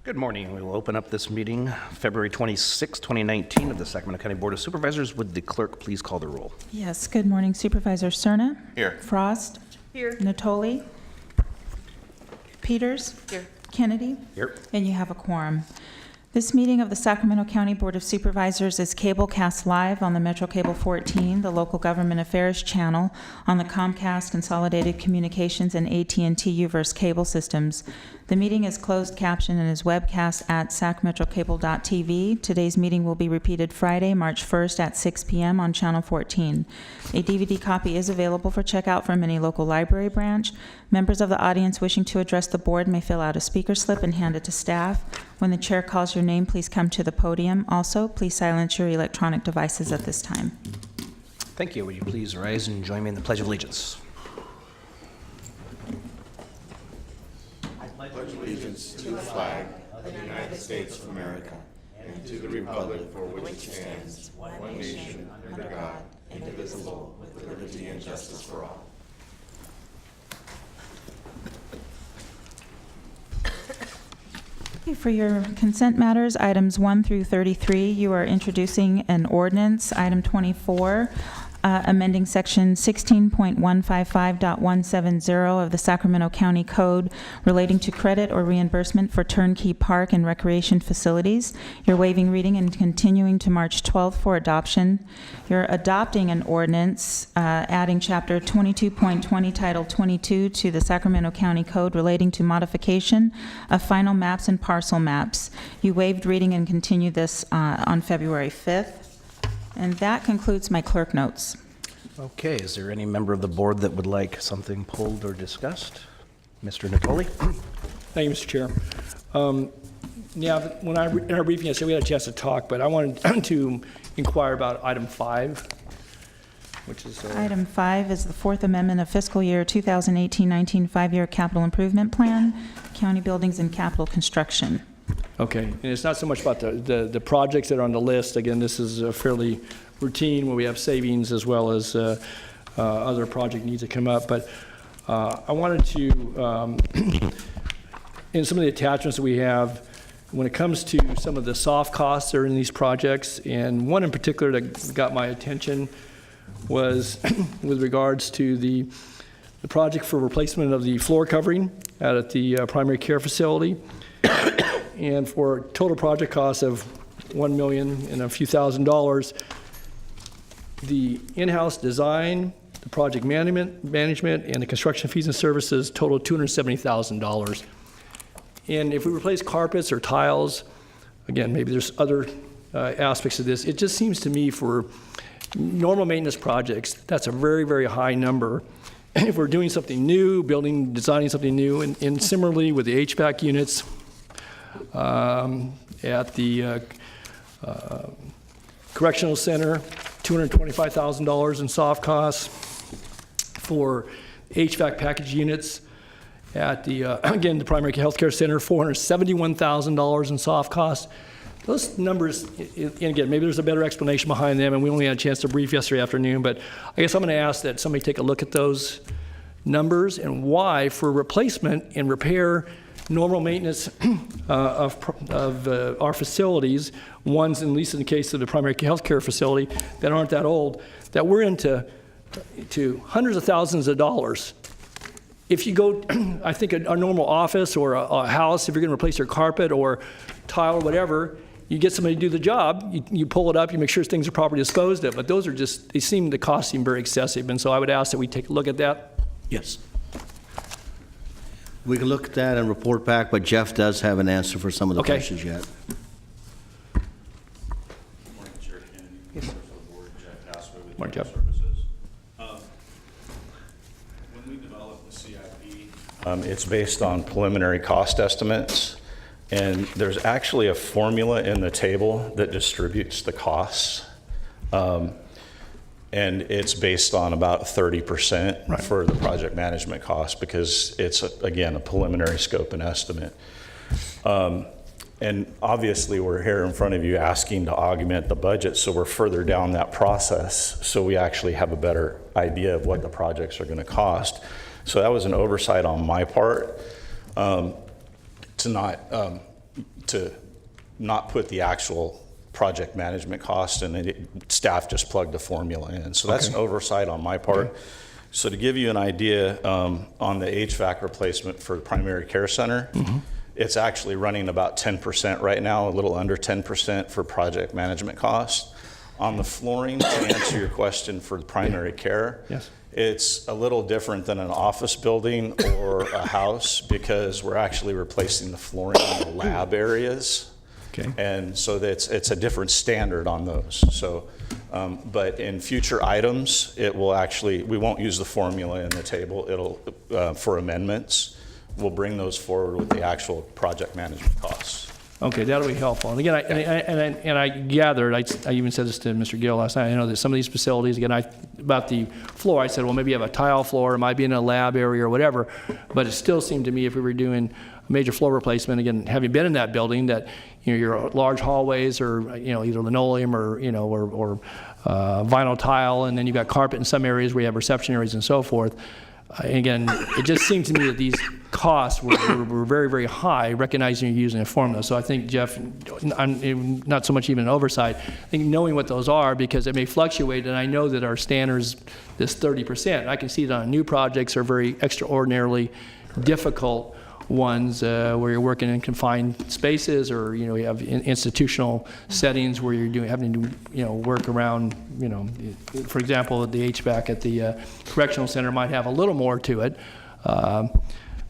Good morning. We will open up this meeting, February 26, 2019, of the Sacramento County Board of Supervisors. Would the clerk please call the roll? Yes, good morning. Supervisor Cerna? Here. Frost? Here. Natoli? Peters? Here. Kennedy? Here. And you have a quorum. This meeting of the Sacramento County Board of Supervisors is cablecast live on the Metro Cable 14, the local government affairs channel, on the Comcast Consolidated Communications and AT&T Uverse cable systems. The meeting is closed captioned and is webcast at sacmetrocable.tv. Today's meeting will be repeated Friday, March 1st at 6 p.m. on Channel 14. A DVD copy is available for checkout from any local library branch. Members of the audience wishing to address the board may fill out a speaker slip and hand it to staff. When the chair calls your name, please come to the podium. Also, please silence your electronic devices at this time. Thank you. Would you please rise and join me in the Pledge of Allegiance? I pledge allegiance to the flag of the United States of America and to the republic for which it stands, one nation, under God, indivisible, with liberty and justice for all. For your consent matters, items 1 through 33, you are introducing an ordinance. Item 24, amending section 16.155.170 of the Sacramento County Code relating to credit or reimbursement for turnkey park and recreation facilities. You're waiving reading and continuing to March 12th for adoption. You're adopting an ordinance adding chapter 22.20 title 22 to the Sacramento County Code relating to modification of final maps and parcel maps. You waived reading and continue this on February 5th. And that concludes my clerk notes. Okay. Is there any member of the board that would like something pulled or discussed? Mr. Natoli? Thank you, Mr. Chair. In our briefing yesterday, we had a chance to talk, but I wanted to inquire about item 5, which is... Item 5 is the Fourth Amendment of Fiscal Year 2018-19 5-year Capital Improvement Plan, County Buildings and Capital Construction. Okay, and it's not so much about the projects that are on the list. Again, this is fairly routine where we have savings as well as other project needs that come up. But I wanted to, in some of the attachments that we have, when it comes to some of the soft costs that are in these projects, and one in particular that got my attention was with regards to the project for replacement of the floor covering out at the primary care facility. And for a total project cost of $1 million and a few $1,000s, the in-house design, the project management, and the construction fees and services total $270,000. And if we replace carpets or tiles, again, maybe there's other aspects of this. It just seems to me for normal maintenance projects, that's a very, very high number. If we're doing something new, designing something new, and similarly with the HVAC units, at the correctional center, $225,000 in soft costs. For HVAC package units at the, again, the primary health care center, $471,000 in soft costs. Those numbers, and again, maybe there's a better explanation behind them, and we only had a chance to brief yesterday afternoon, but I guess I'm going to ask that somebody take a look at those numbers and why, for replacement and repair, normal maintenance of our facilities, ones, at least in the case of the primary health care facility, that aren't that old, that we're into hundreds of thousands of dollars. If you go, I think a normal office or a house, if you're going to replace your carpet or tile or whatever, you get somebody to do the job, you pull it up, you make sure things are properly disposed of, but those are just, the costs seem very excessive, and so I would ask that we take a look at that. Yes. We can look at that and report back, but Jeff does have an answer for some of the questions yet. Morning, Chair Kennedy. Yes. Members of the board, Jeff Casper with Morning, Human Jeff. Services. When we develop the CIP, it's based on preliminary cost estimates, and there's actually a formula in the table that distributes the costs. And it's based on about 30% for the project management cost because it's, again, a preliminary scope and estimate. And obviously we're here in front of you asking to augment the budget, so we're further down that process, so we actually have a better idea of what the projects are going to cost. So that was an oversight on my part to not to not put the actual project management cost, and staff just plugged the formula in. So that's an oversight on my part. Okay. So to give you an idea, on the HVAC replacement for the primary care center, it's actually running about 10% right now, a little under 10% for project management costs. On the flooring, to answer your question for the primary care, Yes. it's a little different than an office building or a house because we're actually replacing the flooring in the lab areas. Okay. And so it's a different standard on those. So, but in future items, it will actually, we won't use the formula in the table. It'll, for amendments, we'll bring those forward with the actual project management costs. Okay, that'll be helpful. And again, I gathered, I even said this to Mr. Gill last night, I know that some of these facilities, again, about the floor, I said, well, maybe you have a tile floor, it might be in a lab area or whatever, but it still seemed to me if we were doing a major floor replacement, again, having been in that building, that, you know, your large hallways or, you know, either linoleum or, you know, or vinyl tile, and then you've got carpet in some areas where you have reception areas and so forth. Again, it just seemed to me that these costs were very, very high, recognizing you're using a formula. So I think, Jeff, I'm not so much even an oversight, I think knowing what those are, because it may fluctuate, and I know that our standards, this 30%, I can see it on new projects are very extraordinarily difficult ones where you're working in confined spaces, or, you know, you have institutional settings where you're having to, you know, work around, you know, for example, the HVAC at the correctional center might have a little more to it.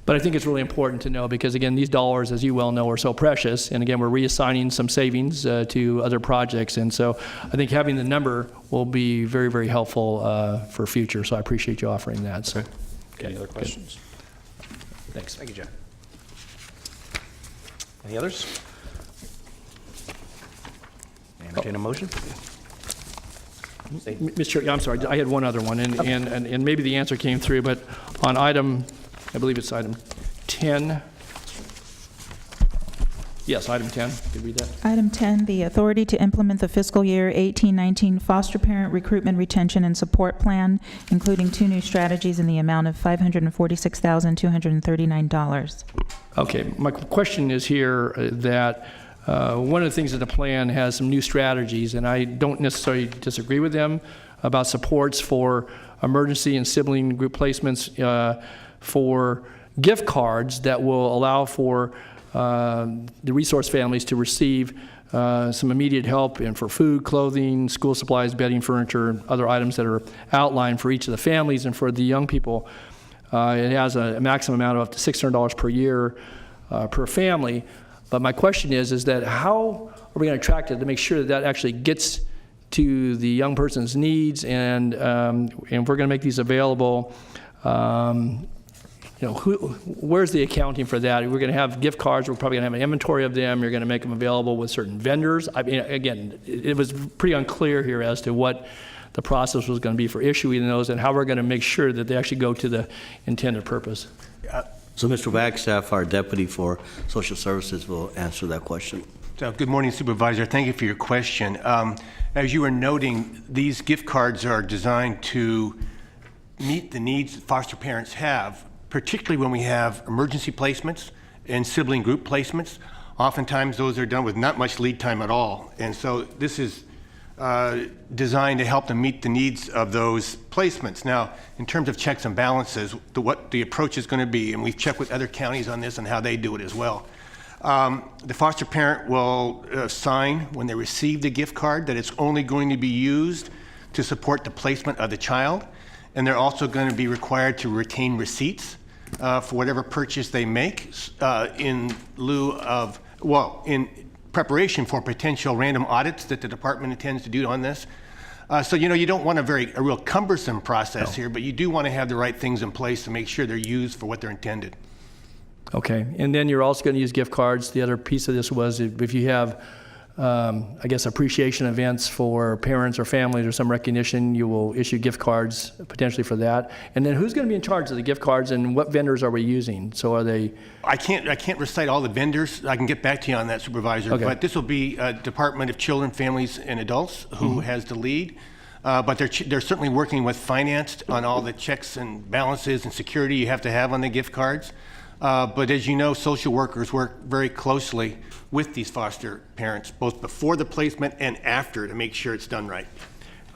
But I think it's really important to know, because again, these dollars, as you well know, are so precious, and again, we're reassigning some savings to other projects, and so I think having the number will be very, very helpful for future, so I appreciate you offering that. So. Okay. Any other questions? Thanks. Thank you, Jeff. Any others? Entertain a motion? Mr. Chair, yeah, I'm sorry, I had one other one, and maybe the answer came through, but on item, I believe it's item 10. Yes, item 10. Could you read that? Item 10, the authority to implement the fiscal year 18-19 foster parent recruitment, retention, and support plan, including 2 new strategies in the amount of $546,239. Okay, my question is here that one of the things that the plan has some new strategies, and I don't necessarily disagree with them, about supports for emergency and sibling group placements for gift cards that will allow for the resource families to receive some immediate help and for food, clothing, school supplies, bedding, furniture, other items that are outlined for each of the families. And for the young people, it has a maximum amount of up to $600 per year per family. But my question is that how are we going to track it to make sure that that actually gets to the young person's needs, and if we're going to make these available, you know, where's the accounting for that? We're going to have gift cards. We're probably going to have an inventory of them. You're going to make them available with certain vendors. I mean, again, it was pretty unclear here as to what the process was going to be for issuing those and how we're going to make sure that they actually go to the intended purpose. So Mr. Wagstaff, our Deputy for Social Services, will answer that question. So, good morning, Supervisor. Thank you for your question. As you were noting, these gift cards are designed to meet the needs that foster parents have, particularly when we have emergency placements and sibling group placements. Oftentimes those are done with not much lead time at all. And so this is designed to help them meet the needs of those placements. Now, in terms of checks and balances, what the approach is going to be, and we've checked with other counties on this and how they do it as well. The foster parent will sign when they receive the gift card that it's only going to be used to support the placement of the child. And they're also going to be required to retain receipts for whatever purchase they make in lieu of, well, in preparation for potential random audits that the department intends to do on this. So, you know, you don't want a real cumbersome process here, but you do want to have the right things in place to make sure they're used for what they're intended. Okay, and then you're also going to use gift cards. The other piece of this was if you have, I guess, appreciation events for parents or families or some recognition, you will issue gift cards potentially for that. And then who's going to be in charge of the gift cards, and what vendors are we using? So are they? I can't recite all the vendors. I can get back to you on that, Supervisor. Okay. But this will be Department of Children, Families, and Adults who has the lead. But they're certainly working with finance on all the checks and balances and security you have to have on the gift cards. But as you know, social workers work very closely with these foster parents, both before the placement and after, to make sure it's done right.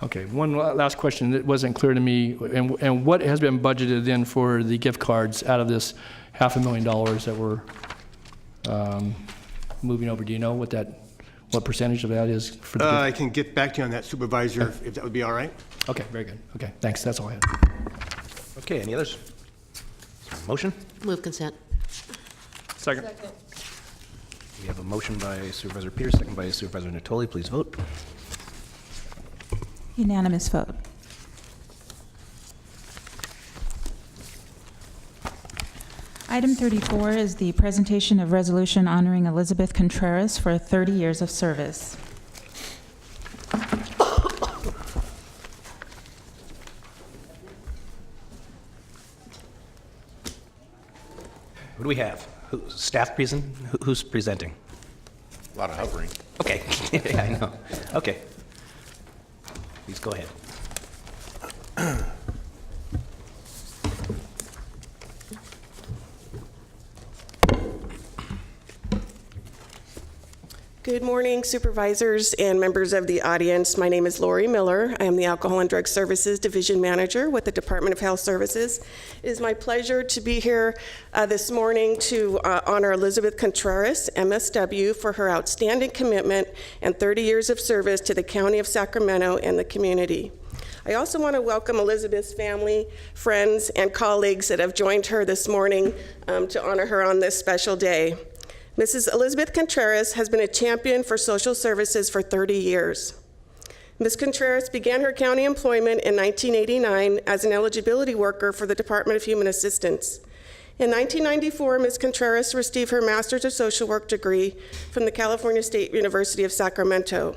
Okay, one last question that wasn't clear to me, and what has been budgeted then for the gift cards out of this $500,000 that we're moving over? Do you know what percentage of that is for the gift? I can get back to you on that, Supervisor, if that would be all right. Okay, very good. Okay, thanks, that's all I had. Okay, any others? Motion? Move consent. Second. We have a motion by Supervisor Peters, second by Supervisor Natoli. Please vote. Unanimous vote. Item 34 is the presentation of resolution honoring Elizabeth Contreras for 30 years of service. What do we have? Staff present? Who's presenting? A lot of hovering. Okay, yeah, I know. Okay. Please go ahead. Good morning, supervisors and members of the audience. My name is Lori Miller. I am the Alcohol and Drug Services Division Manager with the Department of Health Services. It is my pleasure to be here this morning to honor Elizabeth Contreras, MSW, for her outstanding commitment and 30 years of service to the County of Sacramento and the community. I also want to welcome Elizabeth's family, friends, and colleagues that have joined her this morning to honor her on this special day. Mrs. Elizabeth Contreras has been a champion for social services for 30 years. Ms. Contreras began her county employment in 1989 as an eligibility worker for the Department of Human Assistance. In 1994, Ms. Contreras received her Master's of Social Work degree from the California State University of Sacramento.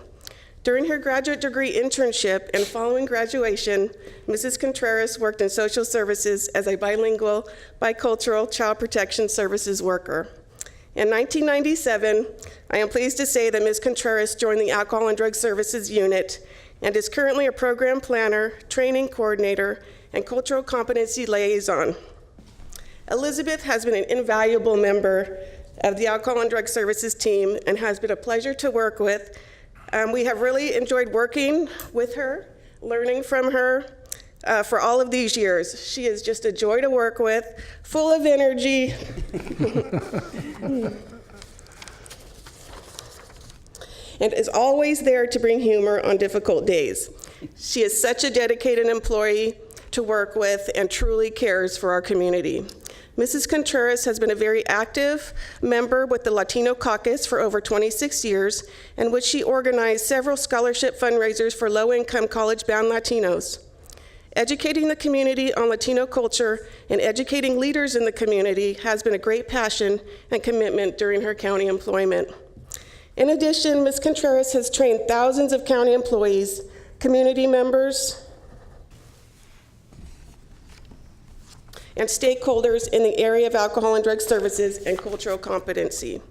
During her graduate degree internship and following graduation, Mrs. Contreras worked in social services as a bilingual, bicultural child protection services worker. In 1997, I am pleased to say that Ms. Contreras joined the Alcohol and Drug Services Unit and is currently a program planner, training coordinator, and cultural competency liaison. Elizabeth has been an invaluable member of the Alcohol and Drug Services team and has been a pleasure to work with. We have really enjoyed working with her, learning from her, for all of these years. She is just a joy to work with, full of energy. And is always there to bring humor on difficult days. She is such a dedicated employee to work with and truly cares for our community. Mrs. Contreras has been a very active member with the Latino Caucus for over 26 years, in which she organized several scholarship fundraisers for low-income college-bound Latinos. Educating the community on Latino culture and educating leaders in the community has been a great passion and commitment during her county employment. In addition, Ms. Contreras has trained thousands of county employees, community members, and stakeholders in the area of alcohol and drug services and cultural competency.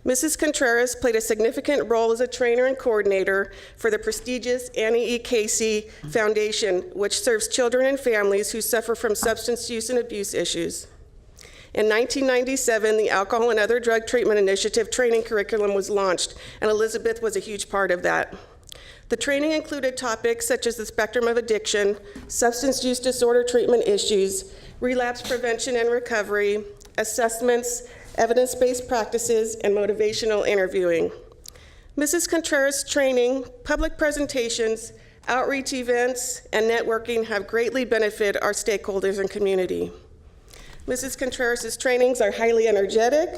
Mrs. Contreras played a significant role as a trainer and coordinator for the prestigious Annie E. Casey Foundation, which serves children and families who suffer from substance use and abuse issues. In 1997, the Alcohol and Other Drug Treatment Initiative training curriculum was launched, and Elizabeth was a huge part of that. The training included topics such as the spectrum of addiction, substance use disorder treatment issues, relapse prevention and recovery, assessments, evidence-based practices, and motivational interviewing. Mrs. Contreras' training, public presentations, outreach events, and networking have greatly benefited our stakeholders and community. Mrs. Contreras' trainings are highly energetic,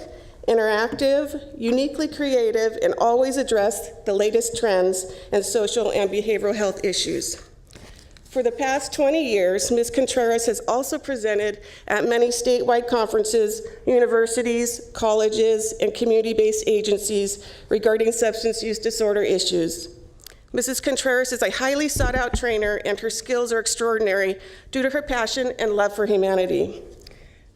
interactive, uniquely creative, and always address the latest trends in social and behavioral health issues. For the past 20 years, Ms. Contreras has also presented at many statewide conferences, universities, colleges, and community-based agencies regarding substance use disorder issues. Mrs. Contreras is a highly sought-out trainer, and her skills are extraordinary due to her passion and love for humanity.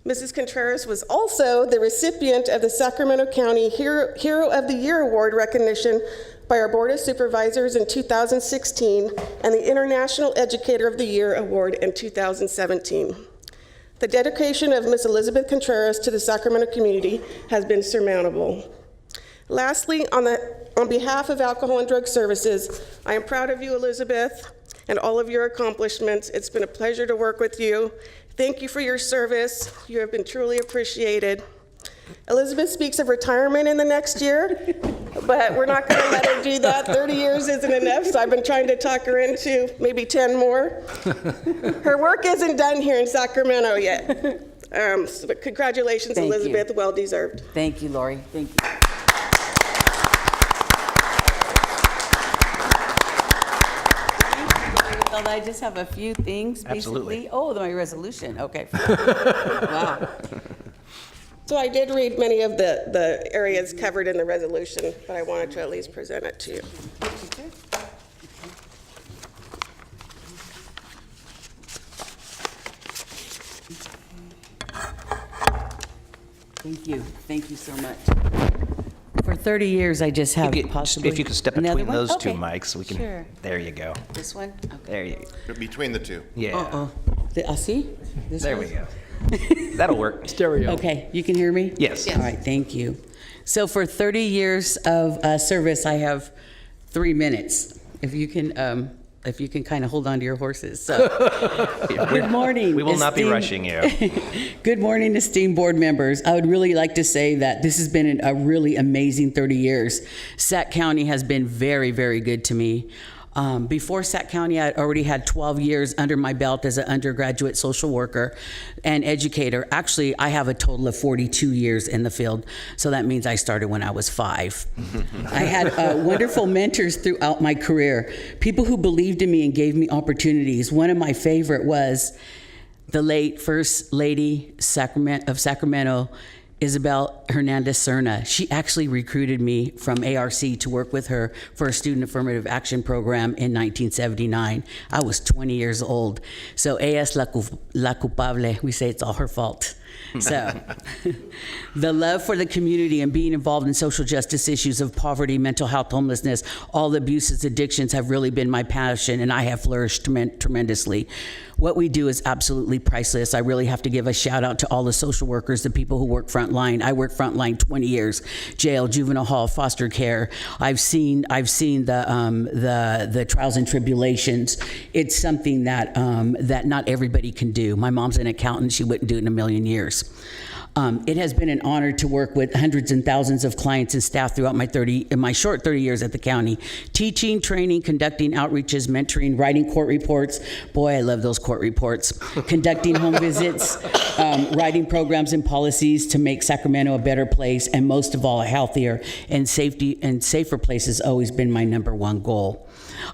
Mrs. Contreras was also the recipient of the Sacramento County Hero of the Year Award recognition by our Board of Supervisors in 2016 and the International Educator of the Year Award in 2017. The dedication of Ms. Elizabeth Contreras to the Sacramento community has been surmountable. Lastly, on behalf of Alcohol and Drug Services, I am proud of you, Elizabeth, and all of your accomplishments. It's been a pleasure to work with you. Thank you for your service. You have been truly appreciated. Elizabeth speaks of retirement in the next year, but we're not going to let her do that. 30 years isn't enough, so I've been trying to talk her into maybe 10 more. Her work isn't done here in Sacramento yet. But congratulations, Thank Elizabeth. you. Well deserved. Thank you, Lori. Thank you. I just have a few things, basically. Absolutely. Oh, my resolution. Okay. Wow. So I did read many of the areas covered in the resolution, but I wanted to at least present it to you. Thank you. Thank you so much. For 30 years, I just have possibly If you could step another between one? those two Okay. mics, so we can, Sure. there you go. This one? Okay. There you, Between the two. yeah, See? This there one? we go. That'll work. Stereo. Okay, you can hear me? Yes. All right, thank you. So for 30 years of service, I have 3 minutes. If you can kind of hold on to your horses. So, good morning. We will not be esteemed- rushing you. Good morning, esteemed board members. I would really like to say that this has been a really amazing 30 years. Sac County has been very, very good to me. Before Sac County, I already had 12 years under my belt as an undergraduate social worker and educator. Actually, I have a total of 42 years in the field, so that means I started when I was 5. I had wonderful mentors throughout my career, people who believed in me and gave me opportunities. One of my favorite was the late First Lady of Sacramento, Isabel Hernandez Serna. She actually recruited me from ARC to work with her for a student affirmative action program in 1979. I was 20 years old. So, ella es la culpable. We say it's all her fault. So, the love for the community and being involved in social justice issues of poverty, mental health, homelessness, all the abuses, addictions have really been my passion, and I have flourished tremendously. What we do is absolutely priceless. I really have to give a shout out to all the social workers, the people who work frontline. I worked frontline 20 years, jail, juvenile hall, foster care. I've seen the trials and tribulations. It's something that that not everybody can do. My mom's an accountant. She wouldn't do it in a million years. It has been an honor to work with hundreds and thousands of clients and staff throughout my short 30 years at the county, teaching, training, conducting outreaches, mentoring, writing court reports. Boy, I love those court reports. Conducting home visits, writing programs and policies to make Sacramento a better place, and most of all, a healthier and safer place has always been my number one goal.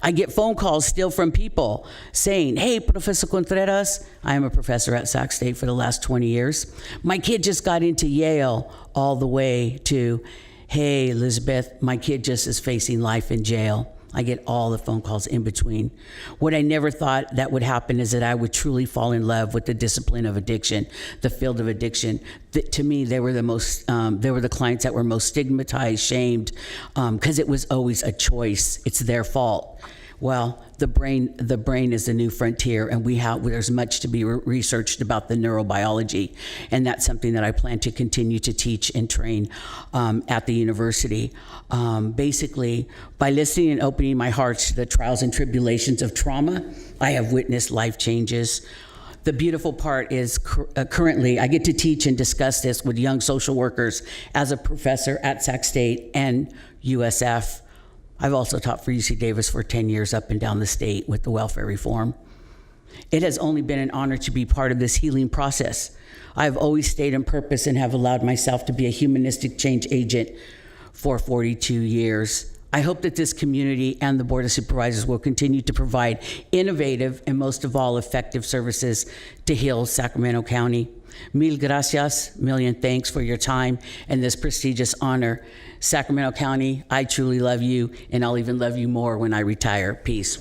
I get phone calls still from people saying, "Hey, Professor Contreras," I am a professor at Sac State for the last 20 years. "My kid just got into Yale," all the way to, "Hey, Elizabeth, my kid just is facing life in jail." I get all the phone calls in between. What I never thought that would happen is that I would truly fall in love with the discipline of addiction, the field of addiction. To me, they were the clients that were most stigmatized, shamed, because it was always a choice. It's their fault. Well, the brain is the new frontier, and there's much to be researched about the neurobiology, and that's something that I plan to continue to teach and train at the university. Basically, by listening and opening my heart to the trials and tribulations of trauma, I have witnessed life changes. The beautiful part is currently I get to teach and discuss this with young social workers as a professor at Sac State and USF. I've also taught for UC Davis for 10 years up and down the state with the welfare reform. It has only been an honor to be part of this healing process. I've always stayed on purpose and have allowed myself to be a humanistic change agent for 42 years. I hope that this community and the Board of Supervisors will continue to provide innovative and most of all effective services to heal Sacramento County. Mil gracias, million thanks for your time and this prestigious honor. Sacramento County, I truly love you, and I'll even love you more when I retire. Peace.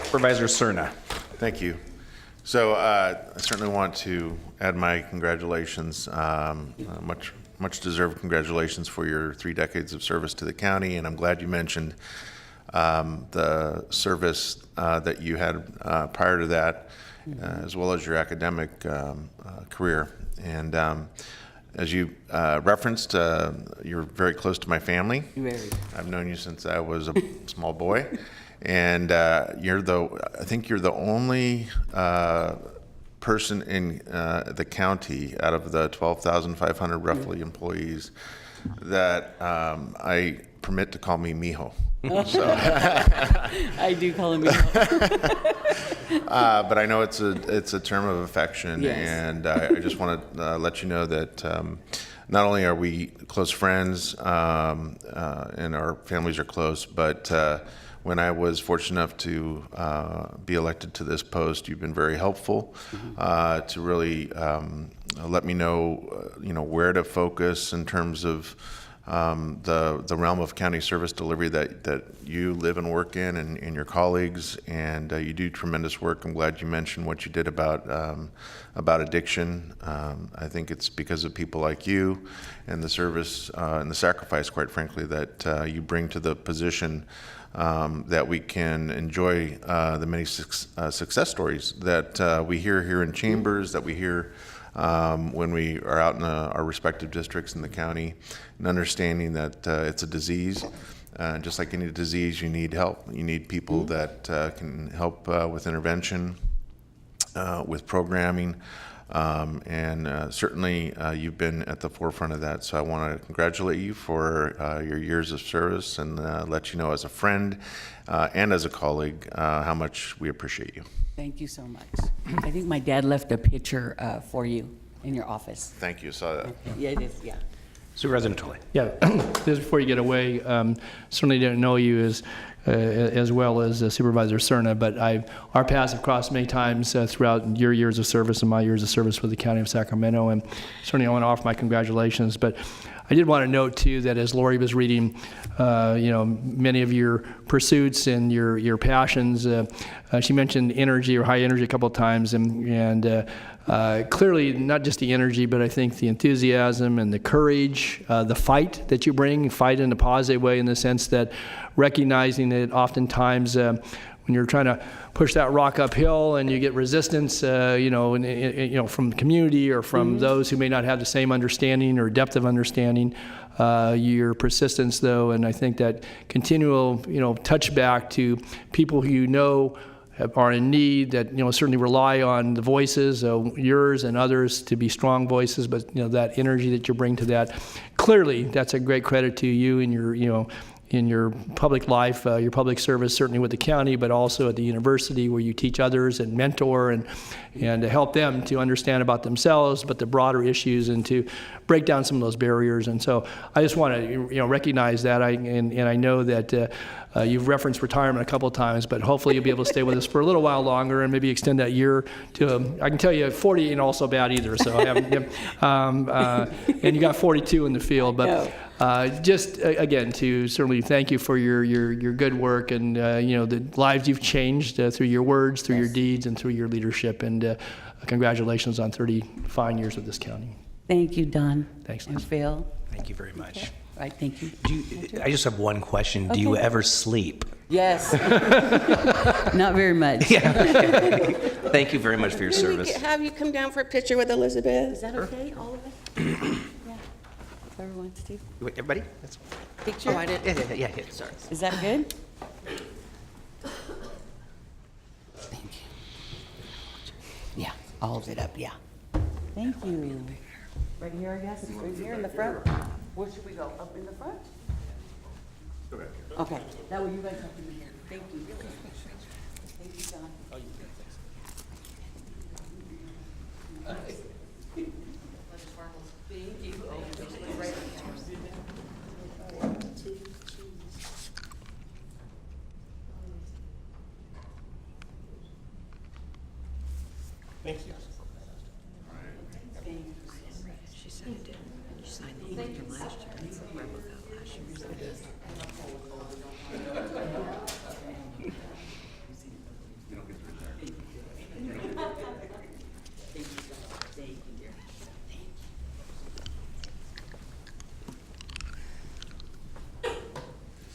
Supervisor Serna. Thank you. So I certainly want to add my congratulations, much deserved congratulations for your 3 decades of service to the county, and I'm glad you mentioned the service that you had prior to that, as well as your academic career. And as you referenced, you're very close to my family. Very. I've known you since I was a small boy, and I think you're the only person in the county out of the 12,500 roughly employees that I permit to call me Mijo. So, I do call him. but I know it's a term of affection, Yes. and I just want to let you know that not only are we close friends and our families are close, but when I was fortunate enough to be elected to this post, you've been very helpful to really let me know, where to focus in terms of the realm of county service delivery that you live and work in, and your colleagues, and you do tremendous work. I'm glad you mentioned what you did about addiction. I think it's because of people like you and the service and the sacrifice, quite frankly, that you bring to the position that we can enjoy the many success stories that we hear here in chambers, that we hear when we are out in our respective districts in the county, and understanding that it's a disease. Just like any disease, you need help. You need people that can help with intervention, with programming, and certainly you've been at the forefront of that. So I want to congratulate you for your years of service, and let you know as a friend and as a colleague how much we appreciate you. Thank you so much. I think my dad left a picture for you in your office. Thank you. Saw that. Yeah, it is, yeah. Supervisor Natoli. Yeah, just before you get away, certainly didn't know you as well as Supervisor Cerna, but our paths have crossed many times throughout your years of service and my years of service with the County of Sacramento, and certainly I want to offer my congratulations. But I did want to note too that as Lori was reading, many of your pursuits and your passions, she mentioned energy or high energy a couple of times, and clearly not just the energy, but I think the enthusiasm and the courage, the fight that you bring, fight in a positive way in the sense that recognizing that oftentimes when you're trying to push that rock uphill and you get resistance, from the community or from those who may not have the same understanding or depth of understanding, your persistence though, and I think that continual, touch back to people who are in need, that certainly rely on the voices, yours and others, to be strong voices, but that energy that you bring to that, clearly that's a great credit to you and your in your public life, your public service, certainly with the county, but also at the university where you teach others and mentor and to help them to understand about themselves, but the broader issues, and to break down some of those barriers. And so I just want to recognize that. I know that you've referenced retirement a couple of times, but hopefully you'll be able to stay with us for a little while longer and maybe extend that year to, I can tell you 40 ain't also bad either. So I and you got 42 in the field, but just again to certainly thank you for your good work and the lives you've changed through your words, through your deeds, and through your leadership. And congratulations on 30 fine years with this county. Thank you, Don. Thanks, And Liz. Phil. Thank you very much. Okay. Right, thank you. I just have one question. Do you ever sleep? Yes. Not very much. Yeah. Thank you very much for your Can we service. have you come down for a picture with Elizabeth? Is that okay, all of us? Yeah. If everyone wants to. Wait, everybody? That's, Picture? Oh, I didn't. yeah. Sorry. Is that good? Thank you. Yeah, all of it up, yeah. Thank you. Right here, I guess, right here in the front? Where should we go, up in the front? Okay, that way you guys have to be here. Thank you. Thank you, John. Thank you.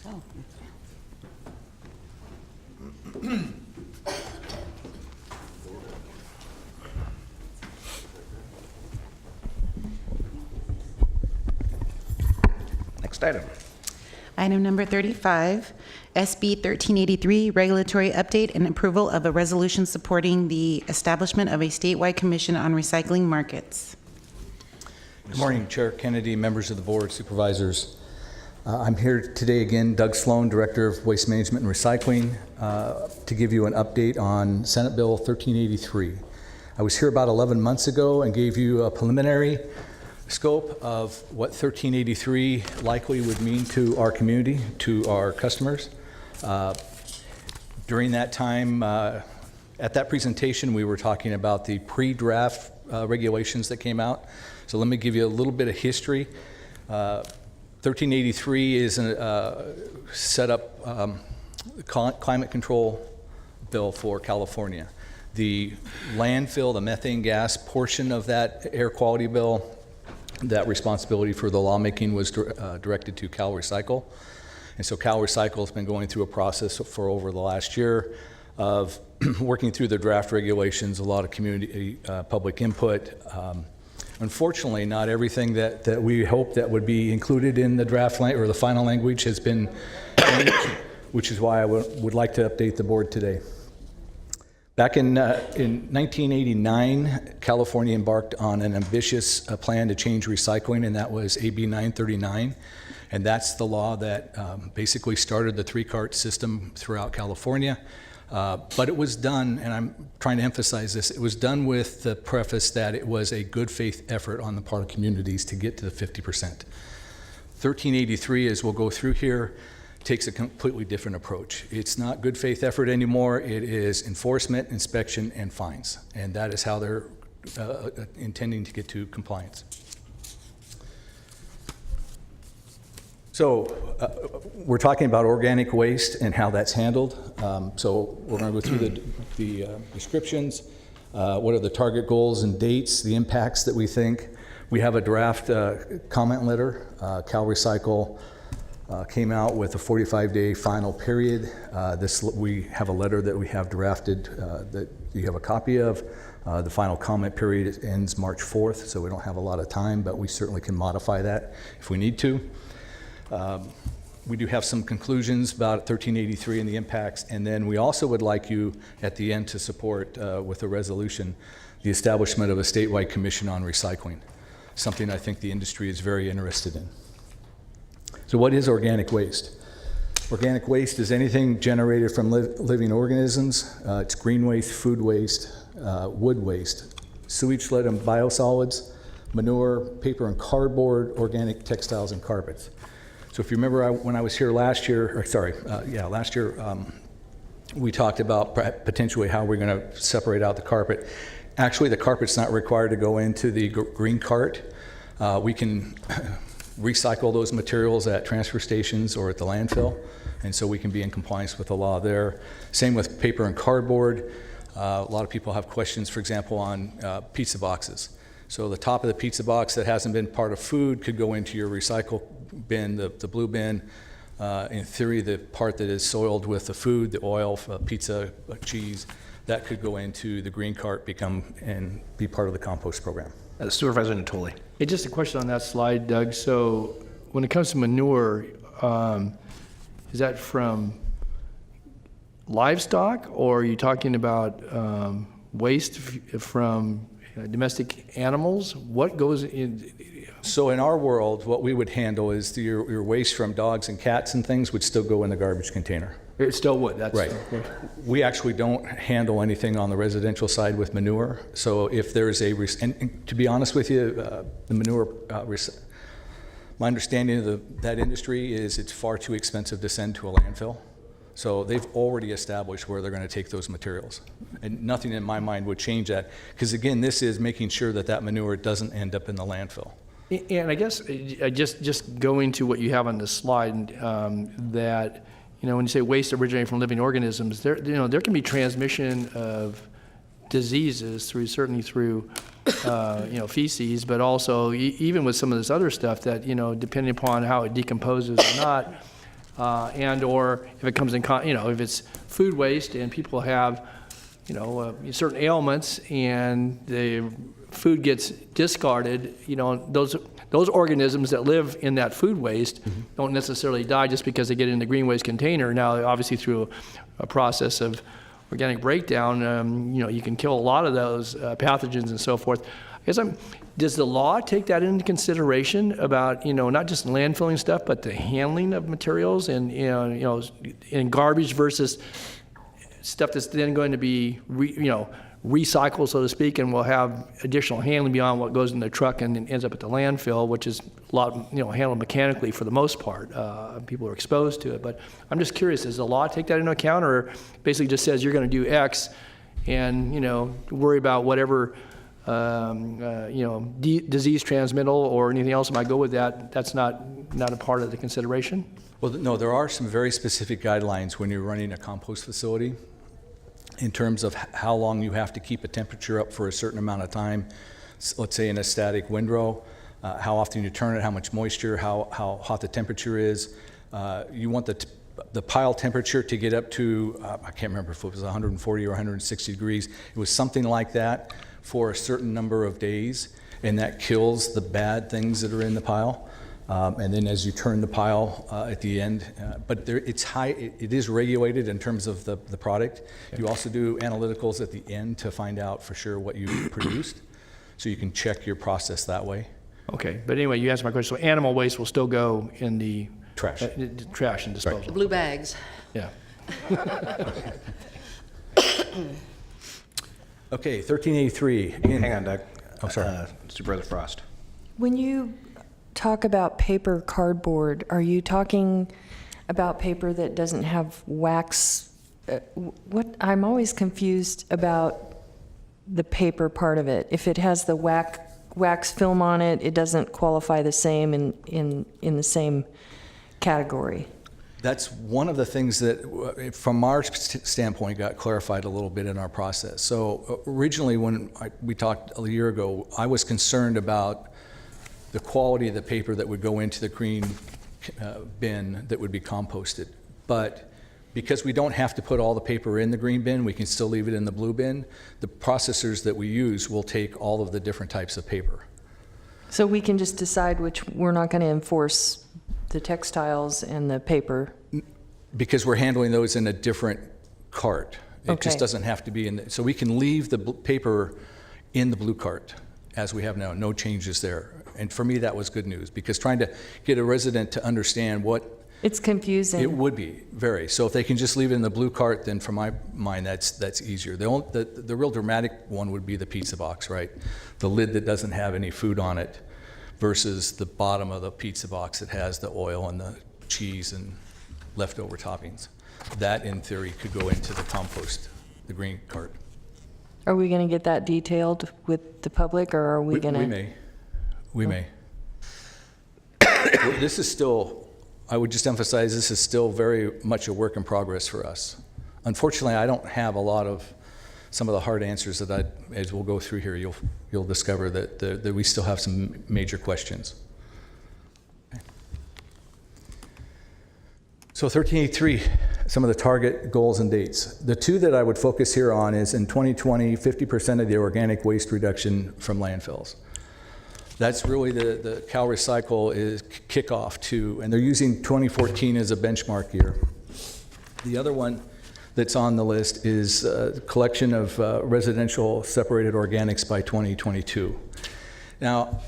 So, Next item. Item number 35, SB 1383, regulatory update and approval of a resolution supporting the establishment of a statewide commission on recycling markets. Good morning, Chair Kennedy, members of the board, supervisors. I'm here today again, Doug Sloan, Director of Waste Management and Recycling, to give you an update on Senate Bill 1383. I was here about 11 months ago and gave you a preliminary scope of what 1383 likely would mean to our community, to our customers. During that time, at that presentation, we were talking about the pre-draft regulations that came out. So let me give you a little bit of history. 1383 is set up climate control bill for California. The landfill, the methane gas portion of that air quality bill, that responsibility for the lawmaking was directed to Cal Recycle. And so Cal Recycle has been going through a process for over the last year of working through the draft regulations, a lot of community public input. Unfortunately, not everything that we hoped that would be included in the draft or the final language has been changed, which is why I would like to update the board today. Back in 1989, California embarked on an ambitious plan to change recycling, and that was AB 939. And that's the law that basically started the three-cart system throughout California. But it was done, and I'm trying to emphasize this, it was done with the preface that it was a good faith effort on the part of communities to get to the 50%. 1383, as we'll go through here, takes a completely different approach. It's not good faith effort anymore. It is enforcement, inspection, and fines. And that is how they're intending to get to compliance. So we're talking about organic waste and how that's handled. So we're going to go through the descriptions. What are the target goals and dates, the impacts that we think. We have a draft comment letter. Cal Recycle came out with a 45-day final period. We have a letter that we have drafted that you have a copy of. The final comment period ends March 4th, so we don't have a lot of time, but we certainly can modify that if we need to. We do have some conclusions about 1383 and the impacts, and then we also would like you at the end to support with a resolution the establishment of a statewide commission on recycling, something I think the industry is very interested in. So what is organic waste? Organic waste is anything generated from living organisms. It's green waste, food waste, wood waste, sewage sludge and biosolids, manure, paper and cardboard, organic textiles and carpets. So if you remember when I was here last year, we talked about potentially how we're going to separate out the carpet. Actually, the carpet's not required to go into the green cart. We can recycle those materials at transfer stations or at the landfill, and so we can be in compliance with the law there. Same with paper and cardboard. A lot of people have questions, for example, on pizza boxes. So the top of the pizza box that hasn't been part of food could go into your recycle bin, the blue bin. In theory, the part that is soiled with the food, the oil, pizza, cheese, that could go into the green cart, and be part of the compost program. Supervisor Natoli. Hey, just a question on that slide, Doug. So when it comes to manure, is that from livestock, or are you talking about waste from domestic animals? What goes in? So in our world, what we would handle is your waste from dogs and cats and things would still go in the garbage container. It still would, that's right. We actually don't handle anything on the residential side with manure. So if there's and to be honest with you, the manure, my understanding of that industry is it's far too expensive to send to a landfill. So they've already established where they're going to take those materials. And nothing in my mind would change that. Because again, this is making sure that manure doesn't end up in the landfill. And I guess just going to what you have on the slide, that when you say waste originating from living organisms, there can be transmission of diseases certainly through feces, but also even with some of this other stuff that depending upon how it decomposes or not, and/or if it comes in, if it's food waste and people have, certain ailments and the food gets discarded, those organisms that live in that food waste don't necessarily die just because they get in the green waste container. Now, obviously, through a process of organic breakdown, you can kill a lot of those pathogens and so forth. I guess does the law take that into consideration about, not just landfilling stuff, but the handling of materials and, in garbage versus stuff that's then going to be, recycled, so to speak, and will have additional handling beyond what goes in the truck and ends up at the landfill, which is a lot, handled mechanically for the most part. People are exposed to it. But I'm just curious, does the law take that into account, or basically just says you're going to do X and, worry about whatever, disease transmittal or anything else might go with that? That's not a part of the consideration? Well, no, there are some very specific guidelines when you're running a compost facility in terms of how long you have to keep a temperature up for a certain amount of time, let's say in a static windrow, how often you turn it, how much moisture, how hot the temperature is. You want the pile temperature to get up to, I can't remember if it was 140 or 160 degrees. It was something like that for a certain number of days, and that kills the bad things that are in the pile. And then as you turn the pile at the end, but it's high. It is regulated in terms of the product. You also do analyticals at the end to find out for sure what you produced, so you can check your process that way. Okay, but anyway, you answered my question. So animal waste will still go in the Trash. Trash and disposal. Blue bags. Yeah. Okay, 1383. Again, Hang on, Doug. Oh, sorry. Supervisor Frost. When you talk about paper cardboard, are you talking about paper that doesn't have wax? I'm always confused about the paper part of it. If it has the wax film on it, it doesn't qualify the same in the same category. That's one of the things that, from our standpoint, got clarified a little bit in our process. So originally, when we talked a year ago, I was concerned about the quality of the paper that would go into the green bin that would be composted. But because we don't have to put all the paper in the green bin, we can still leave it in the blue bin. The processors that we use will take all of the different types of paper. So we can just decide which, we're not going to enforce the textiles and the paper. Because we're handling those in a different cart. It just Okay. doesn't have to be in, so we can leave the paper in the blue cart as we have now, no changes there. And for me, that was good news, because trying to get a resident to understand what It's confusing. it would be, very. So if they can just leave it in the blue cart, then for my mind, that's easier. The real dramatic one would be the pizza box, right? The lid that doesn't have any food on it versus the bottom of the pizza box that has the oil and the cheese and leftover toppings. That, in theory, could go into the compost, the green cart. Are we going to get that detailed with the public, or are we going to? We may. We may. This is still, I would just emphasize, this is still very much a work in progress for us. Unfortunately, I don't have a lot of some of the hard answers that as we'll go through here, you'll discover that we still have some major questions. Okay. So 1383, some of the target goals and dates. The two that I would focus here on is in 2020, 50% of the organic waste reduction from landfills. That's really the Cal Recycle is kickoff to, and they're using 2014 as a benchmark year. The other one that's on the list is collection of residential separated organics by 2022. Now,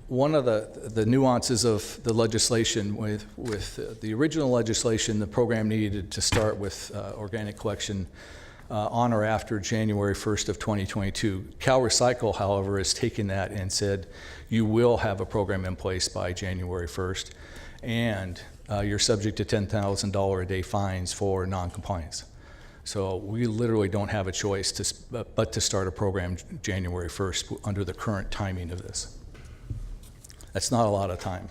one of the nuances of the legislation with the original legislation, the program needed to start with organic collection on or after January 1st of 2022. Cal Recycle, however, has taken that and said, you will have a program in place by January 1st, and you're subject to $10,000 a day fines for non-compliance. So we literally don't have a choice but to start a program January 1st under the current timing of this. That's not a lot of time.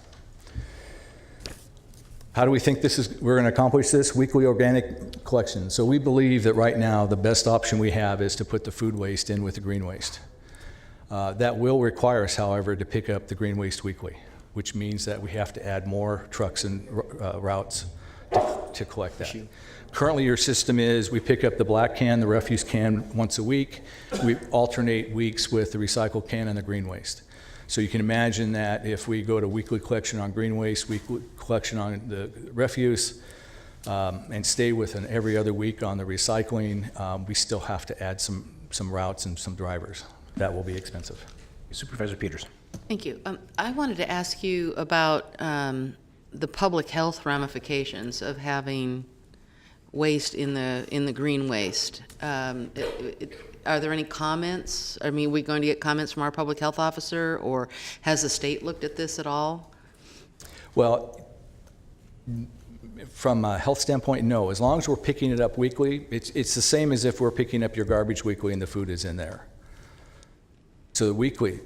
How do we think we're going to accomplish this? Weekly organic collection. So we believe that right now the best option we have is to put the food waste in with the green waste. That will require us, however, to pick up the green waste weekly, which means that we have to add more trucks and routes to collect that. Currently, your system is, we pick up the black can, the refuse can once a week. We alternate weeks with the recycled can and the green waste. So you can imagine that if we go to weekly collection on green waste, weekly collection on the refuse, and stay with an every other week on the recycling, we still have to add some routes and some drivers. That will be expensive. Supervisor Peters. Thank you. I wanted to ask you about the public health ramifications of having waste in the green waste. Are there any comments? I mean, are we going to get comments from our public health officer, or has the state looked at this at all? Well, from a health standpoint, no. As long as we're picking it up weekly, it's the same as if we're picking up your garbage weekly and the food is in there. So the weekly,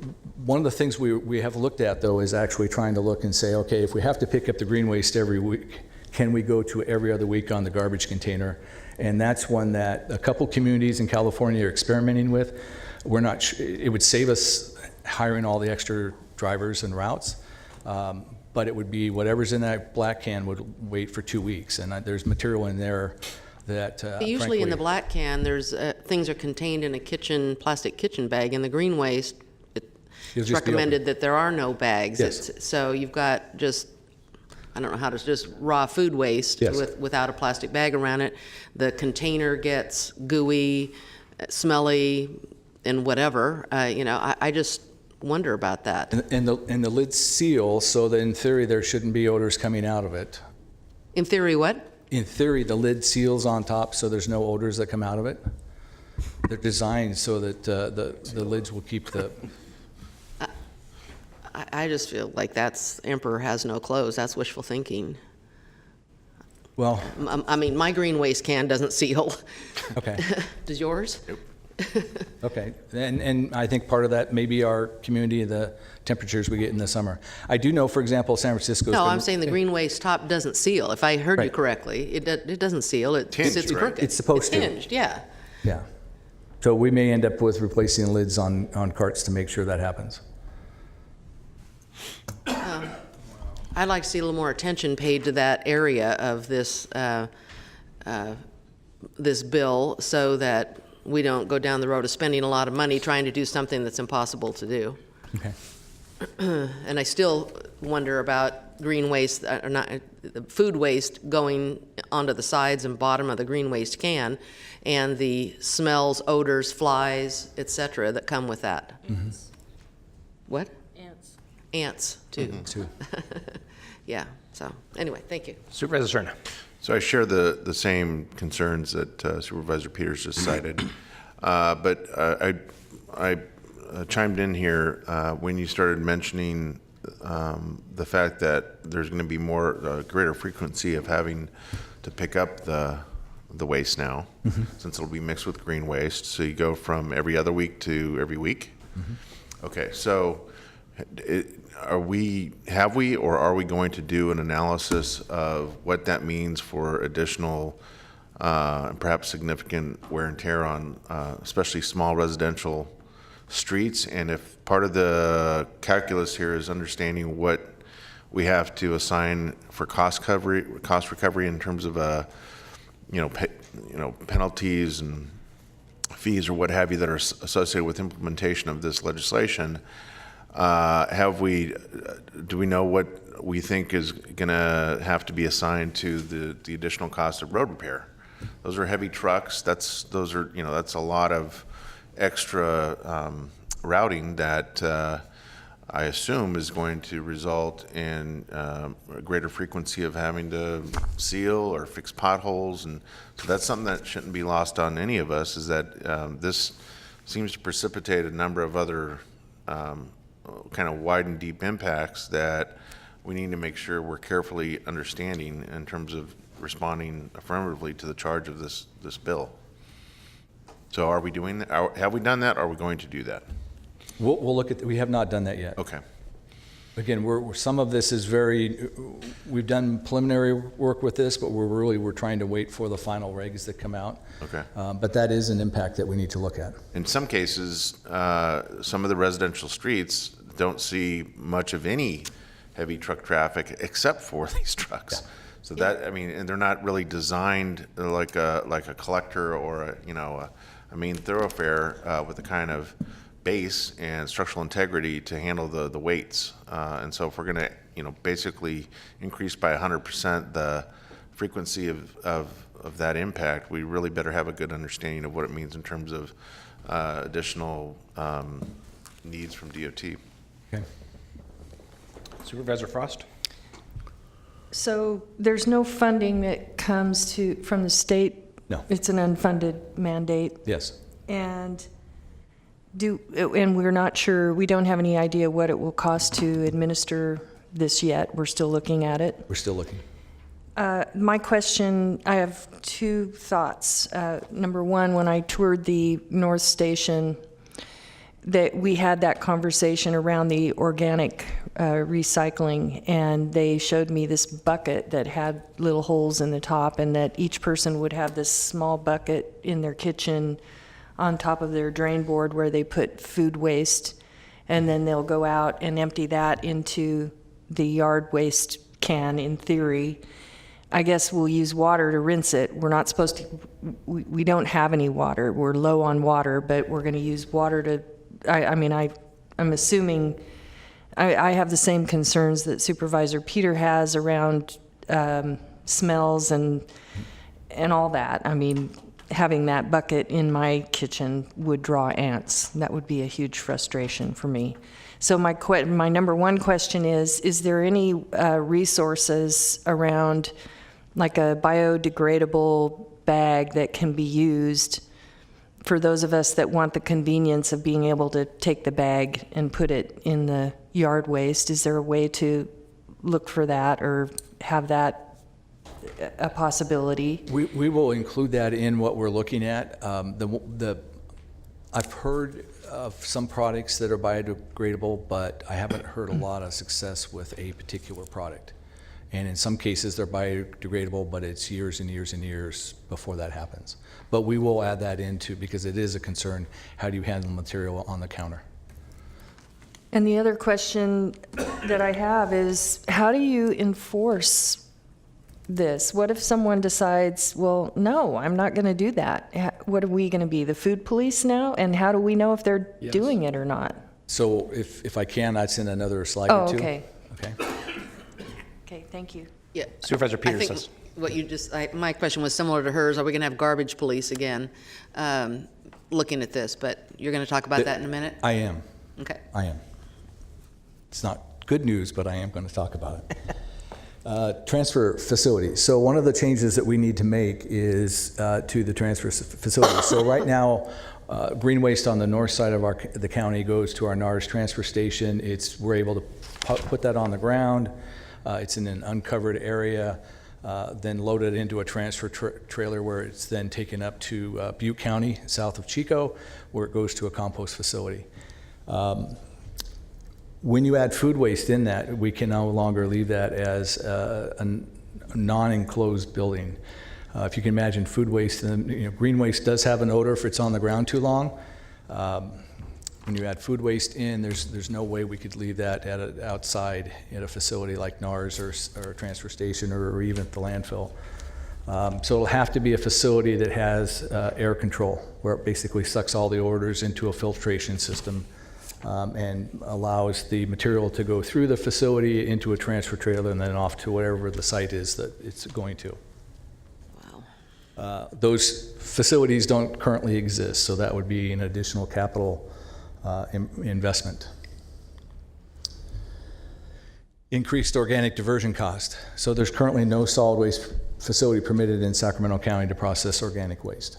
one of the things we have looked at, though, is actually trying to look and say, okay, if we have to pick up the green waste every week, can we go to every other week on the garbage container? And that's one that a couple communities in California are experimenting with. We're not, it would save us hiring all the extra drivers and routes, but it would be whatever's in that black can would wait for 2 weeks. And there's material in there that Usually frankly, in the black can, there's things are contained in a plastic kitchen bag. In the green waste, it's recommended that there are no bags. Yes. So you've got just, I don't know how to, just raw food waste without a plastic bag around it. The container gets gooey, smelly, and whatever. I just wonder about that. and the lid seal, so that in theory there shouldn't be odors coming out of it. In theory, what? In theory, the lid seals on top, so there's no odors that come out of it. They're designed so that the lids will keep the... I just feel like that's emperor has no clothes. That's wishful thinking. Well... I mean, my green waste can doesn't seal. Okay. Does yours? Nope. Okay, and I think part of that may be our community, the temperatures we get in the summer. I do know, for example, San Francisco. No, I'm saying the green waste top doesn't seal. If I heard you correctly, it doesn't seal. It sits crooked. It's supposed to. It's hinged, yeah. Yeah. So we may end up with replacing lids on carts to make sure that happens. I'd like to see a little more attention paid to that area of this this bill, so that we don't go down the road of spending a lot of money trying to do something that's impossible to do. Okay. And I still wonder about green waste, or not, food waste going onto the sides and bottom of the green waste can, and the smells, odors, flies, etc. that come with that. Mm-hmm. What? Ants, too. Mm-hmm. Too. Yeah, so, anyway, thank you. Supervisor Serna. So I share the same concerns that Supervisor Peters just cited, but I chimed in here when you started mentioning the fact that there's going to be greater frequency of having to pick up the waste now, since it'll be mixed with green waste. So you go from every other week to every week. Okay, so are we going to do an analysis of what that means for additional and perhaps significant wear and tear on especially small residential streets? And if part of the calculus here is understanding what we have to assign for cost recovery in terms of penalties and fees or what have you that are associated with implementation of this legislation, do we know what we think is going to have to be assigned to the additional cost of road repair? Those are heavy trucks. That's a lot of extra routing that I assume is going to result in a greater frequency of having to seal or fix potholes, and so that's something that shouldn't be lost on any of us. Is that this seems to precipitate a number of other kind of wide and deep impacts that we need to make sure we're carefully understanding in terms of responding affirmatively to the charge of this bill. So are we doing that? Have we done that? Or are we going to do that? We'll look at, we have not done that yet. Okay. Again, some of this is we've done preliminary work with this, but we're trying to wait for the final regs that come out. Okay. But that is an impact that we need to look at. In some cases, some of the residential streets don't see much of any heavy truck traffic except for these trucks. Yeah. So that, I mean, and they're not really designed like a collector or a main thoroughfare with the kind of base and structural integrity to handle the weights. And so if we're going to, basically increase by 100% the frequency of that impact, we really better have a good understanding of what it means in terms of additional needs from DOT. Okay. Supervisor Frost? So there's no funding that comes from the state? No. It's an unfunded mandate? Yes. And we're not sure, we don't have any idea what it will cost to administer this yet. We're still looking at it. We're still looking. My question, I have two thoughts. Number one, when I toured the North Station, that we had that conversation around the organic recycling, and they showed me this bucket that had little holes in the top, and that each person would have this small bucket in their kitchen on top of their drain board where they put food waste, and then they'll go out and empty that into the yard waste can, in theory. I guess we'll use water to rinse it. We're not supposed to, we don't have any water. We're low on water, but we're going to use water to, I'm assuming, I have the same concerns that Supervisor Peter has around smells and all that. I mean, having that bucket in my kitchen would draw ants. That would be a huge frustration for me. So my number one question is there any resources around like a biodegradable bag that can be used for those of us that want the convenience of being able to take the bag and put it in the yard waste? Is there a way to look for that or have that a possibility? We will include that in what we're looking at. I've heard of some products that are biodegradable, but I haven't heard a lot of success with a particular product. And in some cases, they're biodegradable, but it's years and years and years before that happens. But we will add that into, because it is a concern, how do you handle material on the counter? And the other question that I have is, how do you enforce this? What if someone decides, well, no, I'm not going to do that? What are we going to be, the food police now? And how do we know if they're doing it or not? So if I can, I'd send another slide or two. Okay. Okay. Okay, thank you. Yeah. Supervisor Peters I think says. what you just, my question was similar to hers. Are we going to have garbage police again looking at this? But you're going to talk about that in a minute? I am. Okay. I am. It's not good news, but I am going to talk about it. Transfer facility. So one of the changes that we need to make is to the transfer facility. So right now, green waste on the north side of the county goes to our NARS transfer station. We're able to put that on the ground. It's in an uncovered area, then loaded into a transfer trailer where it's then taken up to Butte County, south of Chico, where it goes to a compost facility. When you add food waste in that, we can no longer leave that as a non-enclosed building. If you can imagine food waste, and green waste does have an odor if it's on the ground too long. When you add food waste in, there's no way we could leave that outside at a facility like NARS or a transfer station or even at the landfill. So it'll have to be a facility that has air control, where it basically sucks all the odors into a filtration system and allows the material to go through the facility into a transfer trailer and then off to whatever the site is that it's going to. Wow. Those facilities don't currently exist, so that would be an additional capital investment. Increased organic diversion cost. So there's currently no solid waste facility permitted in Sacramento County to process organic waste.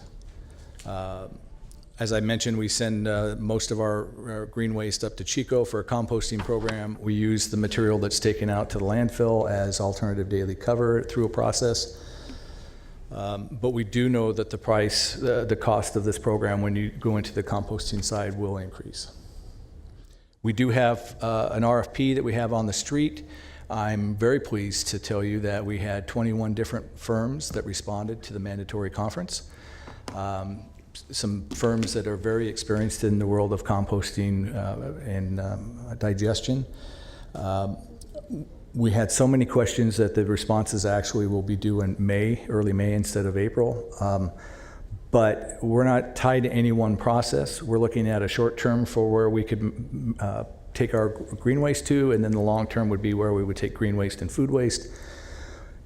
As I mentioned, we send most of our green waste up to Chico for a composting program. We use the material that's taken out to the landfill as alternative daily cover through a process. But we do know that the cost of this program when you go into the composting side will increase. We do have an RFP that we have on the street. I'm very pleased to tell you that we had 21 different firms that responded to the mandatory conference. Some firms that are very experienced in the world of composting and digestion. We had so many questions that the responses actually will be due in May, early May instead of April. But we're not tied to any one process. We're looking at a short term for where we could take our green waste to, and then the long term would be where we would take green waste and food waste.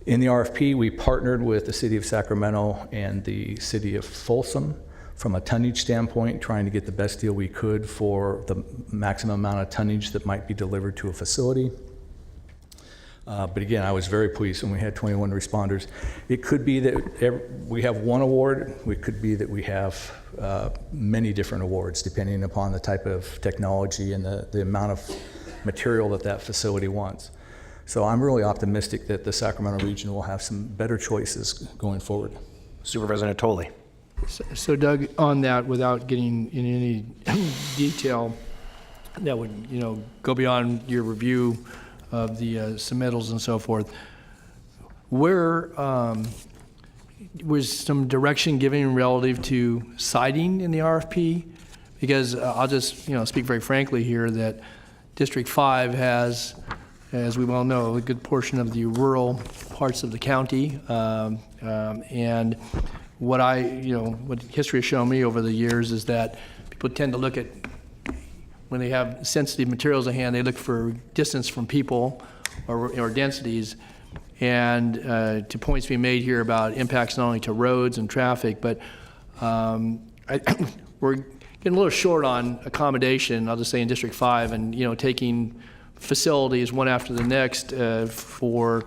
In the RFP, we partnered with the City of Sacramento and the City of Folsom from a tonnage standpoint, trying to get the best deal we could for the maximum amount of tonnage that might be delivered to a facility. But again, I was very pleased when we had 21 responders. It could be that we have one award. It could be that we have many different awards, depending upon the type of technology and the amount of material that facility wants. So I'm really optimistic that the Sacramento region will have some better choices going forward. Supervisor Natoli. So Doug, on that, without getting in any detail that would, go beyond your review of the submittals and so forth, where was some direction given relative to siting in the RFP? Because I'll just, speak very frankly here that District 5 has, as we well know, a good portion of the rural parts of the county, and what what history has shown me over the years is that people tend to look at, when they have sensitive materials at hand, they look for distance from people or densities. And to points being made here about impacts not only to roads and traffic, but we're getting a little short on accommodation, I'll just say in District 5, and taking facilities one after the next for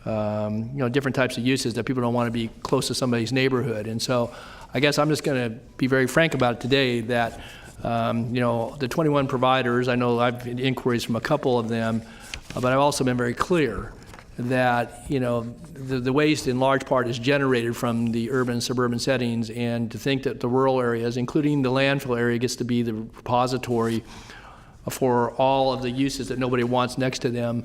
different types of uses that people don't want to be close to somebody's neighborhood. And so I guess I'm just going to be very frank about it today that the 21 providers, I know I've had inquiries from a couple of them, but I've also been very clear that the waste in large part is generated from the urban suburban settings, and to think that the rural areas, including the landfill area, gets to be the repository for all of the uses that nobody wants next to them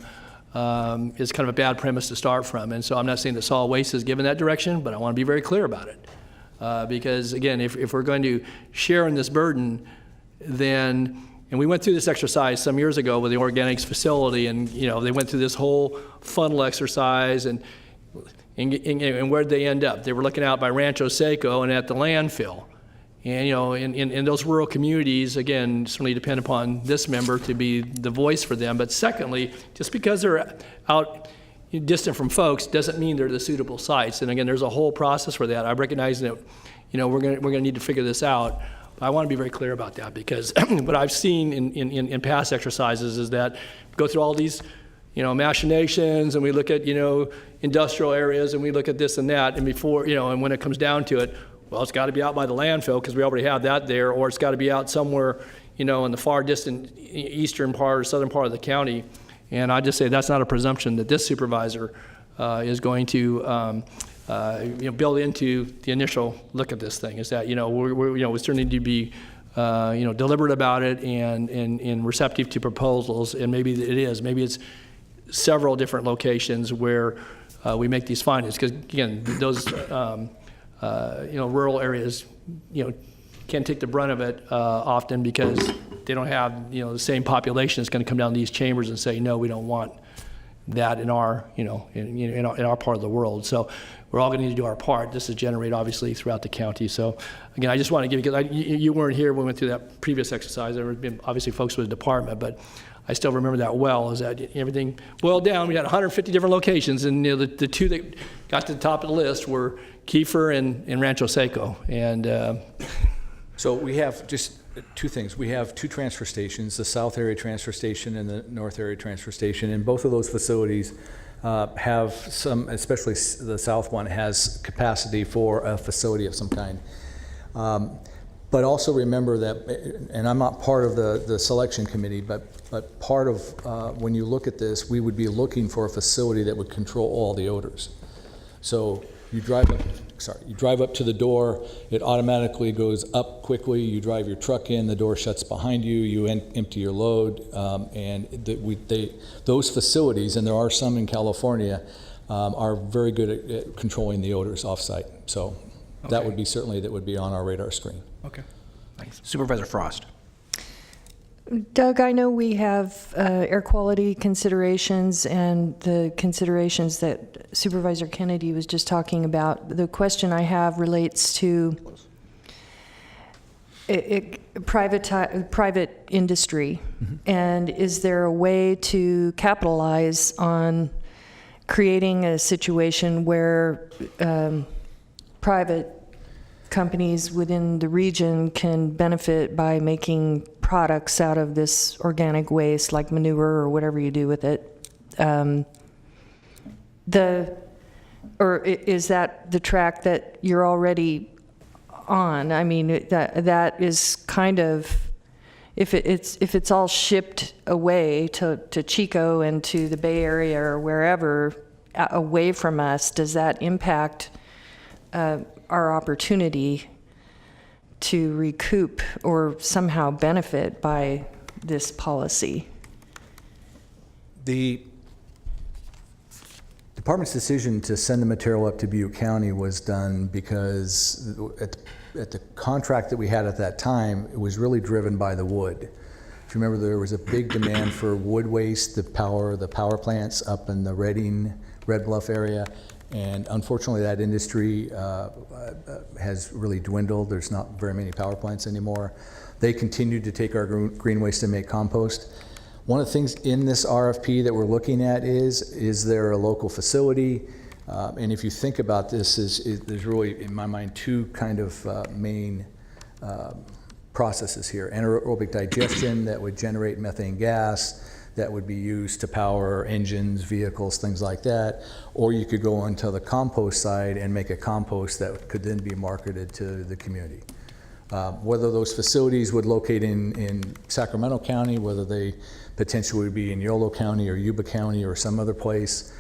is kind of a bad premise to start from. And so I'm not saying that solid waste is given that direction, but I want to be very clear about it. Because again, if we're going to share in this burden, then, and we went through this exercise some years ago with the organics facility, and they went through this whole funnel exercise, and where'd they end up? They were looking out by Rancho Seco and at the landfill. And in those rural communities, again, certainly depend upon this member to be the voice for them. But secondly, just because they're out distant from folks doesn't mean they're the suitable sites. And again, there's a whole process for that. I recognize that we're going to need to figure this out. But I want to be very clear about that, because what I've seen in past exercises is that we go through all these machinations, and we look at industrial areas, and we look at this and that, and before and when it comes down to it, well, it's got to be out by the landfill because we already have that there, or it's got to be out somewhere, in the far distant eastern part or southern part of the county. And I just say that's not a presumption that this supervisor is going to build into the initial look at this thing. Is that we certainly need to be deliberate about it and receptive to proposals. And maybe it is. Maybe it's several different locations where we make these findings, because again, those rural areas, can't take the brunt of it often because they don't have, the same population that's going to come down these chambers and say, no, we don't want that in our, in our part of the world. So we're all going to need to do our part. This is generated obviously throughout the county. So again, I just want to give you, because you weren't here when we went through that previous exercise. There have been obviously folks with the department, but I still remember that well, is that everything boiled down. We had 150 different locations, and the two that got to the top of the list were Kiefer and Rancho Seco. And so we have just two things. We have two transfer stations, the South Area Transfer Station and the North Area Transfer Station, and both of those facilities have some, especially the south one, has capacity for a facility of some kind. But also remember that, and I'm not part of the selection committee, but part of when you look at this, we would be looking for a facility that would control all the odors. So you drive up to the door, it automatically goes up quickly. You drive your truck in, the door shuts behind you, you empty your load, and those facilities, and there are some in California, are very good at controlling the odors off-site. So that would be certainly on our radar screen. Okay, thanks. Supervisor Frost. Doug, I know we have air quality considerations and the considerations that Supervisor Kennedy was just talking about. The question I have relates to private industry. And is there a way to capitalize on creating a situation where private companies within the region can benefit by making products out of this organic waste, like manure or whatever you do with it? Or is that the track that you're already on? I mean, that is kind of, if it's all shipped away to Chico and to the Bay Area or wherever away from us, does that impact our opportunity to recoup or somehow benefit by this policy? The department's decision to send the material up to Butte County was done because at the contract that we had at that time, it was really driven by the wood. If you remember, there was a big demand for wood waste, the power plants up in the Redding, Red Bluff area. And unfortunately, that industry has really dwindled. There's not very many power plants anymore. They continue to take our green waste and make compost. One of the things in this RFP that we're looking at is there a local facility? And if you think about this, there's really, in my mind, two kind of main processes here. Anaerobic digestion that would generate methane gas, that would be used to power engines, vehicles, things like that. Or you could go onto the compost side and make a compost that could then be marketed to the community. Whether those facilities would locate in Sacramento County, whether they potentially would be in Yolo County or Yuba County or some other place,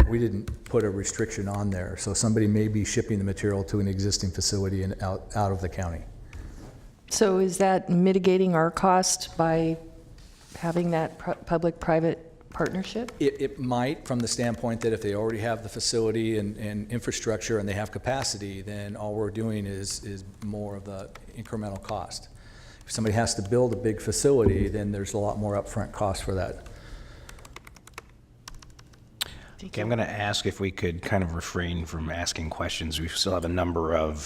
we didn't put a restriction on there. So somebody may be shipping the material to an existing facility and out of the county. So is that mitigating our cost by having that public-private partnership? It might, from the standpoint that if they already have the facility and infrastructure and they have capacity, then all we're doing is more of the incremental cost. If somebody has to build a big facility, then there's a lot more upfront cost for that. Okay, I'm going to ask if we could kind of refrain from asking questions. We still have a number of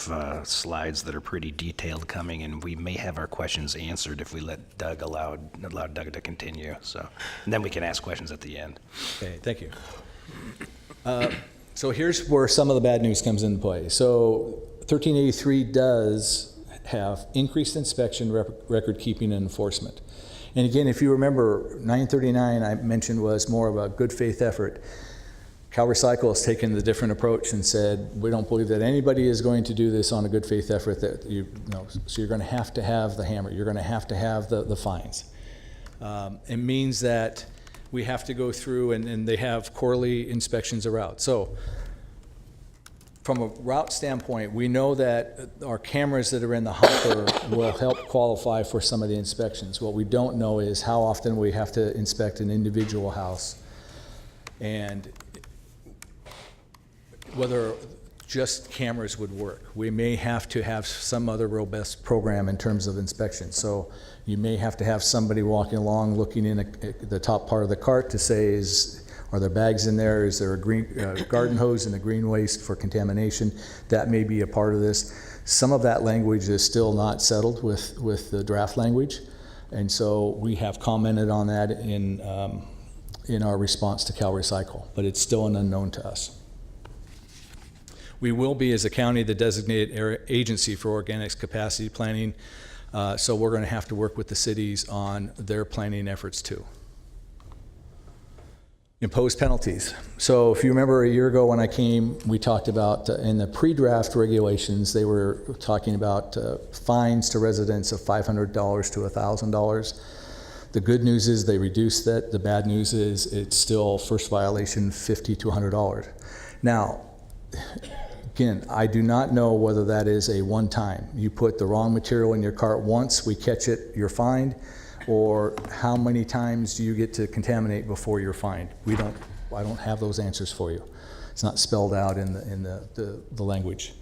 slides that are pretty detailed coming, and we may have our questions answered if we let Doug allow Doug to continue. So, and then we can ask questions at the end. Okay, thank you. So here's where some of the bad news comes into play. So 1383 does have increased inspection, record keeping, and enforcement. And again, if you remember, 939 I mentioned was more of a good faith effort. Cal Recycle has taken the different approach and said, we don't believe that anybody is going to do this on a good faith effort. So you're going to have the hammer. You're going to have the fines. It means that we have to go through and they have quarterly inspections of route. So from a route standpoint, we know that our cameras that are in the hopper will help qualify for some of the inspections. What we don't know is how often we have to inspect an individual house and whether just cameras would work. We may have to have some other robust program in terms of inspection. So you may have to have somebody walking along looking in the top part of the cart to say, are there bags in there? Is there a green garden hose in the green waste for contamination? That may be a part of this. Some of that language is still not settled with the draft language. And so we have commented on that in our response to Cal Recycle, but it's still an unknown to us. We will be, as a county, the designated agency for organics capacity planning, so we're going to have to work with the cities on their planning efforts too. Impose penalties. So if you remember a year ago when I came, we talked about in the pre-draft regulations, they were talking about fines to residents of $500 to $1,000. The good news is they reduced that. The bad news is it's still first violation $50 to $100. Now, again, I do not know whether that is a one-time. You put the wrong material in your cart once, we catch it, you're fined, or how many times do you get to contaminate before you're fined? I don't have those answers for you. It's not spelled out in the language.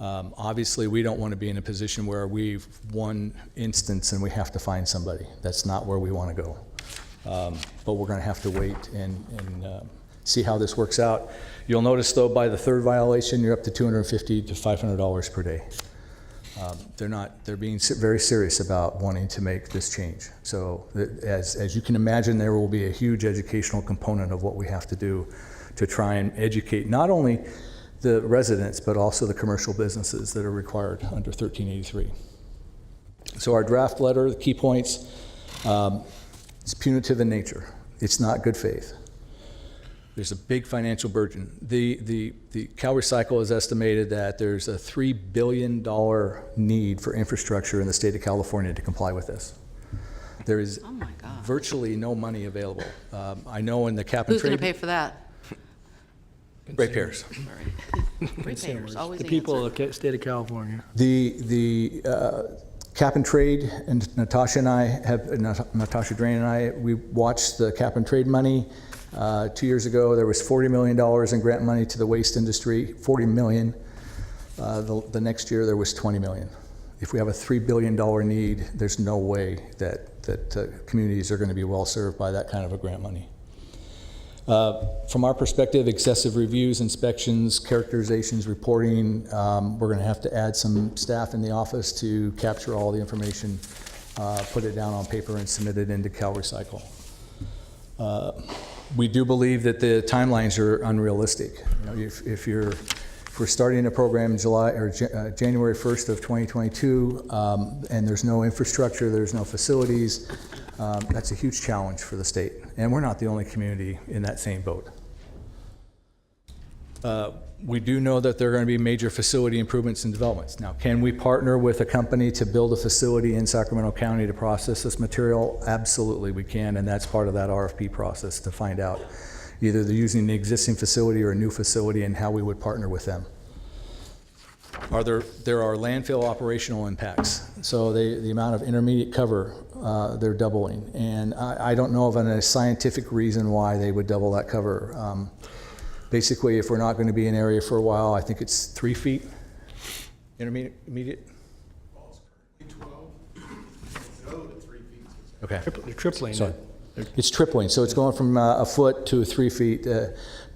Obviously, we don't want to be in a position where we've one instance and we have to find somebody. That's not where we want to go. But we're going to have to wait and see how this works out. You'll notice, though, by the third violation, you're up to $250 to $500 per day. They're being very serious about wanting to make this change. So as you can imagine, there will be a huge educational component of what we have to do to try and educate not only the residents, but also the commercial businesses that are required under 1383. So our draft letter, the key points, is punitive in nature. It's not good faith. There's a big financial burden. The Cal Recycle has estimated that there's a $3 billion need for infrastructure in the state of California to comply with this. There is virtually no money available. I know in the cap and Who's going trade. to pay for that? Ratepayers. Ratepayers, always The the people answer. of the state of California. The cap and trade, and Natasha Drain and I, we watched the cap and trade money. 2 years ago, there was $40 million in grant money to the waste industry, $40 million. The next year, there was $20 million. If we have a $3 billion need, there's no way that communities are going to be well served by that kind of a grant money. From our perspective, excessive reviews, inspections, characterizations, reporting, we're going to have to add some staff in the office to capture all the information, put it down on paper, and submit it into Cal Recycle. We do believe that the timelines are unrealistic. You know, if we're starting a program in January 1st of 2022, and there's no infrastructure, there's no facilities, that's a huge challenge for the state. And we're not the only community in that same boat. We do know that there are going to be major facility improvements and developments. Now, can we partner with a company to build a facility in Sacramento County to process this material? Absolutely, we can, and that's part of that RFP process to find out either they're using the existing facility or a new facility and how we would partner with them. There are landfill operational impacts. So the amount of intermediate cover, they're doubling. And I don't know of a scientific reason why they would double that cover. Basically, if we're not going to be in area for a while, I think it's 3 feet intermediate. Okay. They're tripling Sorry. it. It's tripling, so it's going from a foot to 3 feet.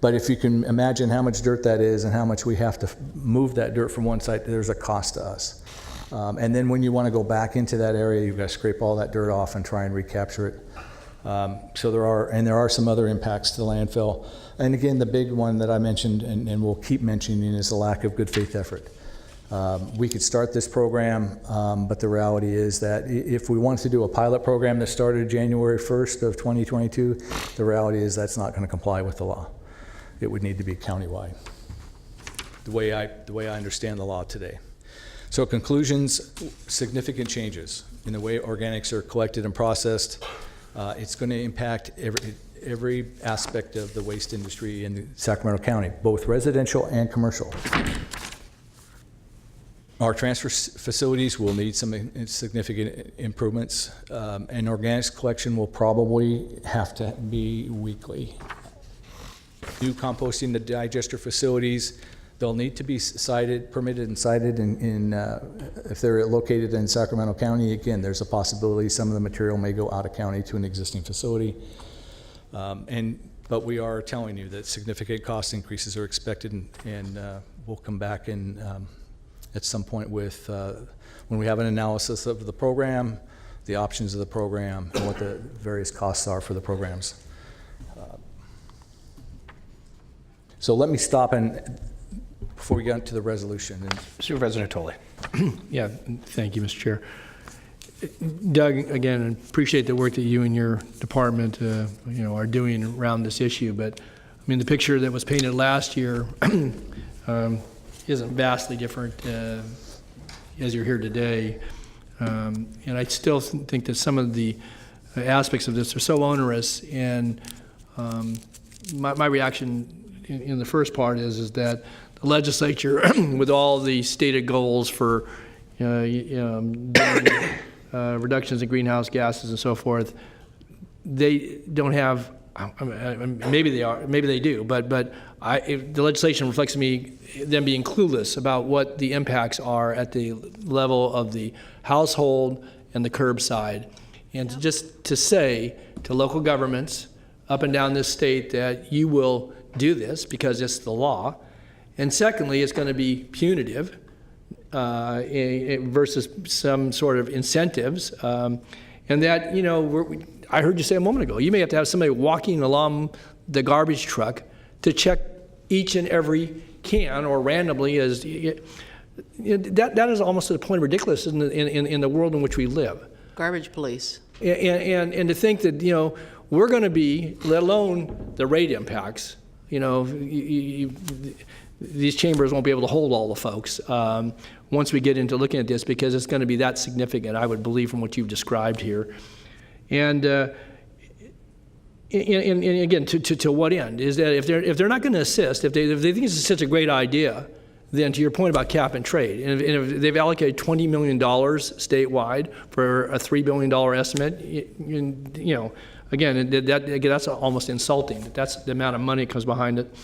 But if you can imagine how much dirt that is and how much we have to move that dirt from one side, there's a cost to us. And then when you want to go back into that area, you've got to scrape all that dirt off and try and recapture it. So there are some other impacts to the landfill. And again, the big one that I mentioned and we'll keep mentioning is the lack of good faith effort. We could start this program, but the reality is that if we wanted to do a pilot program that started January 1st of 2022, the reality is that's not going to comply with the law. It would need to be countywide, the way I understand the law today. So conclusions, significant changes in the way organics are collected and processed. It's going to impact every aspect of the waste industry in Sacramento County, both residential and commercial. Our transfer facilities will need some significant improvements, and organics collection will probably have to be weekly. New composting the digester facilities, they'll need to be permitted and cited if they're located in Sacramento County. Again, there's a possibility some of the material may go out of county to an existing facility. But we are telling you that significant cost increases are expected, and we'll come back at some point with when we have an analysis of the program, the options of the program, and what the various costs are for the programs. So let me stop before we get into the resolution. Supervisor Natoli. Yeah, thank you, Mr. Chair. Doug, again, appreciate the work that you and your department, are doing around this issue. But I mean, the picture that was painted last year isn't vastly different as you're here today. And I still think that some of the aspects of this are so onerous. And my reaction in the first part is that the legislature, with all the stated goals for reductions in greenhouse gases and so forth, they don't have maybe they are, maybe they do, but if the legislation reflects to me them being clueless about what the impacts are at the level of the household and the curbside. And just to say to local governments up and down this state that you will do this because it's the law. And secondly, it's going to be punitive versus some sort of incentives. And that, I heard you say a moment ago, you may have to have somebody walking along the garbage truck to check each and every can, or randomly as that is almost to the point of ridiculous in the world in which we live. Garbage police. And to think that we're going to be, let alone the rate impacts, these chambers won't be able to hold all the folks once we get into looking at this, because it's going to be that significant, I would believe, from what you've described here. And again, to what end? Is that if they're not going to assist, if they think it's such a great idea, then to your point about cap and trade, and if they've allocated $20 million statewide for a $3 billion estimate, again, that's almost insulting. That's the amount of money that comes behind it.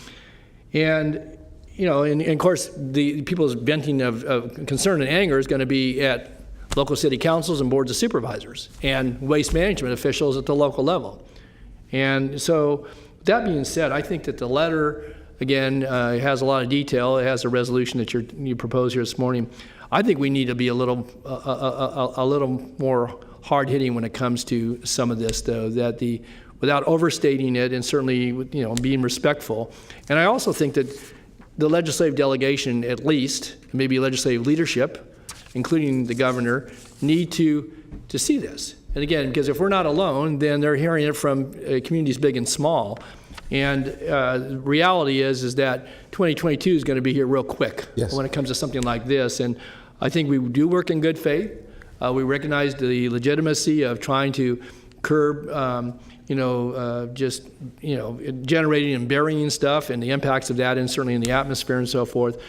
And and of course, the people's venting of concern and anger is going to be at local city councils and boards of supervisors and waste management officials at the local level. And so, that being said, I think that the letter, again, has a lot of detail. It has a resolution that you proposed here this morning. I think we need to be a little more hard-hitting when it comes to some of this, though, without overstating it and certainly being respectful. And I also think that the legislative delegation, at least, maybe legislative leadership, including the governor, need to see this. And again, because if we're not alone, then they're hearing it from communities big and small. And the reality is that 2022 is going to be here real quick when it comes to something like this. And I think we do work in good faith. We recognize the legitimacy of trying to curb, generating and burying stuff and the impacts of that, and certainly in the atmosphere and so forth.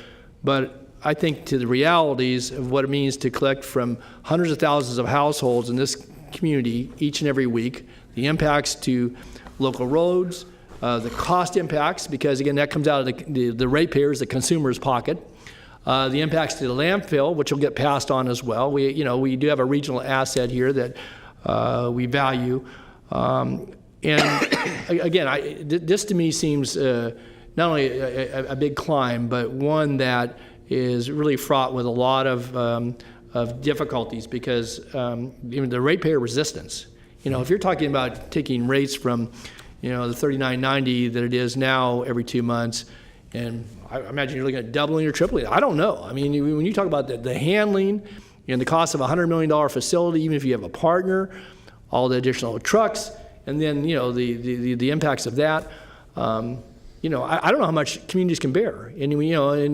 But I think to the realities of what it means to collect from hundreds of thousands of households in this community each and every week, the impacts to local roads, the cost impacts, because again, that comes out of the ratepayers, the consumer's pocket. The impacts to the landfill, which will get passed on as well. We do have a regional asset here that we value. And again, this to me seems not only a big climb, but one that is really fraught with a lot of difficulties, because even the ratepayer resistance. If you're talking about taking rates from the $39.90 that it is now every 2 months, and I imagine you're looking at doubling or tripling. I don't know. I mean, when you talk about the handling and the cost of a $100 million facility, even if you have a partner, all the additional trucks, and then the impacts of that. I don't know how much communities can bear, and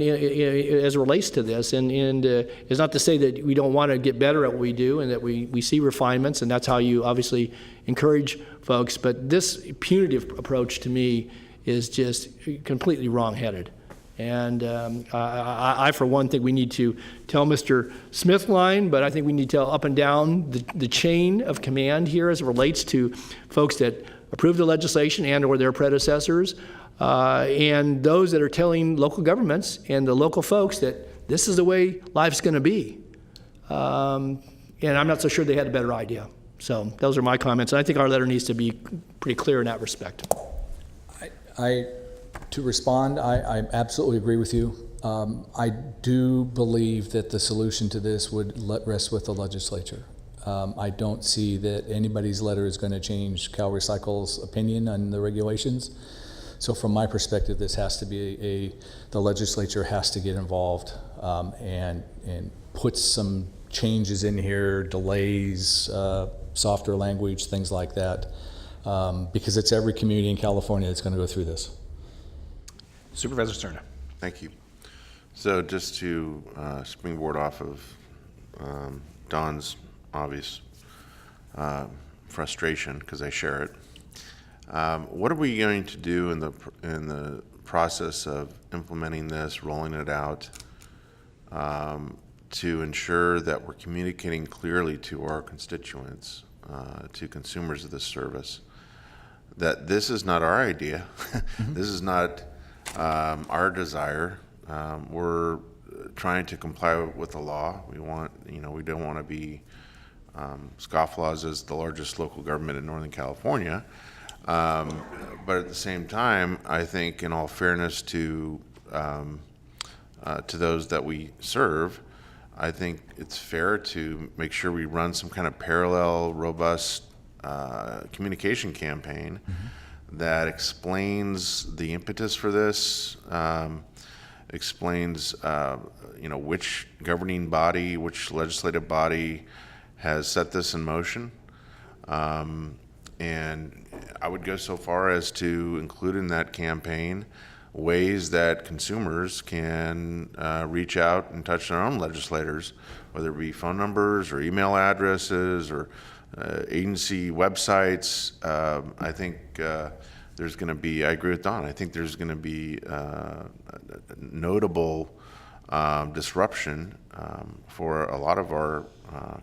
as it relates to this, and it's not to say that we don't want to get better at what we do, and that we see refinements, and that's how you obviously encourage folks. But this punitive approach to me is just completely wrong-headed. And I, for one, think we need to tell Mr. Smithline, but I think we need to tell up and down the chain of command here as it relates to folks that approve the legislation and or their predecessors, and those that are telling local governments and the local folks that this is the way life's going to be. And I'm not so sure they had a better idea. So those are my comments, and I think our letter needs to be pretty clear in that respect. To respond, I absolutely agree with you. I do believe that the solution to this would rest with the legislature. I don't see that anybody's letter is going to change Cal Recycle's opinion on the regulations. So from my perspective, this has to be the legislature has to get involved and put some changes in here, delays, softer language, things like that, because it's every community in California that's going to go through this. Supervisor Cerna. Thank you. So just to springboard off of Don's obvious frustration, because I share it, what are we going to do in the process of implementing this, rolling it out, to ensure that we're communicating clearly to our constituents, to consumers of this service, that this is not our idea. This is not our desire. We're trying to comply with the law. We want, we don't want to be scofflaws as the largest local government in Northern California. But at the same time, I think in all fairness to those that we serve, I think it's fair to make sure we run some kind of parallel, robust communication campaign that explains the impetus for this, explains which governing body, which legislative body has set this in motion. And I would go so far as to include in that campaign ways that consumers can reach out and touch their own legislators, whether it be phone numbers or email addresses or agency websites. I think there's going to be, I agree with Don, I think there's going to be a notable disruption for a lot of our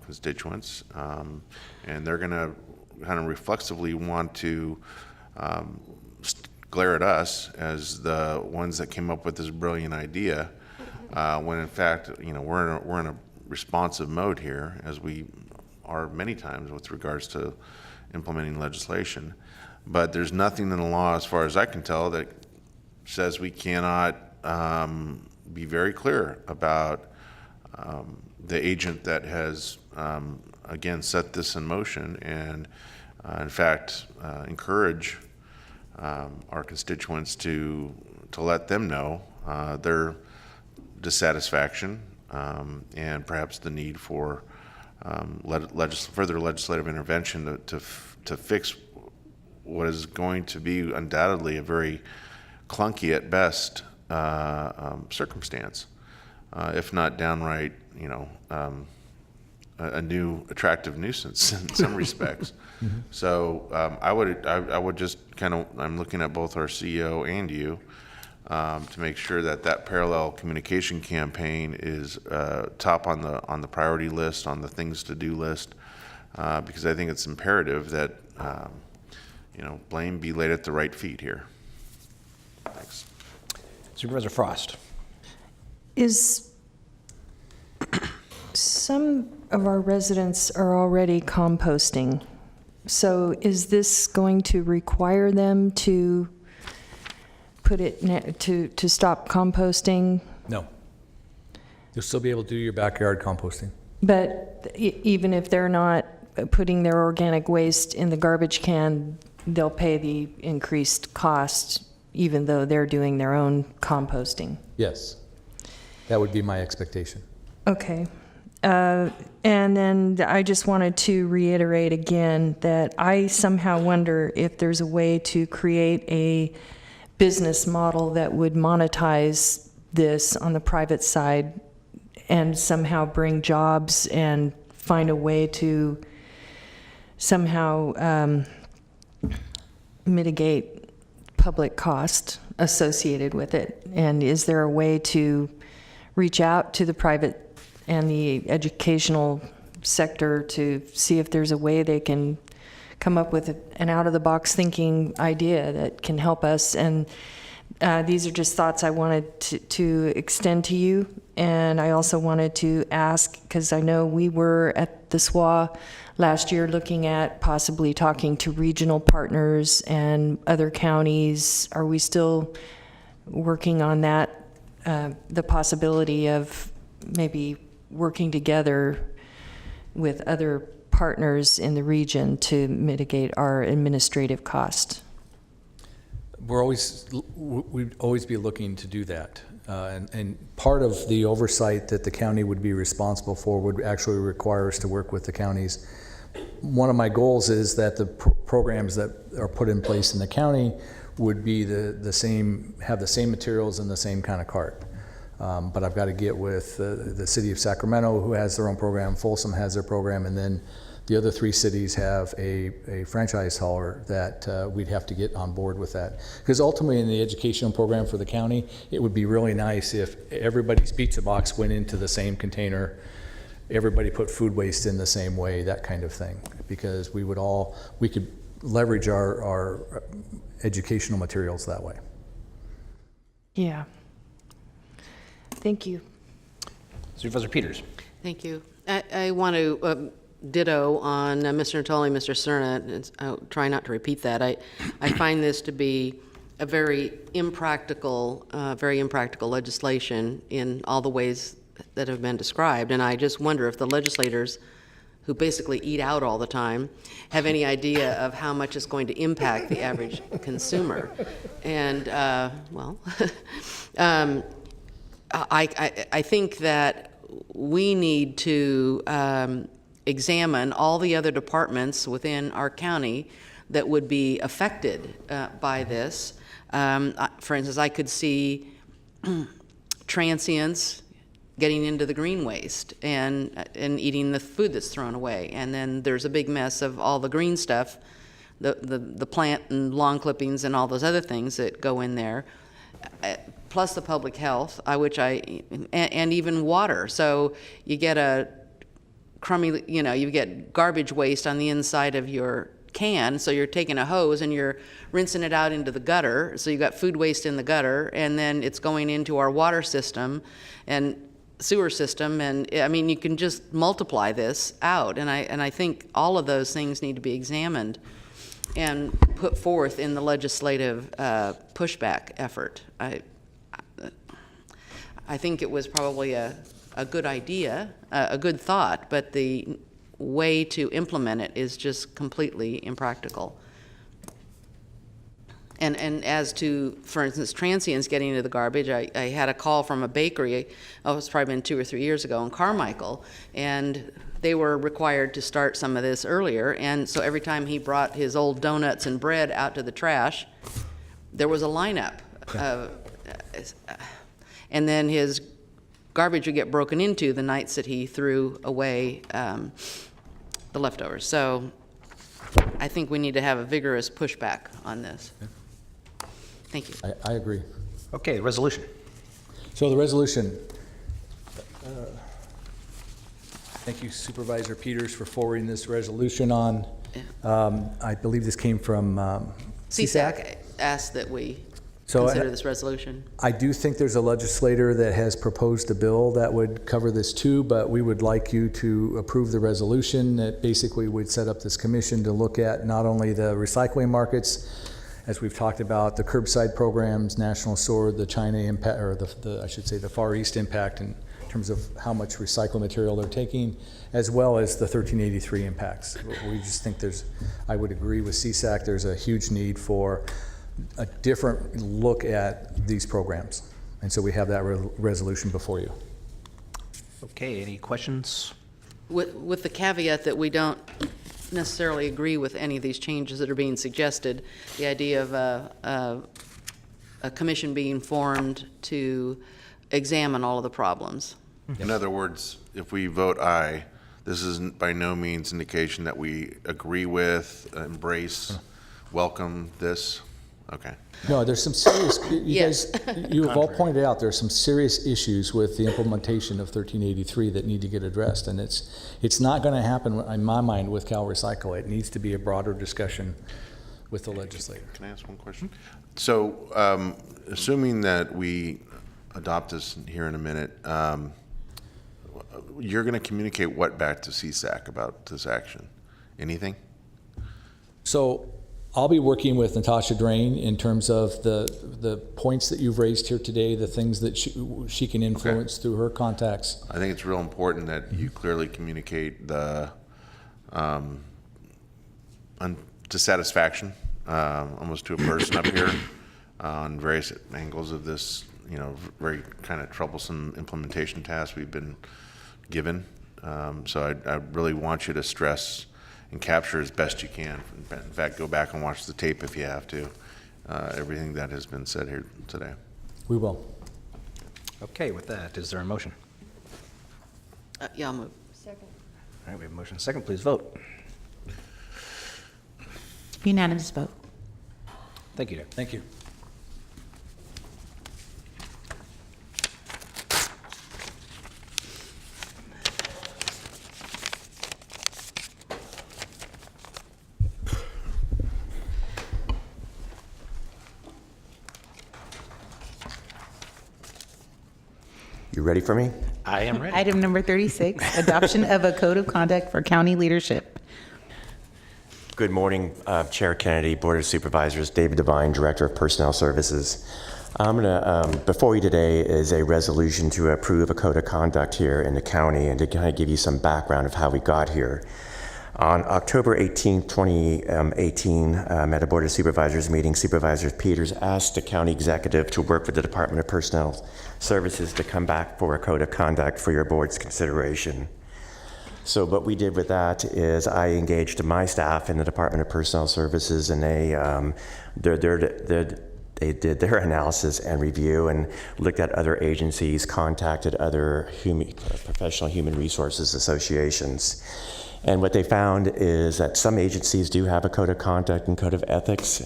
constituents, and they're going to kind of reflexively want to glare at us as the ones that came up with this brilliant idea, when in fact, we're in a responsive mode here, as we are many times with regards to implementing legislation. But there's nothing in the law, as far as I can tell, that says we cannot be very clear about the agent that has, again, set this in motion, and in fact, encourage our constituents to let them know their dissatisfaction and perhaps the need for further legislative intervention to fix what is going to be undoubtedly a very clunky at best circumstance, if not downright, a new attractive nuisance in some respects. So I would just I'm looking at both our CEO and you to make sure that parallel communication campaign is top on the priority list, on the things to do list, because I think it's imperative that blame be laid at the right feet here. Thanks. Supervisor Frost. Some of our residents are already composting. So is this going to require them to put it to stop composting? No. You'll still be able to do your backyard composting. But even if they're not putting their organic waste in the garbage can, they'll pay the increased cost even though they're doing their own composting? Yes. That would be my expectation. Okay. And then I just wanted to reiterate again that I somehow wonder if there's a way to create a business model that would monetize this on the private side and somehow bring jobs and find a way to somehow mitigate public cost associated with it. And is there a way to reach out to the private and the educational sector to see if there's a way they can come up with an out-of-the-box thinking idea that can help us? And these are just thoughts I wanted to extend to you. And I also wanted to ask, because I know we were at the SWA last year looking at possibly talking to regional partners and other counties. Are we still working on that, the possibility of maybe working together with other partners in the region to mitigate our administrative cost? We'd always be looking to do that. And part of the oversight that the county would be responsible for would actually require us to work with the counties. One of my goals is that the programs that are put in place in the county would be the same, have the same materials and the same kind of cart. But I've got to get with the city of Sacramento, who has their own program, Folsom has their program, and then the other three cities have a franchise hauler that we'd have to get on board with that. Because ultimately in the educational program for the county, it would be really nice if everybody's pizza box went into the same container, everybody put food waste in the same way, that kind of thing. Because we could leverage our educational materials that way. Yeah. Thank you. Supervisor Peters. Thank you. I want to ditto on Mr. Natoli, Mr. Cerna. I'll try not to repeat that. I find this to be a very impractical legislation in all the ways that have been described. And I just wonder if the legislators, who basically eat out all the time, have any idea of how much it's going to impact the average consumer. And, I think that we need to examine all the other departments within our county that would be affected by this. For instance, I could see transients getting into the green waste and eating the food that's thrown away. And then there's a big mess of all the green stuff, the plant and lawn clippings and all those other things that go in there, plus the public health, and even water. So you get a crummy, you get garbage waste on the inside of your can, so you're taking a hose and you're rinsing it out into the gutter, so you got food waste in the gutter, and then it's going into our water system and sewer system, and I mean, you can just multiply this out, and I think all of those things need to be examined and put forth in the legislative pushback effort. I think it was probably a good idea, a good thought, but the way to implement it is just completely impractical. And as to, for instance, transients getting into the garbage, I had a call from a bakery, it's probably been 2 or 3 years ago in Carmichael, and they were required to start some of this earlier, and so every time he brought his old donuts and bread out to the trash, there was a lineup. And then his garbage would get broken into the nights that he threw away the leftovers. So I think we need to have a vigorous pushback on this. Thank you. I agree. Okay, resolution. So the resolution, thank you Supervisor Peters for forwarding this resolution on. I believe this came from CSAC. Asked that we So consider this resolution. I do think there's a legislator that has proposed a bill that would cover this too, but we would like you to approve the resolution that basically would set up this commission to look at not only the recycling markets, as we've talked about, the curbside programs, National Sword, the China impact, or I should say the Far East impact in terms of how much recycled material they're taking, as well as the 1383 impacts. We just think I would agree with CSAC, there's a huge need for a different look at these programs. And so we have that resolution before you. Okay, any questions? With the caveat that we don't necessarily agree with any of these changes that are being suggested, the idea of a commission being formed to examine all of the problems. In other words, if we vote aye, this is by no means indication that we agree with, embrace, welcome this. Okay. No, there's some serious, you have all pointed out there's some serious issues with the implementation of 1383 that need to get addressed, and it's not going to happen, in my mind, with Cal Recycle. It needs to be a broader discussion with the legislator. Can I ask one question? So, assuming that we adopt this here in a minute, you're going to communicate what back to CSAC about this action? Anything? So I'll be working with Natasha Drain in terms of the points that you've raised here today, the things that she can influence through her contacts. I think it's real important that you clearly communicate the dissatisfaction almost to a person up here on various angles of this, very kind of troublesome implementation task we've been given. So I really want you to stress and capture as best you can. In fact, go back and watch the tape if you have to, everything that has been said here today. We will. Okay, with that, is there a motion? Yeah, I'll move. Second. All right, we have a motion. Second, please vote. Unanimous vote. Thank you, Doug. Thank you. You ready for me? I am ready. Item number 36, adoption of a code of conduct for county leadership. Good morning, Chair Kennedy, Board of Supervisors, David Devine, Director of Personnel Services. Before you today is a resolution to approve a code of conduct here in the county, and to kind of give you some background of how we got here. On October 18, 2018, at a Board of Supervisors meeting, Supervisor Peters asked the county executive to work with the Department of Personnel Services to come back for a code of conduct for your board's consideration. So what we did with that is I engaged my staff in the Department of Personnel Services, and they did their analysis and review and looked at other agencies, contacted other professional human resources associations. And what they found is that some agencies do have a code of conduct and code of ethics.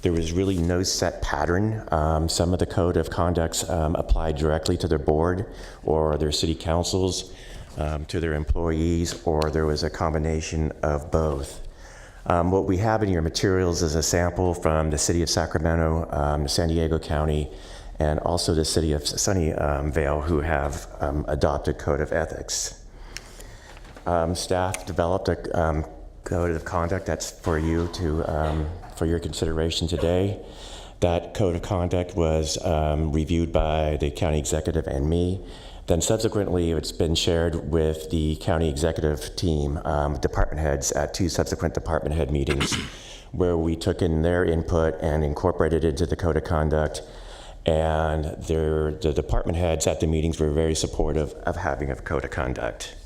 There was really no set pattern. Some of the code of conducts applied directly to their board or their city councils, to their employees, or there was a combination of both. What we have in your materials is a sample from the city of Sacramento, San Diego County, and also the city of Sunnyvale, who have adopted code of ethics. Staff developed a code of conduct that's for you for your consideration today. That code of conduct was reviewed by the county executive and me. Then subsequently, it's been shared with the county executive team, department heads, at 2 subsequent department head meetings, where we took in their input and incorporated it into the code of conduct. And the department heads at the meetings were very supportive of having a code of conduct.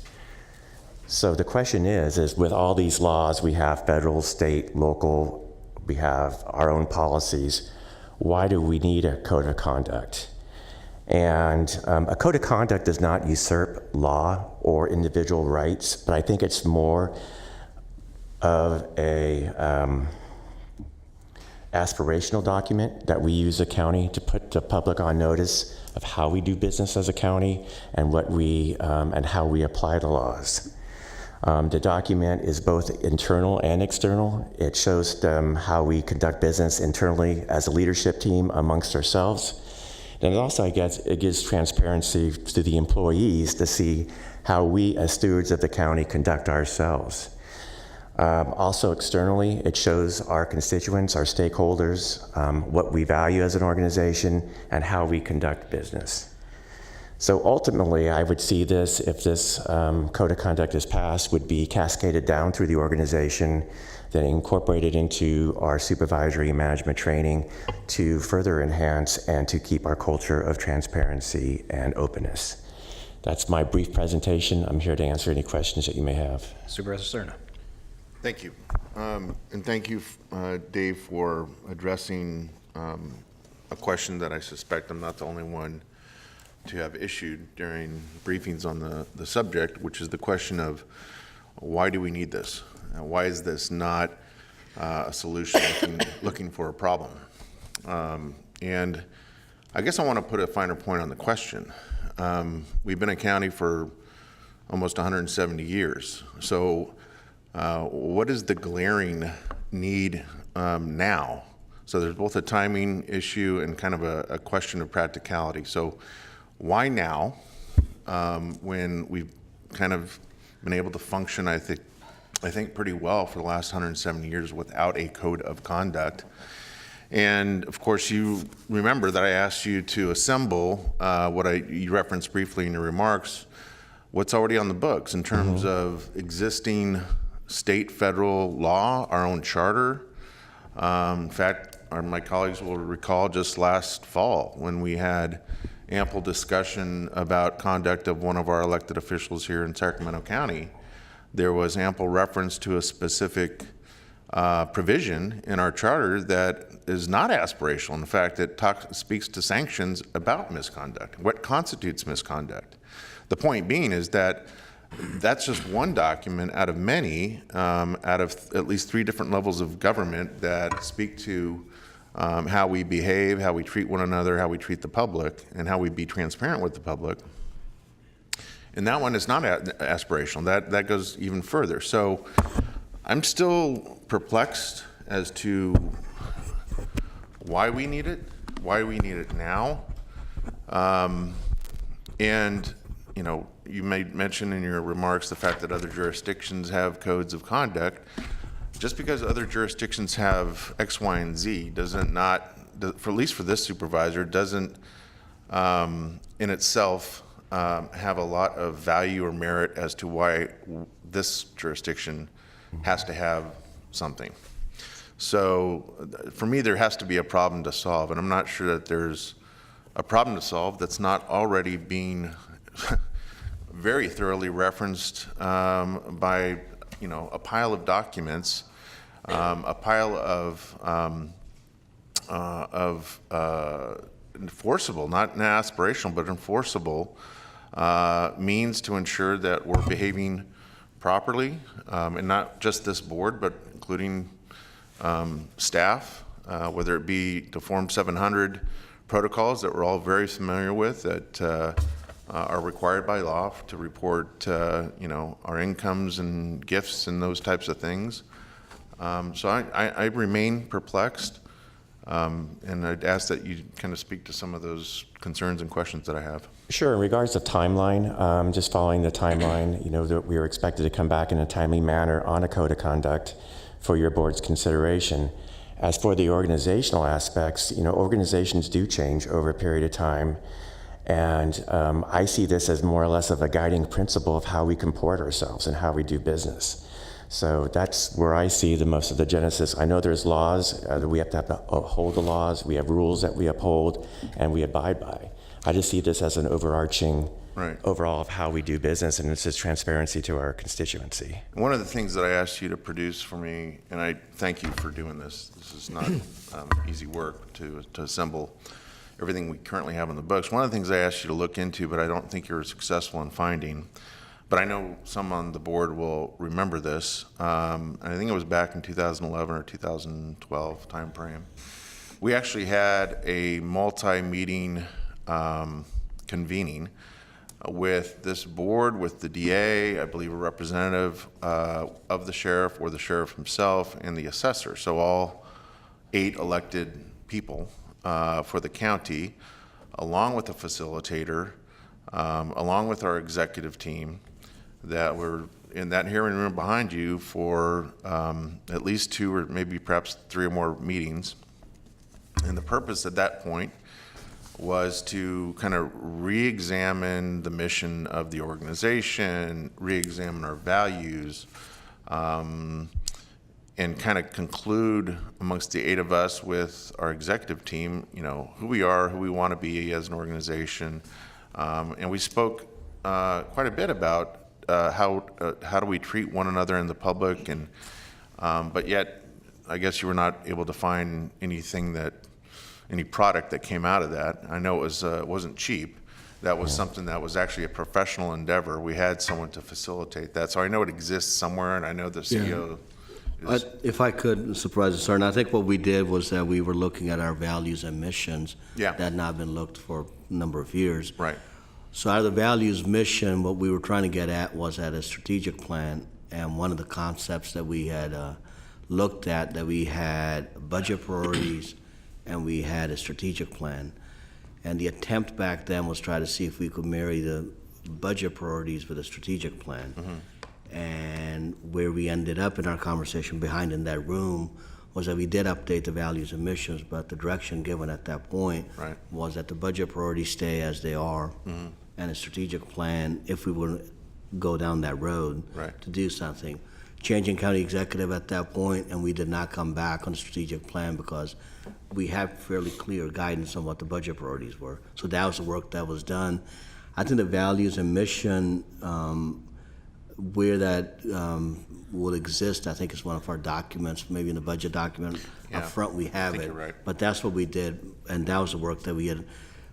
So the question is with all these laws, we have federal, state, local, we have our own policies. Why do we need a code of conduct? And a code of conduct does not usurp law or individual rights, but I think it's more of a aspirational document that we use as a county to put the public on notice of how we do business as a county and what we and how we apply the laws. The document is both internal and external. It shows how we conduct business internally as a leadership team amongst ourselves. And also, I guess, it gives transparency to the employees to see how we, as stewards of the county, conduct ourselves. Also, externally, it shows our constituents, our stakeholders, what we value as an organization, and how we conduct business. So ultimately, I would see this, if this code of conduct is passed, would be cascaded down through the organization, then incorporated into our supervisory management training to further enhance and to keep our culture of transparency and openness. That's my brief presentation. I'm here to answer any questions that you may have. Supervisor Cerna. Thank you. And thank you, Dave, for addressing a question that I suspect I'm not the only one to have issued during briefings on the subject, which is the question of why do we need this? Why is this not a solution looking for a problem? And I guess I want to put a finer point on the question. We've been a county for almost 170 years. So what is the glaring need now? So there's both a timing issue and kind of a question of practicality. So why now, when we've kind of been able to function, I think pretty well for the last 170 years without a code of conduct? And of course, you remember that I asked you to assemble you referenced briefly in your remarks, what's already on the books in terms of existing state, federal law, our own charter. In fact, my colleagues will recall just last fall when we had ample discussion about conduct of one of our elected officials here in Sacramento County. There was ample reference to a specific provision in our charter that is not aspirational. In fact, it speaks to sanctions about misconduct. What constitutes misconduct? The point being is that that's just one document out of many, out of at least 3 different levels of government that speak to how we behave, how we treat one another, how we treat the public, and how we be transparent with the public. And that one is not aspirational. That goes even further. So I'm still perplexed as to why we need it now. And, you know, you made mention in your remarks the fact that other jurisdictions have codes of conduct. Just because other jurisdictions have X, Y, and Z doesn't not, for at least for this supervisor, doesn't in itself have a lot of value or merit as to why this jurisdiction has to have something. So for me, there has to be a problem to solve, and I'm not sure that there's a problem to solve that's not already being very thoroughly referenced by, you know, a pile of documents, a pile of enforceable, not aspirational, but enforceable means to ensure that we're behaving properly, and not just this board, but including staff, whether it be the Form 700 protocols that we're all very familiar with that are required by law to report, you know, our incomes and gifts and those types of things. So I remain perplexed, and I'd ask that you kind of speak to some of those concerns and questions that I have. Sure. In regards to timeline, just following the timeline, you know, that we were expected to come back in a timely manner on a code of conduct for your board's consideration. As for the organizational aspects, you know, organizations do change over a period of time. And I see this as more or less of a guiding principle of how we comport ourselves and how we do business. So that's where I see the most of the genesis. I know there's laws that we have to uphold the laws. We have rules that we uphold and we abide by. I just see this as an overarching overall of how we do business, and it's just transparency to our constituency. One of the things that I asked you to produce for me, and I thank you for doing this. This is not easy work to assemble everything we currently have on the books. One of the things I asked you to look into, but I don't think you were successful in finding, but I know some on the board will remember this. I think it was back in 2011 or 2012 timeframe. We actually had a multi-meeting convening with this board, with the DA, I believe a representative of the sheriff or the sheriff himself, and the assessor. So all 8 elected people for the county, along with the facilitator, along with our executive team, that were in that hearing room behind you for at least 2 or maybe perhaps 3 or more meetings. And the purpose at that point was to kind of re-examine the mission of the organization, re-examine our values, and kind of conclude amongst the 8 of us with our executive team, you know, who we are, who we want to be as an organization. And we spoke quite a bit about how do we treat one another in the public, and but yet I guess you were not able to find any product that came out of that. I know it wasn't cheap. That was something that was actually a professional endeavor. We had someone to facilitate that. So I know it exists somewhere, and I know the CEO is... If I could, Supervisor Stern, I think what we did was that we were looking at our values and missions that had not been looked for a number of years. Right. So out of the values mission, what we were trying to get at was at a strategic plan, and one of the concepts that we had looked at, that we had budget priorities, and we had a strategic plan. And the attempt back then was try to see if we could marry the budget priorities with a strategic plan. Mm-hmm. And where we ended up in our conversation behind in that room was that we did update the values and missions, but the direction given at that point was that the budget priorities stay as they are, and a strategic plan, if we were to go down that road to do something. Changing county executive at that point, and we did not come back on the strategic plan because we had fairly clear guidance on what the budget priorities were. So that was the work that was done. I think the values and mission, where that will exist, I think is one of our documents, maybe in the budget document. Up front we have it, but that's what we did, and that was the work that we had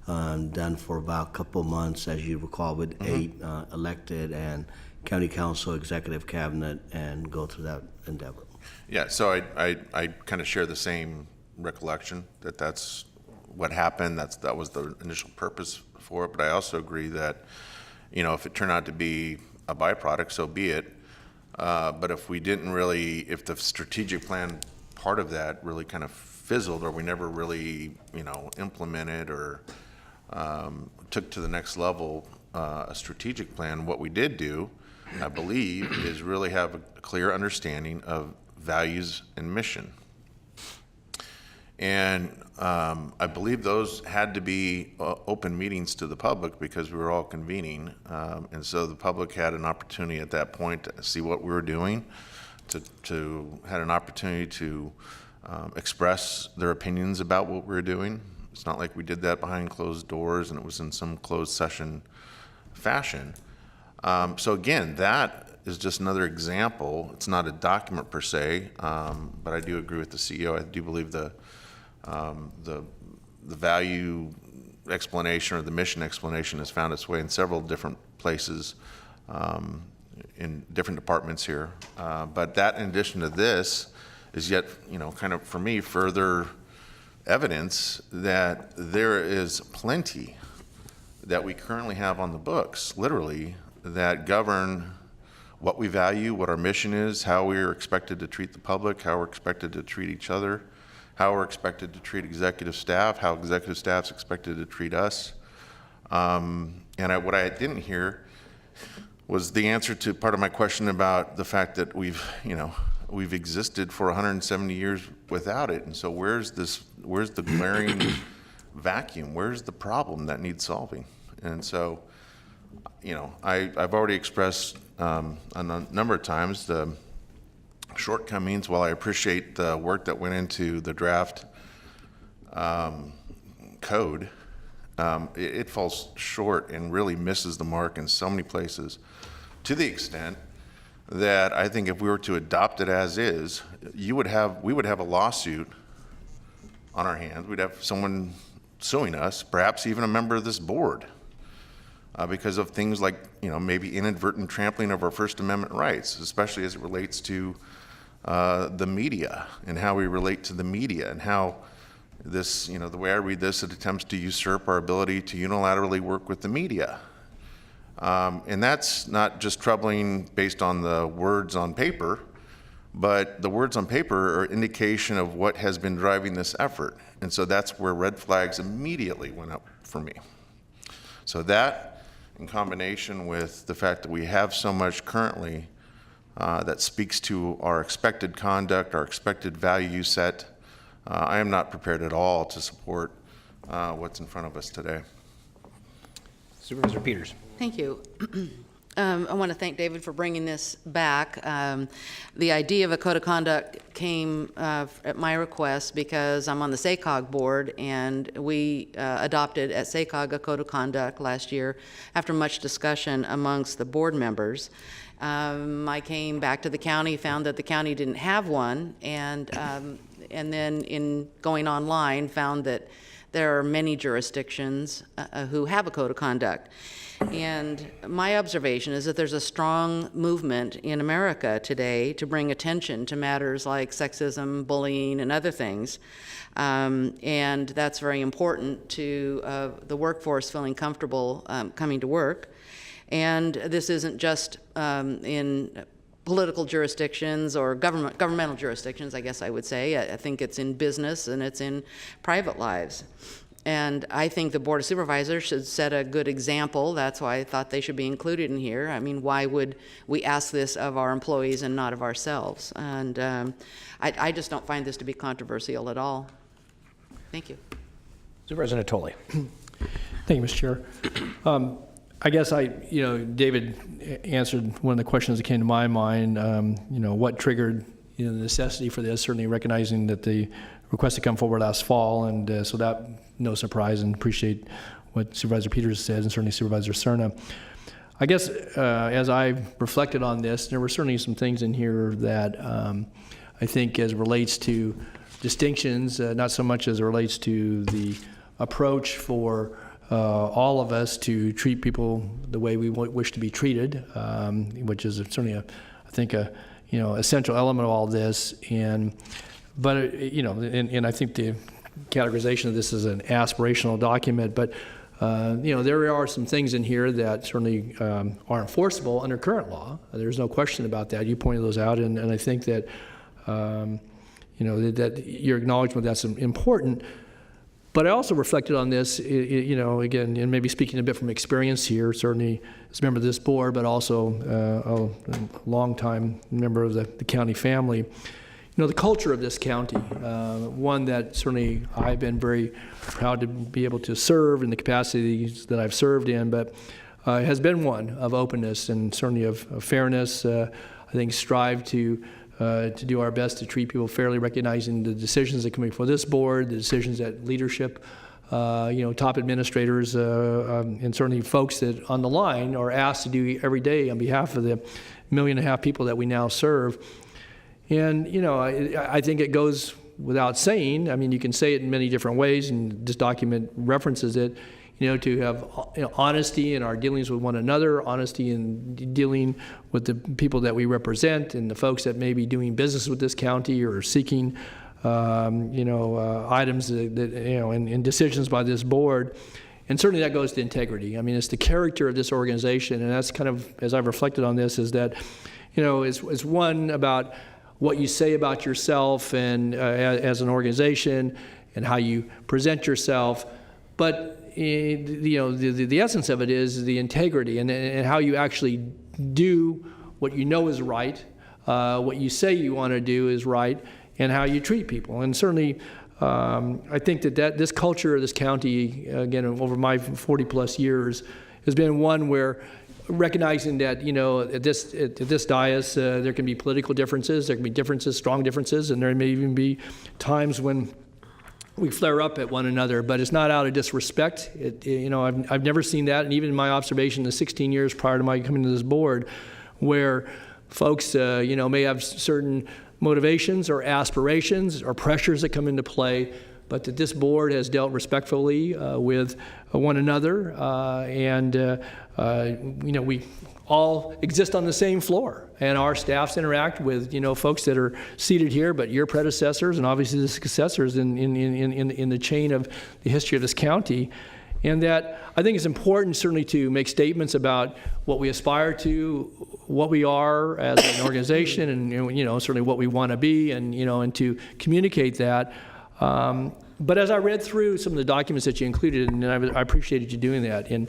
done for about a couple of months, as you recall, with 8 elected and county council, executive cabinet, and go through that endeavor. Yeah, so I kind of share the same recollection that that's what happened. That was the initial purpose for it. But I also agree that, you know, if it turned out to be a byproduct, so be it. But if the strategic plan part of that really kind of fizzled, or we never really, you know, implemented or took to the next level a strategic plan. What we did do, I believe, is really have a clear understanding of values and mission. And I believe those had to be open meetings to the public because we were all convening. And so the public had an opportunity at that point to see what we were doing, had an opportunity to express their opinions about what we were doing. It's not like we did that behind closed doors and it was in some closed session fashion. So again, that is just another example. It's not a document per se, but I do agree with the CEO. I do believe the value explanation or the mission explanation has found its way in several different places in different departments here. But that, in addition to this, is yet, kind of for me, further evidence that there is plenty that we currently have on the books, literally, that govern what we value, what our mission is, how we are expected to treat the public, how we're expected to treat each other, how we're expected to treat executive staff, how executive staff's expected to treat us. What I didn't hear was the answer to part of my question about the fact that we've existed for 170 years without it. And so where's the glaring vacuum? Where's the problem that needs solving? And so, I've already expressed a number of times the shortcomings. While I appreciate the work that went into the draft code, it falls short and really misses the mark in so many places, to the extent that I think if we were to adopt it as is, we would have a lawsuit on our hands. We'd have someone suing us, perhaps even a member of this board, because of things like, maybe inadvertent trampling of our First Amendment rights, especially as it relates to the media and how we relate to the media and how this, the way I read this, it attempts to usurp our ability to unilaterally work with the media. And that's not just troubling based on the words on paper, but the words on paper are indication of what has been driving this effort. And so that's where red flags immediately went up for me. So that, in combination with the fact that we have so much currently that speaks to our expected conduct, our expected value set, I am not prepared at all to support what's in front of us today. Supervisor Peters. Thank you. I want to thank David for bringing this back. The idea of a code of conduct came at my request because I'm on the SACOG board, and we adopted at SACOG a code of conduct last year after much discussion amongst the board members. I came back to the county, found that the county didn't have one, and then in going online found that there are many jurisdictions who have a code of conduct. And my observation is that there's a strong movement in America today to bring attention to matters like sexism, bullying, and other things. And that's very important to the workforce feeling comfortable coming to work. And this isn't just in political jurisdictions or governmental jurisdictions, I guess I would say. I think it's in business and it's in private lives. And I think the Board of Supervisors should set a good example. That's why I thought they should be included in here. I mean, why would we ask this of our employees and not of ourselves? And I just don't find this to be controversial at all. Thank you. Supervisor Natoli. Thank you, Mr. Chair. I guess David answered one of the questions that came to my mind. What triggered the necessity for this? Certainly recognizing that the request to come forward last fall, and so that no surprise, and appreciate what Supervisor Peters said, and certainly Supervisor Cerna. I guess as I reflected on this, there were certainly some things in here that I think as it relates to distinctions, not so much as it relates to the approach for all of us to treat people the way we wish to be treated, which is certainly I think a essential element of all this. But I think the categorization of this is an aspirational document. But there are some things in here that certainly are enforceable under current law. There's no question about that. You pointed those out, and I think that that your acknowledgement that's important. But I also reflected on this, again, and maybe speaking a bit from experience here, certainly as a member of this board, but also a longtime member of the county family. The culture of this county, one that certainly I've been very proud to be able to serve in the capacities that I've served in, but has been one of openness and certainly of fairness. I think strive to do our best to treat people fairly, recognizing the decisions that come before this board, the decisions that leadership, top administrators, and certainly folks that on the line are asked to do every day on behalf of the 1.5 million people that we now serve. And, I think it goes without saying, I mean, you can say it in many different ways, and this document references it, to have honesty in our dealings with one another, honesty in dealing with the people that we represent and the folks that may be doing business with this county or seeking, items that and decisions by this board. And certainly that goes to integrity. I mean, it's the character of this organization, and that's kind of, as I've reflected on this, is that, it's one about what you say about yourself and as an organization and how you present yourself, but the essence of it is the integrity and how you actually do what you know is right, what you say you want to do is right, and how you treat people. And certainly, I think that this culture of this county, again, over my 40-plus years, has been one where recognizing that, at this dais, there can be political differences, there can be differences, strong differences, and there may even be times when we flare up at one another, but it's not out of disrespect. I've never seen that, and even in my observation in the 16 years prior to my coming to this board, where folks, may have certain motivations or aspirations or pressures that come into play, but that this board has dealt respectfully with one another, and we all exist on the same floor, and our staffs interact with folks that are seated here, but your predecessors and obviously the successors in the chain of the history of this county. And that I think it's important certainly to make statements about what we aspire to, what we are as an organization, and certainly what we want to be, and to communicate that. But as I read through some of the documents that you included, and I appreciated you doing that, and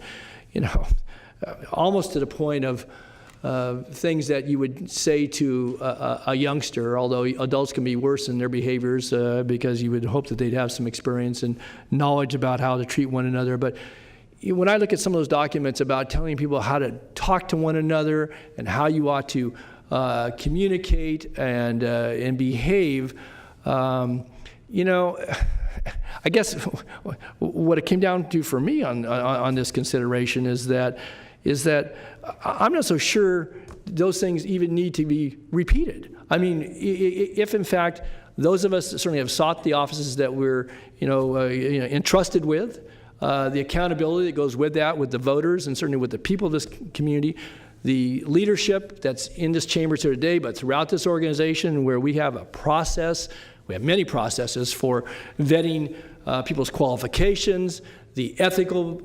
almost to the point of things that you would say to a youngster, although adults can be worse in their behaviors because you would hope that they'd have some experience and knowledge about how to treat one another. But when I look at some of those documents about telling people how to talk to one another and how you ought to communicate and behave, I guess what it came down to for me on this consideration is that I'm not so sure those things even need to be repeated. I mean, if in fact those of us that certainly have sought the offices that we're entrusted with, the accountability that goes with that, with the voters and certainly with the people of this community, the leadership that's in this chamber here today, but throughout this organization, where we have a process. We have many processes for vetting people's qualifications, the ethical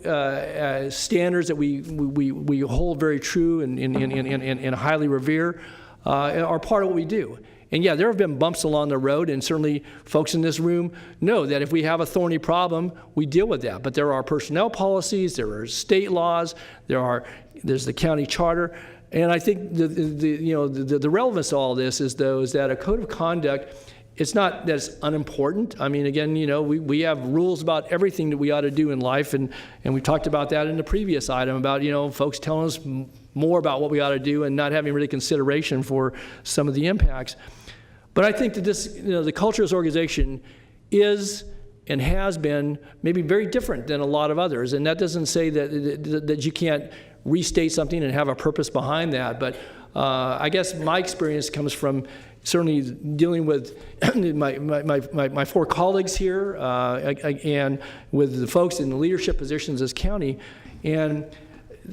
standards that we hold very true and highly revere are part of what we do. And yeah, there have been bumps along the road, and certainly folks in this room know that if we have a thorny problem, we deal with that. But there are personnel policies, there are state laws, there's the county charter, and I think the relevance to all this is that a code of conduct. It's not that it's unimportant. I mean, again, we have rules about everything that we ought to do in life, and we talked about that in the previous item about, folks telling us more about what we ought to do and not having really consideration for some of the impacts. But I think that this, the culture of this organization is and has been maybe very different than a lot of others, and that doesn't say that you can't restate something and have a purpose behind that, but I guess my experience comes from certainly dealing with my four colleagues here and with the folks in the leadership positions in this county. And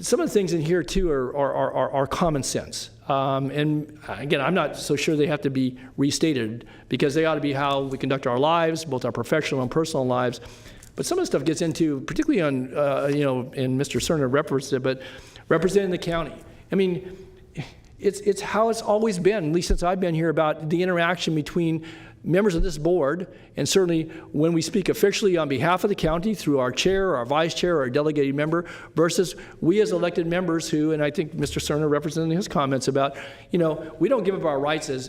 some of the things in here, too, are common sense. And again, I'm not so sure they have to be restated because they ought to be how we conduct our lives, both our professional and personal lives. But some of the stuff gets into, particularly on, and Mr. Cerner referenced it, but representing the county. I mean, it's how it's always been, at least since I've been here, about the interaction between members of this board, and certainly when we speak officially on behalf of the county through our chair, our vice chair, or our delegated member, versus we as elected members who, and I think Mr. Cerner represented his comments about, we don't give up our rights as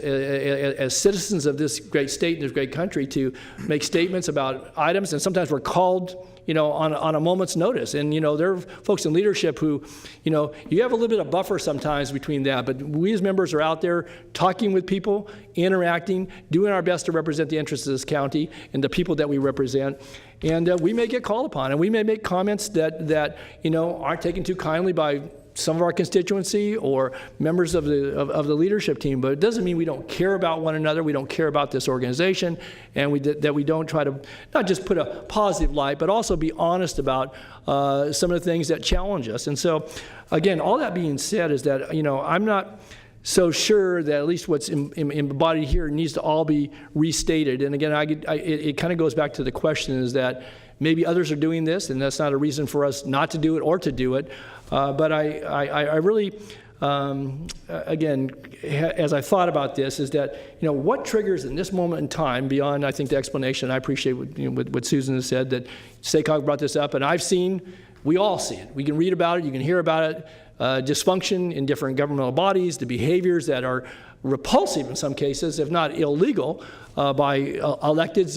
citizens of this great state and this great country to make statements about items, and sometimes we're called on a moment's notice. And, there are folks in leadership who, you have a little bit of buffer sometimes between that, but we as members are out there talking with people, interacting, doing our best to represent the interests of this county and the people that we represent. And we may get called upon, and we may make comments that aren't taken too kindly by some of our constituency or members of the leadership team, but it doesn't mean we don't care about one another, we don't care about this organization, and that we don't try to not just put a positive light, but also be honest about some of the things that challenge us. And so, again, all that being said is that, I'm not so sure that at least what's embodied here needs to all be restated. And again, it kind of goes back to the question is that maybe others are doing this, and that's not a reason for us not to do it or to do it. But I really, again, as I thought about this, is that, what triggers in this moment in time, beyond, I think, the explanation, I appreciate what Susan has said, that SACOG brought this up, and we all see it. We can read about it, you can hear about it, dysfunction in different governmental bodies, the behaviors that are repulsive in some cases, if not illegal, by electeds,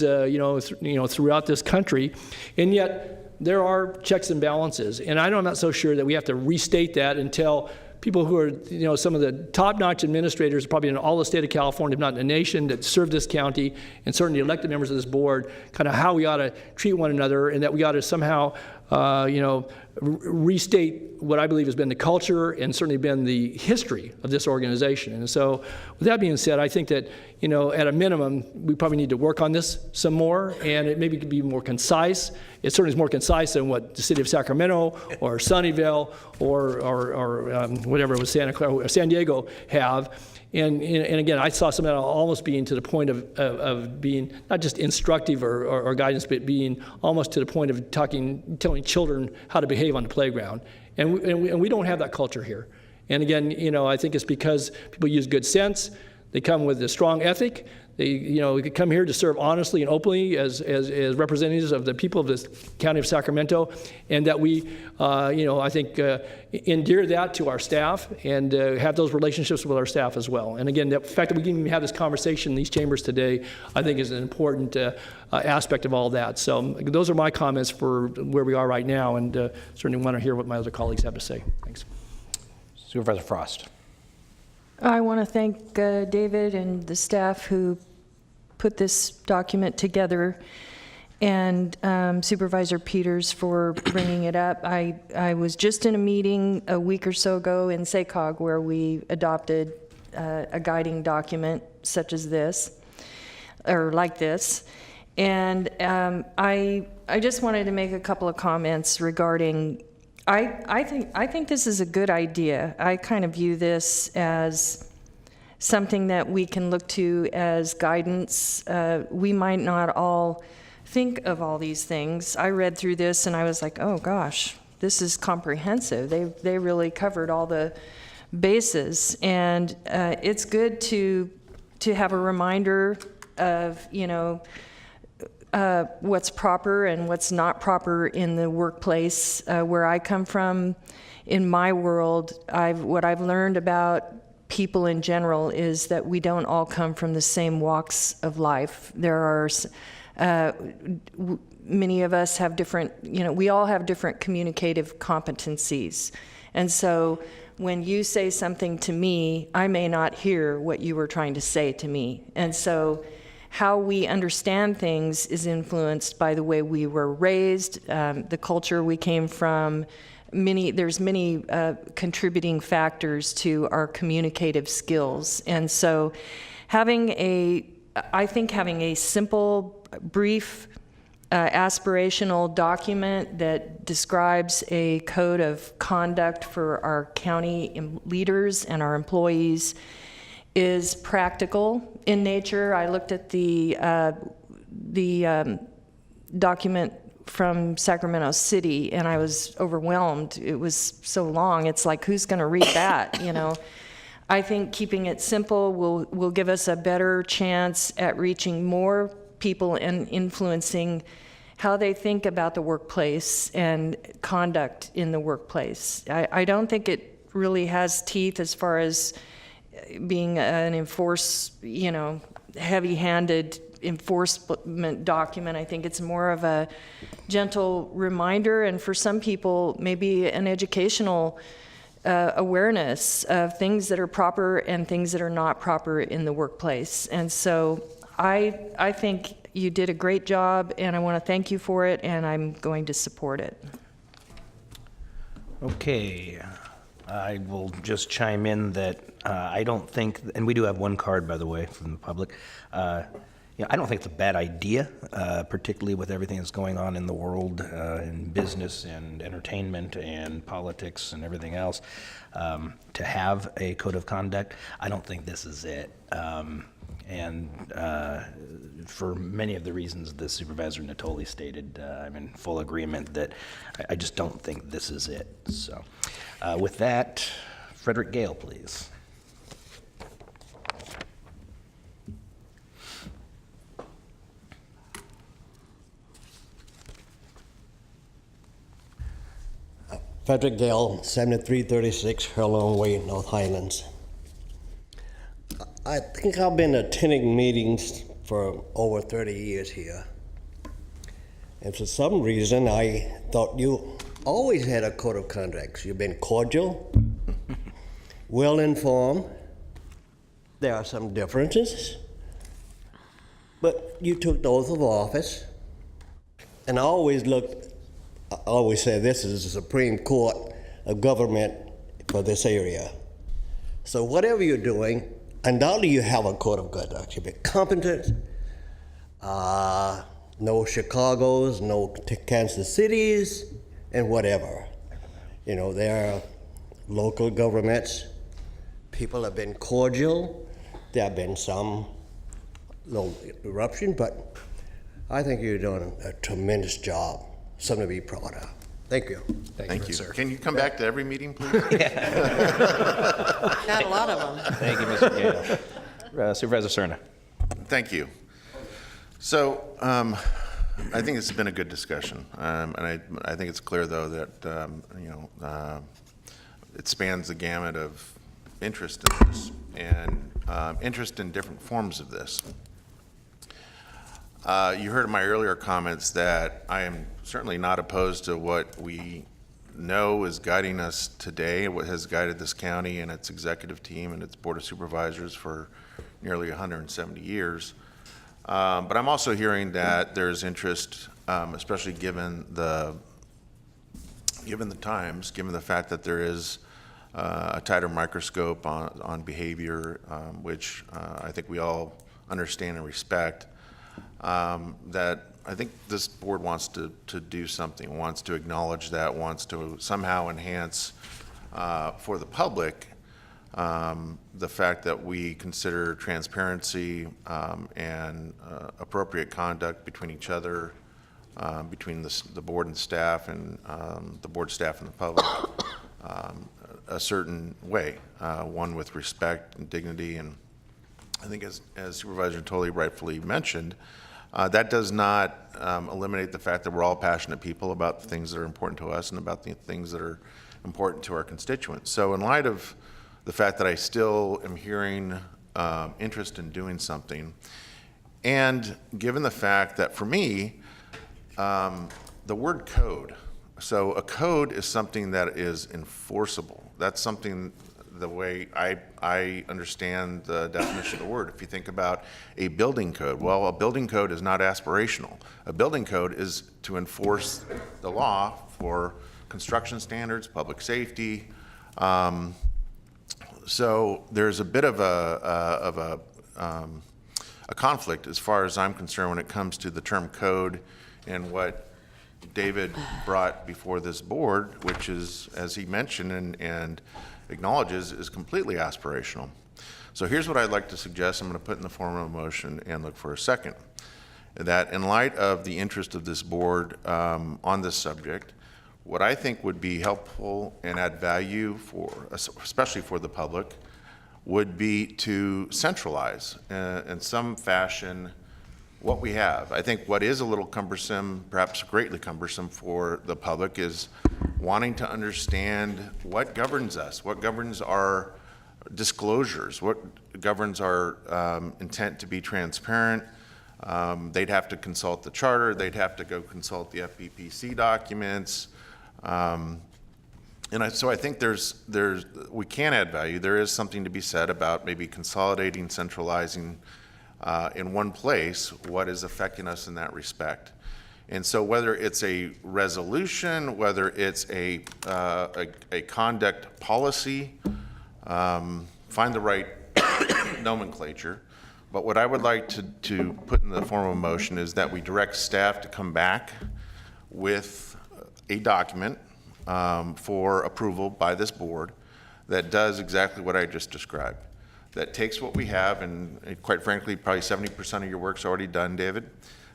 throughout this country, and yet there are checks and balances. And I'm not so sure that we have to restate that until people who are, some of the top-notch administrators, probably in all the state of California, if not in the nation, that serve this county, and certainly elected members of this board, kind of how we ought to treat one another, and that we ought to somehow, restate what I believe has been the culture and certainly been the history of this organization. And so, with that being said, I think that, at a minimum, we probably need to work on this some more, and it maybe could be more concise. It certainly is more concise than what the city of Sacramento or Sunnyvale or whatever it was, Santa Clara, or San Diego have. And again, I saw some of that almost being to the point of being not just instructive or guidance, but being almost to the point of telling children how to behave on the playground. And we don't have that culture here. And again, I think it's because people use good sense. They come with a strong ethic. They come here to serve honestly and openly as representatives of the people of the county of Sacramento, and that we, I think, endear that to our staff and have those relationships with our staff as well. And again, the fact that we can even have this conversation in these chambers today, I think, is an important aspect of all that. So those are my comments for where we are right now, and certainly want to hear what my other colleagues have to say. Thanks. Supervisor Frost. I want to thank David and the staff who put this document together, and Supervisor Peters for bringing it up. I was just in a meeting a week or so ago in SACOG where we adopted a guiding document such as this, or like this. And I just wanted to make a couple of comments regarding I think this is a good idea. I kind of view this as something that we can look to as guidance. We might not all think of all these things. I read through this and I was like, oh gosh, this is comprehensive. They really covered all the bases, and it's good to have a reminder of what's proper and what's not proper in the workplace. Where I come from, in my world, what I've learned about people in general is that we don't all come from the same walks of life. There are many of us have different, we all have different communicative competencies. And so when you say something to me, I may not hear what you were trying to say to me. And so how we understand things is influenced by the way we were raised, the culture we came from. There's many contributing factors to our communicative skills. And so I think having a simple, brief, aspirational document that describes a code of conduct for our county leaders and our employees is practical in nature. I looked at the document from Sacramento City and I was overwhelmed. It was so long. It's like, who's going to read that? I think keeping it simple will give us a better chance at reaching more people and influencing how they think about the workplace and conduct in the workplace. I don't think it really has teeth as far as being an heavy-handed enforcement document. I think it's more of a gentle reminder, and for some people, maybe an educational awareness of things that are proper and things that are not proper in the workplace. And so I think you did a great job, and I want to thank you for it, and I'm going to support it. Okay, I will just chime in that I don't think, and we do have one card, by the way, from the public. I don't think it's a bad idea, particularly with everything that's going on in the world, in business and entertainment and politics and everything else, to have a code of conduct. I don't think this is it. And for many of the reasons the Supervisor Natoli stated, I'm in full agreement that I just don't think this is it. So with that, Frederick Gale, please. Frederick Gale, 7336 Hurlong Way, North Highlands. I think I've been attending meetings for over 30 years here. And for some reason, I thought you always had a code of conduct. You've been cordial, well-informed. There are some differences, but you took the oath of office. And I always say this is the Supreme Court of government for this area. So whatever you're doing, undoubtedly you have a code of conduct. You've been competent, no Chicagos, no Kansas Cities, and whatever. There are local governments. People have been cordial. There have been some little eruption, but I think you're doing a tremendous job. Something to be proud of. Thank you. Thank you. Can you come back to every meeting, please? Got a lot of them. Thank you, Mr. Gale. Supervisor Cerna. Thank you. So I think it's been a good discussion, and I think it's clear, though, that it spans the gamut of interest in this and interest in different forms of this. You heard in my earlier comments that I am certainly not opposed to what we know is guiding us today, what has guided this county and its executive team and its Board of Supervisors for nearly 170 years. But I'm also hearing that there's interest, especially given the times, given the fact that there is a tighter microscope on behavior, which I think we all understand and respect. That I think this board wants to do something, wants to acknowledge that, wants to somehow enhance for the public the fact that we consider transparency and appropriate conduct between each other, between the board and staff and the board staff and the public, a certain way, one with respect and dignity. And I think as Supervisor Natoli rightfully mentioned, that does not eliminate the fact that we're all passionate people about the things that are important to us and about the things that are important to our constituents. So in light of the fact that I still am hearing interest in doing something, and given the fact that for me, the word code, so a code is something that is enforceable. That's something, the way I understand the definition of the word. If you think about a building code, well, a building code is not aspirational. A building code is to enforce the law for construction standards, public safety. So there's a bit of a conflict as far as I'm concerned when it comes to the term code and what David brought before this board, which is, as he mentioned and acknowledges, is completely aspirational. So here's what I'd like to suggest. I'm going to put in the form of a motion and look for a second. That in light of the interest of this board on this subject, what I think would be helpful and add value for, especially for the public, would be to centralize in some fashion what we have. I think what is a little cumbersome, perhaps greatly cumbersome for the public, is wanting to understand what governs us, what governs our disclosures, what governs our intent to be transparent. They'd have to consult the charter, they'd have to go consult the FPPC documents. So I think we can add value. There is something to be said about maybe consolidating, centralizing in one place what is affecting us in that respect. And so whether it's a resolution, whether it's a conduct policy, find the right nomenclature. But what I would like to put in the form of a motion is that we direct staff to come back with a document for approval by this board that does exactly what I just described. That takes what we have, and quite frankly, probably 70% of your work's already done, David,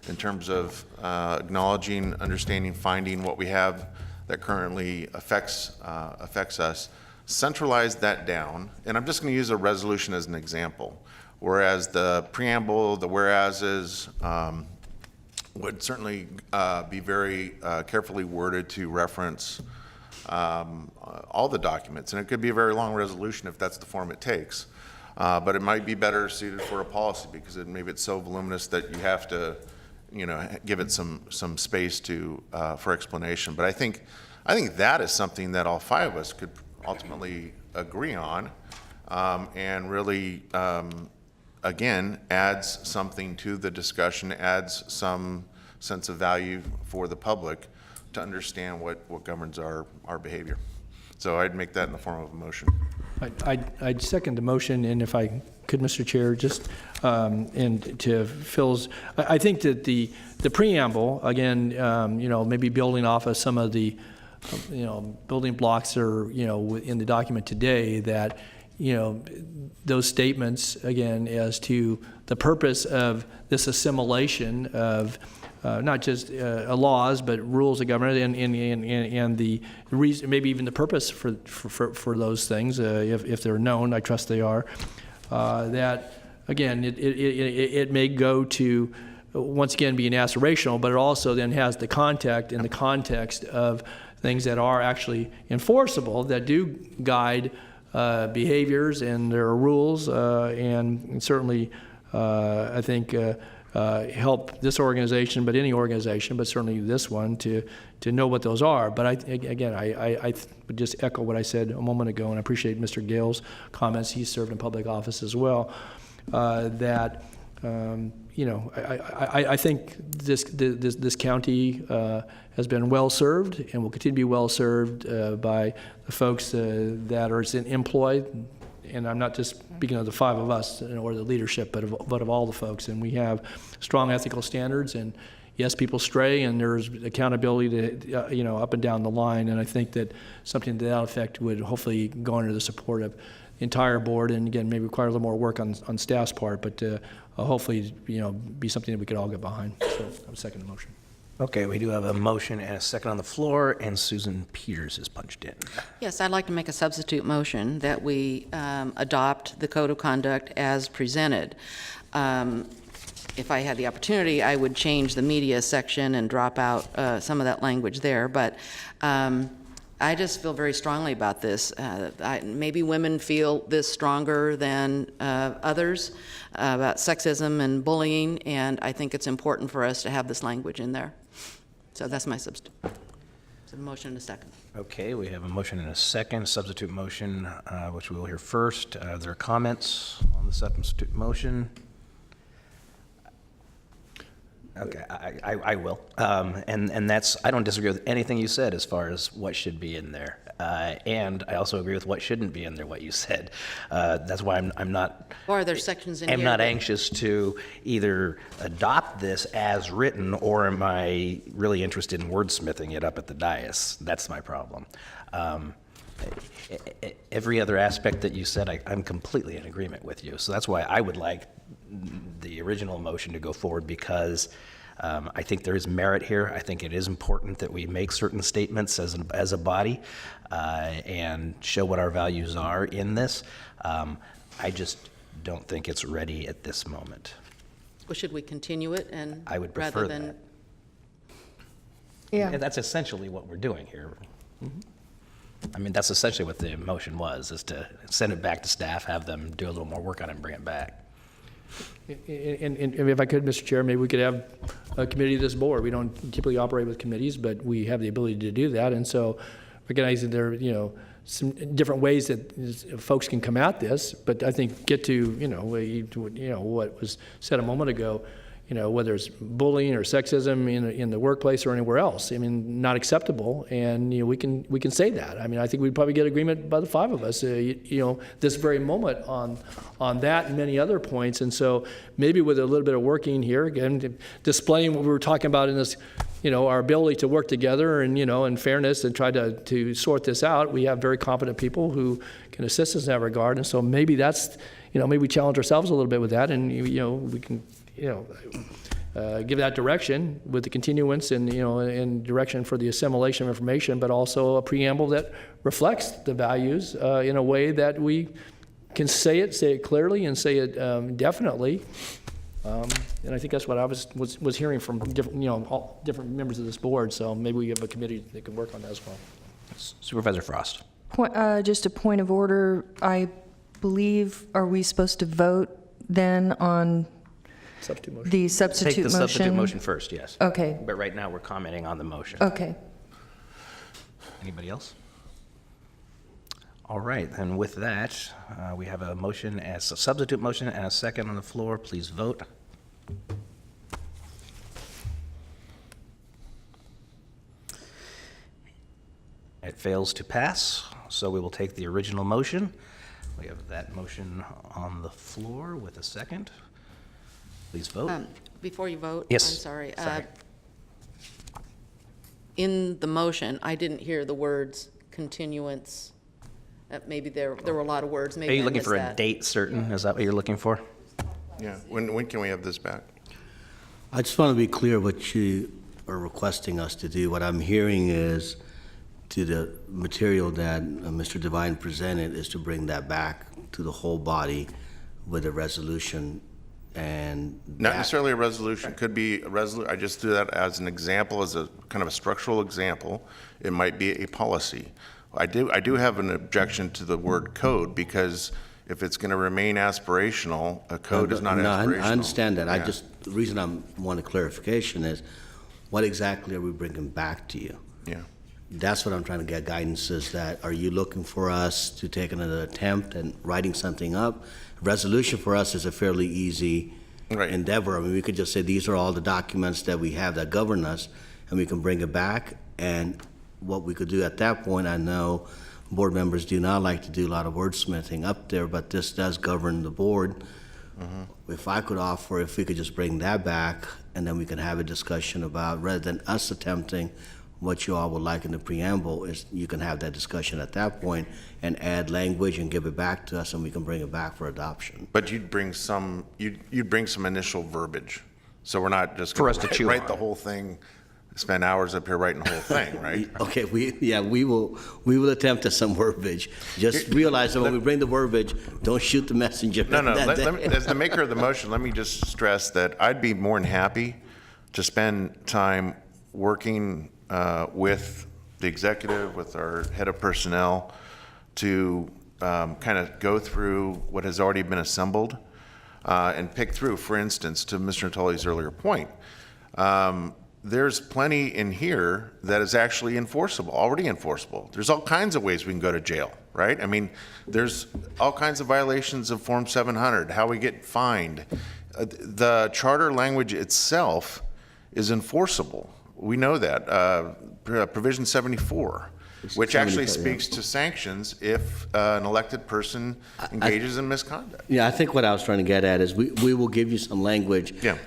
in terms of acknowledging, understanding, finding what we have that currently affects us, centralize that down, and I'm just going to use a resolution as an example, whereas the preamble, the whereases, would certainly be very carefully worded to reference all the documents, and it could be a very long resolution if that's the form it takes. But it might be better suited for a policy because maybe it's so voluminous that you have to, give it some space for explanation. But I think that is something that all five of us could ultimately agree on, and really, again, adds something to the discussion, adds some sense of value for the public to understand what governs our behavior. So I'd make that in the form of a motion. I'd second the motion, and if I could, Mr. Chair, just and to Phil's, I think that the preamble, again, maybe building off of some of the, building blocks are, in the document today, that, those statements, again, as to the purpose of this assimilation of not just laws, but rules of government, and the reason, maybe even the purpose for those things, if they're known, I trust they are. That again, it may go to once again being aspirational, but it also then has the context in the context of things that are actually enforceable, that do guide behaviors, and there are rules, and certainly I think. Help this organization, but any organization, but certainly this one, to know what those are. But I would just echo what I said a moment ago, and I appreciate Mr. Gale's comments. He's served in public office as well. That I think this county has been well served and will continue to be well served by the folks that are employed. And I'm not just speaking of the five of us or the leadership, but of all the folks. And we have strong ethical standards. And yes, people stray, and there's accountability to up and down the line. And I think that something to that effect would hopefully garner the support of the entire board. And again, maybe require a little more work on staff's part, but hopefully be something that we could all get behind. So I would second the motion. Okay, we do have a motion and a second on the floor, and Susan Peters is punched in. Yes, I'd like to make a substitute motion that we adopt the code of conduct as presented. If I had the opportunity, I would change the media section and drop out some of that language there, but I just feel very strongly about this. Maybe women feel this stronger than others about sexism and bullying, and I think it's important for us to have this language in there. So that's my substitute. So a motion and a second. Okay, we have a motion and a second, substitute motion, which we will hear first. Are there comments on the substitute motion? Okay, I will. And that's, I don't disagree with anything you said as far as what should be in there. And I also agree with what shouldn't be in there, what you said. That's why I'm not. Or are there sections in I'm here? not that- anxious to either adopt this as written, or am I really interested in wordsmithing it up at the dais? That's my problem. Every other aspect that you said, I'm completely in agreement with you. So that's why I would like the original motion to go forward, because I think there is merit here. I think it is important that we make certain statements as a body and show what our values are in this. I just don't think it's ready at this moment. Well, should we continue it and? I would rather prefer than- that. Yeah. And that's essentially what we're doing here. I mean, that's essentially what the motion was, is to send it back to staff, have them do a little more work on it and bring it back. And if I could, Mr. Chair, maybe we could have a committee of this board. We don't typically operate with committees, but we have the ability to do that. And so recognizing there, some different ways that folks can come at this, but I think get to, what was said a moment ago, whether it's bullying or sexism in the workplace or anywhere else. I mean, not acceptable, and we can say that. I mean, I think we'd probably get agreement by the five of us. This very moment on that and many other points, and so maybe with a little bit of working here again, displaying what we were talking about in this, our ability to work together and and fairness and try to sort this out. We have very competent people who can assist us in that regard, and so maybe that's maybe we challenge ourselves a little bit with that, and we can. Give that direction with the continuance and and direction for the assimilation of information, but also a preamble that reflects the values in a way that we can say it clearly and say it definitely. And I think that's what I was hearing from different all different members of this board. So maybe we have a committee that can work on that as well. Supervisor Frost. Just a point of order. I believe, are we supposed to vote then on Substitute motion. the substitute Take the motion? substitute motion first, yes. Okay. But right now, we're commenting on the motion. Okay. Anybody else? All right, then with that, we have a motion as a substitute motion and a second on the floor. Please vote. It fails to pass, so we will take the original motion. We have that motion on the floor with a second. Please vote. Before you vote, Yes. I'm sorry. Sorry. In the motion, I didn't hear the words continuance. Maybe there were a lot of words. Are Maybe you I looking missed for a that. date certain? Is that what you're looking for? Yeah, when can we have this back? I just want to be clear what you are requesting us to do. What I'm hearing is to the material that Mr. Devine presented is to bring that back to the whole body with a resolution and Not that- necessarily a resolution, could be a resolution. I just do that as an example, as a kind of a structural example. It might be a policy. I do have an objection to the word code, because if it's going to remain aspirational, a code is not No, aspirational. I understand that. Yeah. The reason I want a clarification is, what exactly are we bringing back to you? Yeah. That's what I'm trying to get guidance is that, are you looking for us to take another attempt at writing something up? Resolution for us is a fairly easy endeavor. I mean, we could just say, these are all the documents that we have that govern us, and we can bring it back. And what we could do at that point, I know board members do not like to do a lot of wordsmithing up there, but this does govern the board. If I could offer, if we could just bring that back, and then we can have a discussion about, rather than us attempting what you all would like in the preamble, is you can have that discussion at that point and add language and give it back to us, and we can bring it back for adoption. But you'd bring some initial verbiage. So we're not just For going us to to chew write on. the whole thing, spend hours up here writing the whole thing, right? Okay, we will attempt at some verbiage. Just realize that when we bring the verbiage, don't shoot the messenger. No, that day. let me, as the maker of the motion, let me just stress that I'd be more than happy to spend time working with the executive, with our head of personnel, to kind of go through what has already been assembled and pick through, for instance, to Mr. Natoli's earlier point, there's plenty in here that is actually enforceable, already enforceable. There's all kinds of ways we can go to jail, right? I mean, there's all kinds of violations of Form 700, how we get fined. The charter language itself is enforceable. We know that. Provision 74, which actually 74, yeah. speaks to sanctions if an elected person engages in misconduct. Yeah, I think what I was trying to get at is we will give you some language. Yeah.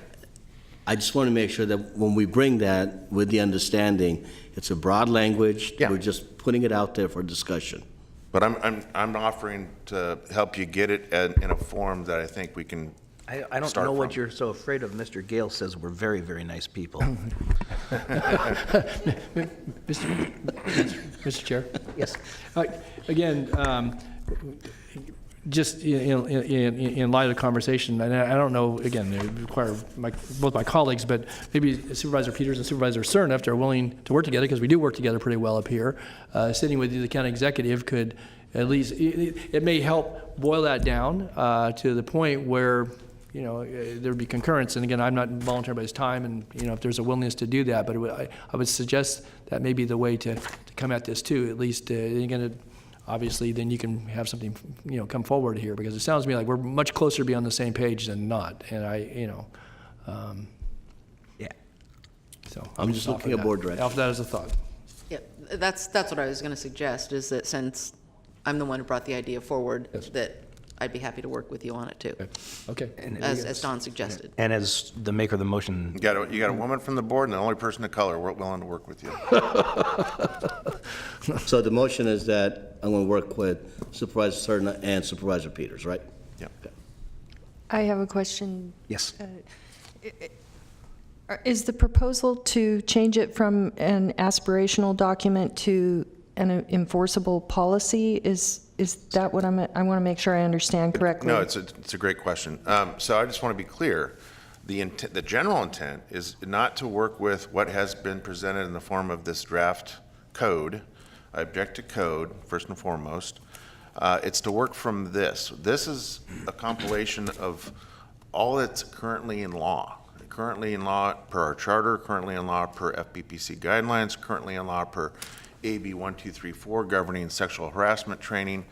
I just want to make sure that when we bring that with the understanding, it's a broad language. Yeah. We're just putting it out there for discussion. But I'm offering to help you get it in a form that I think we can I don't start know what from. you're so afraid of. Mr. Gale says we're very, very nice people. Mr. Chair? Yes. Again, just in light of the conversation, and I don't know, again, it require both my colleagues, but maybe Supervisor Peters and Supervisor Cerna, if they're willing to work together, because we do work together pretty well up here, sitting with the county executive could at least, it may help boil that down to the point where, there'd be concurrence. And again, I'm not volunteering by his time, and, if there's a willingness to do that, but I would suggest that may be the way to come at this too. At least, again, obviously, then you can have something, come forward here, because it sounds to me like we're much closer to be on the same page than not. And Yeah. So I'm just looking at board direction. Offer that as a thought. Yeah, that's what I was going to suggest, is that since I'm the one who brought the idea forward, that I'd be happy to work with you on it too. Okay. As Don suggested. And as the maker of the motion, You got a woman from the board and the only person of color willing to work with you. So the motion is that I'm going to work with Supervisor Cerna and Supervisor Peters, right? Yeah. I have a question. yes. Is the proposal to change it from an aspirational document to an enforceable policy? Is that what I want to make sure I understand correctly? No, it's a great question. So I just want to be clear. The general intent is not to work with what has been presented in the form of this draft code. I object to code, first and foremost. It's to work from this. This is a compilation of all that's currently in law. Currently in law per our charter, currently in law per FPPC guidelines, currently in law per AB 1234 governing sexual harassment training,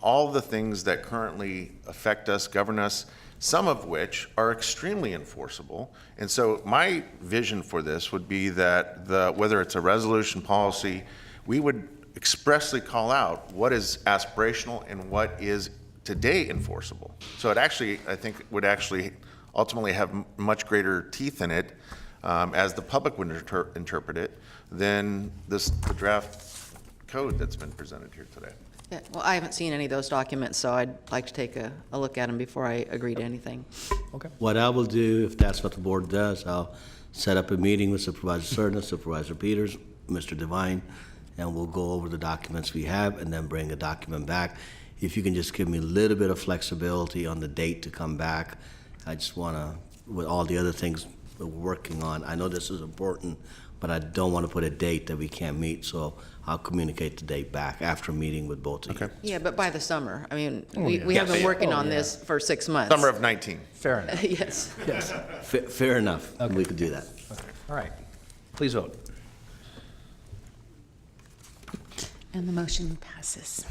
all the things that currently affect us, govern us, some of which are extremely enforceable. And so my vision for this would be that whether it's a resolution policy, we would expressly call out what is aspirational and what is today enforceable. So it actually, I think, would actually ultimately have much greater teeth in it, as the public would interpret it, than the draft code that's been presented here today. Yeah, well, I haven't seen any of those documents, so I'd like to take a look at them before I agree to anything. Okay. What I will do, if that's what the board does, I'll set up a meeting with Supervisor Cerna, Supervisor Peters, Mr. Devine, and we'll go over the documents we have and then bring a document back. If you can just give me a little bit of flexibility on the date to come back, I just want to, with all the other things we're working on, I know this is important, but I don't want to put a date that we can't meet, so I'll communicate the date back after meeting with both of you. Yeah, but by the summer. I mean, Oh, we yeah. have been working on this for 6 months. Summer of 19. Fair enough. Yes. Yes. Fair enough. We could do that. All right. Please vote. And the motion passes.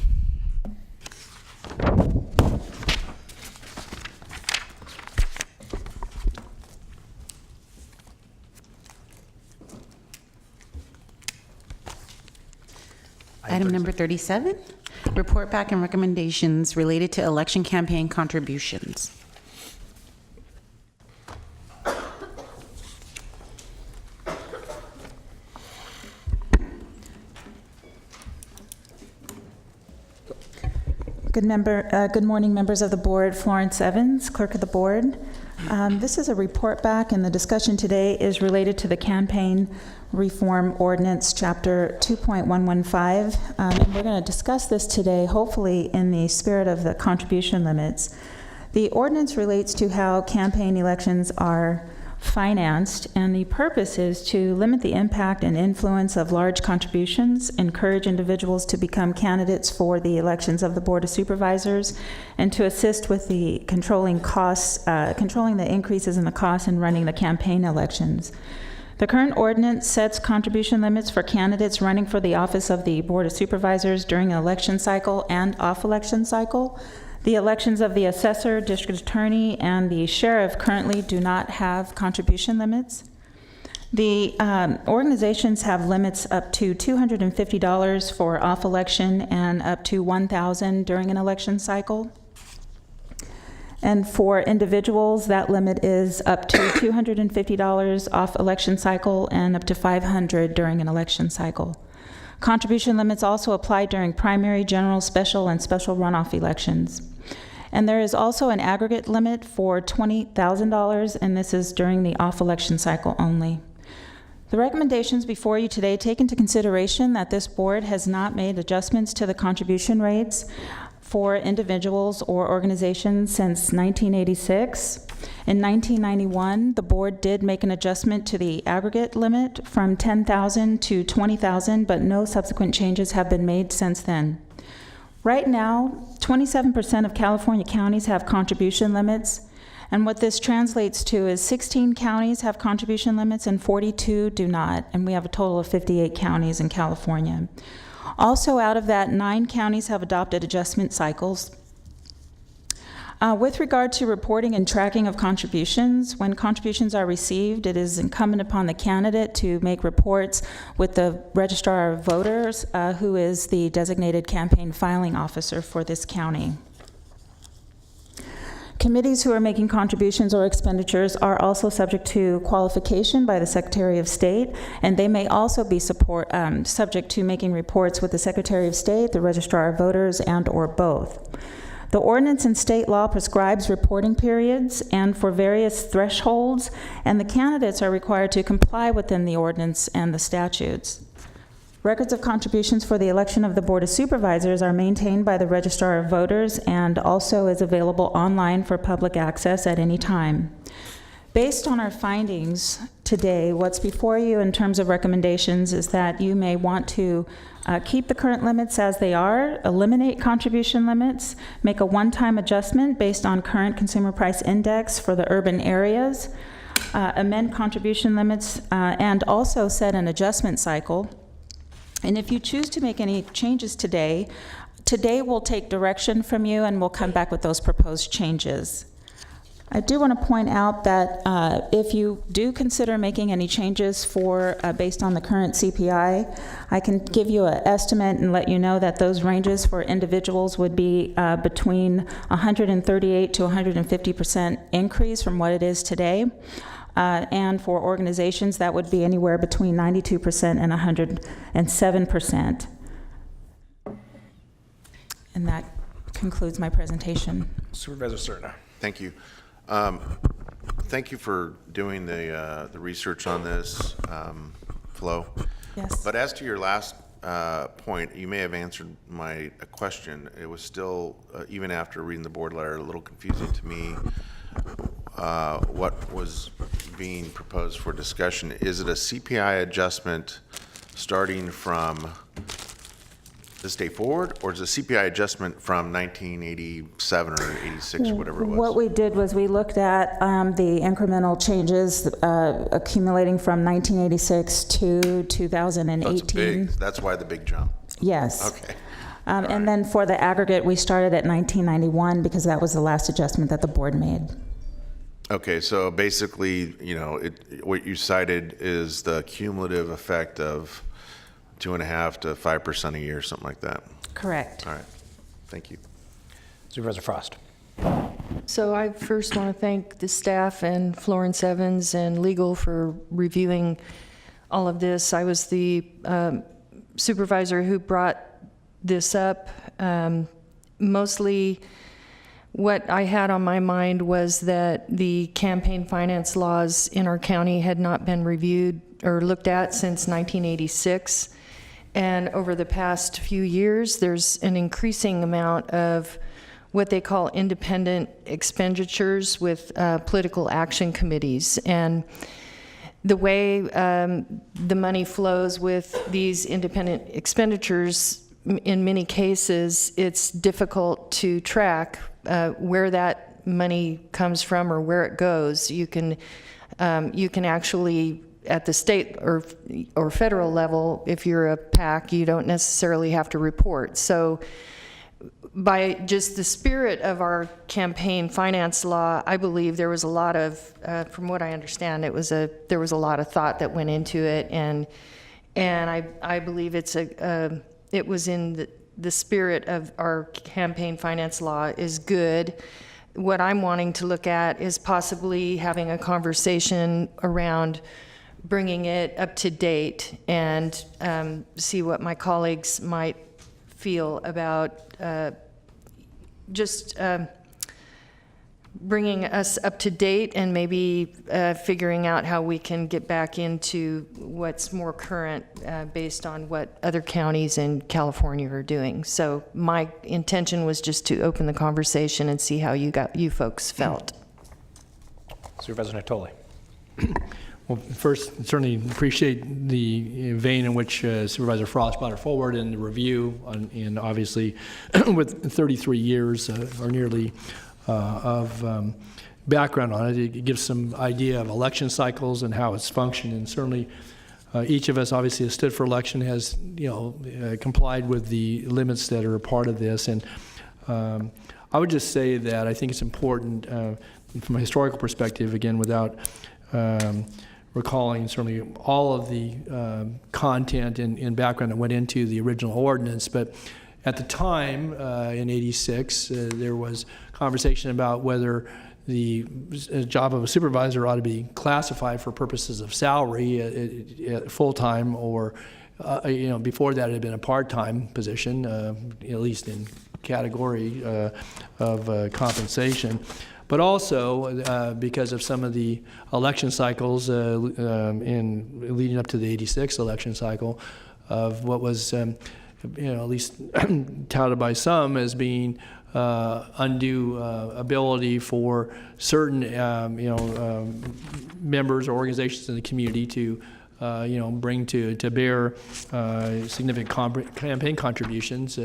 Item number 37, report back and recommendations related to election campaign contributions. Good morning, members of the board. Florence Evans, clerk of the board. This is a report back, and the discussion today is related to the Campaign Reform Ordinance, Chapter 2.115. And we're going to discuss this today, hopefully in the spirit of the contribution limits. The ordinance relates to how campaign elections are financed, and the purpose is to limit the impact and influence of large contributions, encourage individuals to become candidates for the elections of the Board of Supervisors, and to assist with the controlling the increases in the costs in running the campaign elections. The current ordinance sets contribution limits for candidates running for the office of the Board of Supervisors during an election cycle and off-election cycle. The elections of the assessor, district attorney, and the sheriff currently do not have contribution limits. The organizations have limits up to $250 for off-election and up to $1,000 during an election cycle. And for individuals, that limit is up to $250 off election cycle and up to $500 during an election cycle. Contribution limits also apply during primary, general, special, and special runoff elections. And there is also an aggregate limit for $20,000, and this is during the off-election cycle only. The recommendations before you today take into consideration that this board has not made adjustments to the contribution rates for individuals or organizations since 1986. In 1991, the board did make an adjustment to the aggregate limit from 10,000 to 20,000, but no subsequent changes have been made since then. Right now, 27% of California counties have contribution limits, and what this translates to is 16 counties have contribution limits and 42 do not, and we have a total of 58 counties in California. Also, out of that, 9 counties have adopted adjustment cycles. With regard to reporting and tracking of contributions, when contributions are received, it is incumbent upon the candidate to make reports with the Registrar of Voters, who is the designated campaign filing officer for this county. Committees who are making contributions or expenditures are also subject to qualification by the Secretary of State, and they may also be subject to making reports with the Secretary of State, the Registrar of Voters, and/or both. The ordinance and state law prescribes reporting periods and for various thresholds, and the candidates are required to comply within the ordinance and the statutes. Records of contributions for the election of the Board of Supervisors are maintained by the Registrar of Voters and also is available online for public access at any time. Based on our findings today, what's before you in terms of recommendations is that you may want to keep the current limits as they are, eliminate contribution limits, make a one-time adjustment based on current consumer price index for the urban areas, amend contribution limits, and also set an adjustment cycle. And if you choose to make any changes today we'll take direction from you and we'll come back with those proposed changes. I do want to point out that if you do consider making any changes based on the current CPI, I can give you an estimate and let you know that those ranges for individuals would be between 138 to 150% increase from what it is today. And for organizations, that would be anywhere between 92% and 107%. And that concludes my presentation. Supervisor Serna. Thank you. Thank you for doing the research on this, Flo. Yes. But as to your last point, you may have answered my question. It was still, even after reading the board letter, a little confusing to me what was being proposed for discussion. Is it a CPI adjustment starting from this day forward, or is it a CPI adjustment from 1987 or 86 or whatever it was? What we did was we looked at the incremental changes accumulating from 1986 to 2018. That's why the big jump. Yes. Okay. And then for the aggregate, we started at 1991 because that was the last adjustment that the board made. Okay, so basically, what you cited is the cumulative effect of 2.5% to 5% a year, something like that. Correct. All right, thank you. Supervisor Frost. So I first want to thank the staff and Florence Evans and legal for reviewing all of this. I was the supervisor who brought this up. Mostly what I had on my mind was that the campaign finance laws in our county had not been reviewed or looked at since 1986. And over the past few years, there's an increasing amount of what they call independent expenditures with political action committees. And the way the money flows with these independent expenditures, in many cases, it's difficult to track where that money comes from or where it goes. You can actually, at the state or federal level, if you're a PAC, you don't necessarily have to report. So by just the spirit of our campaign finance law, I believe there was a lot of, from what I understand, there was a lot of thought that went into it, and I believe it was in the spirit of our campaign finance law is good. What I'm wanting to look at is possibly having a conversation around bringing it up to date and see what my colleagues might feel about just bringing us up to date and maybe figuring out how we can get back into what's more current based on what other counties in California are doing. So my intention was just to open the conversation and see how you folks felt. Supervisor Natoli. Well, first, certainly appreciate the vein in which Supervisor Frost brought it forward and the review, and obviously with 33 years or nearly of background on it, it gives some idea of election cycles and how it's functioned. And certainly each of us obviously has stood for election, has complied with the limits that are a part of this. And I would just say that I think it's important from a historical perspective, again, without recalling certainly all of the content and background that went into the original ordinance, but at the time, in '86, there was conversation about whether the job of a supervisor ought to be classified for purposes of salary, full-time, or before that it had been a part-time position, at least in category of compensation. But also because of some of the election cycles in leading up to the '86 election cycle, of what was at least touted by some as being undue ability for certain members or organizations in the community to bring to bear significant campaign contributions,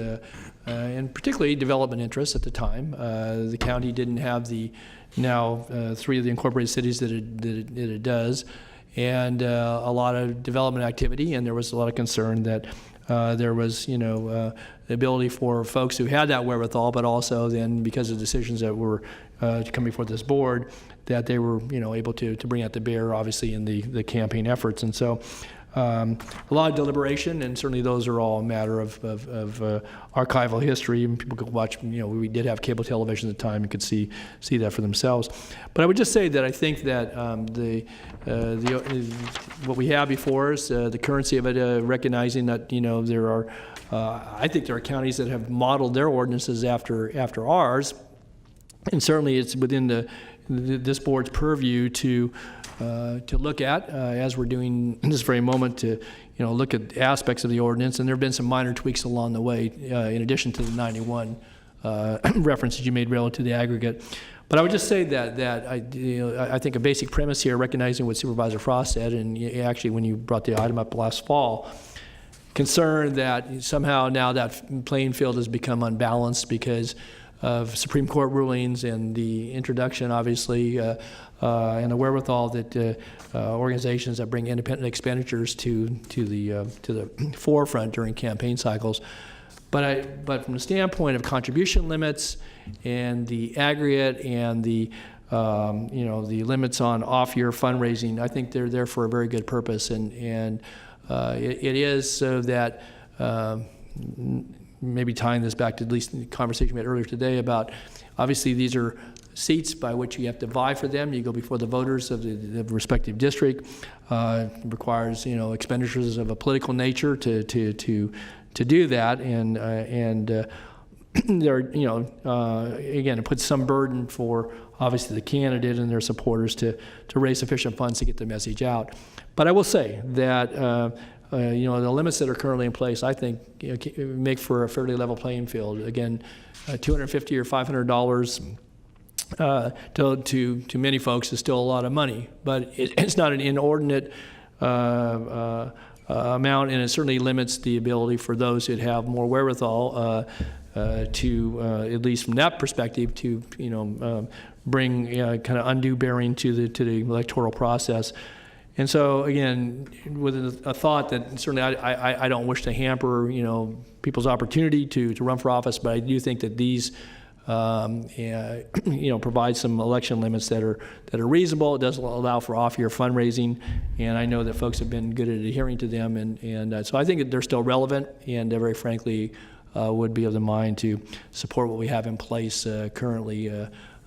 and particularly development interests at the time. The county didn't have the now 3 of the incorporated cities that it does, and a lot of development activity, and there was a lot of concern that there was, the ability for folks who had that wherewithal, but also then because of decisions that were to come before this board, that they were, able to bring that to bear, obviously, in the campaign efforts. And so a lot of deliberation, and certainly those are all a matter of archival history, and people could watch, we did have cable television at the time and could see that for themselves. But I would just say that I think that what we have before us, the currency of it, recognizing that, there are, I think there are counties that have modeled their ordinances after ours, and certainly it's within this board's purview to look at, as we're doing in this very moment, to look at aspects of the ordinance. And there have been some minor tweaks along the way, in addition to the 91 references you made relative to the aggregate. But I would just say that I think a basic premise here, recognizing what Supervisor Frost said, and actually when you brought the item up last fall, concerned that somehow now that playing field has become unbalanced because of Supreme Court rulings and the introduction, obviously, and the wherewithal that organizations that bring independent expenditures to the forefront during campaign cycles. But from the standpoint of contribution limits and the aggregate and the the limits on off-year fundraising, I think they're there for a very good purpose, and it is so that. Maybe tying this back to at least the conversation we had earlier today about, obviously these are seats by which you have to vie for them. You go before the voters of the respective district. It requires expenditures of a political nature to do that, and there again, it puts some burden for obviously the candidate and their supporters to raise sufficient funds to get the message out. But I will say that. The limits that are currently in place, I think, make for a fairly level playing field. Again, $250 or $500 to many folks is still a lot of money, but it's not an inordinate amount, and it certainly limits the ability for those who have more wherewithal to, at least from that perspective, to bring kind of undue bearing to the electoral process. And so, again, with a thought that certainly I don't wish to hamper, people's opportunity to run for office, but I do think that these, provide some election limits that are reasonable. It does allow for off-year fundraising, and I know that folks have been good at adhering to them, and so I think that they're still relevant, and very frankly, would be of the mind to support what we have in place currently,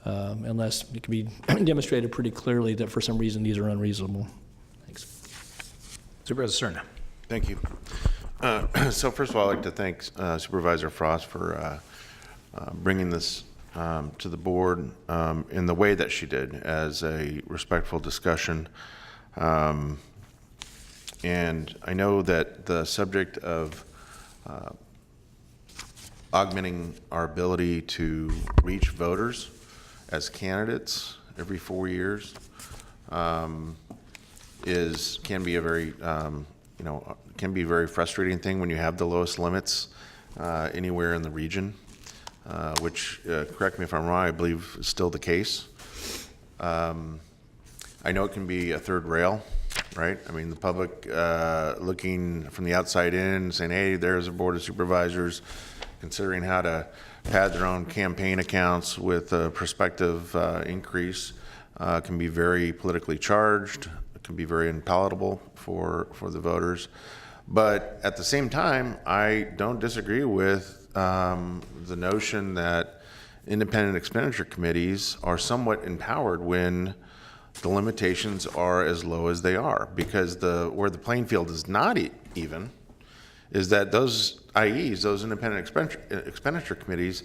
unless it can be demonstrated pretty clearly that for some reason these are unreasonable. Supervisor Cerna. Thank you. So first of all, I'd like to thank Supervisor Frost for bringing this to the board in the way that she did, as a respectful discussion. And I know that the subject of augmenting our ability to reach voters as candidates every 4 years can be a very can be a very frustrating thing when you have the lowest limits anywhere in the region, which, correct me if I'm wrong, I believe is still the case. I know it can be a third rail, right? I mean, the public looking from the outside in, saying, hey, there's a board of supervisors considering how to pad their own campaign accounts with a prospective increase, can be very politically charged. It can be very unpalatable for the voters. But at the same time, I don't disagree with the notion that independent expenditure committees are somewhat empowered when the limitations are as low as they are, because where the playing field is not even is that those IEs, those independent expenditure committees,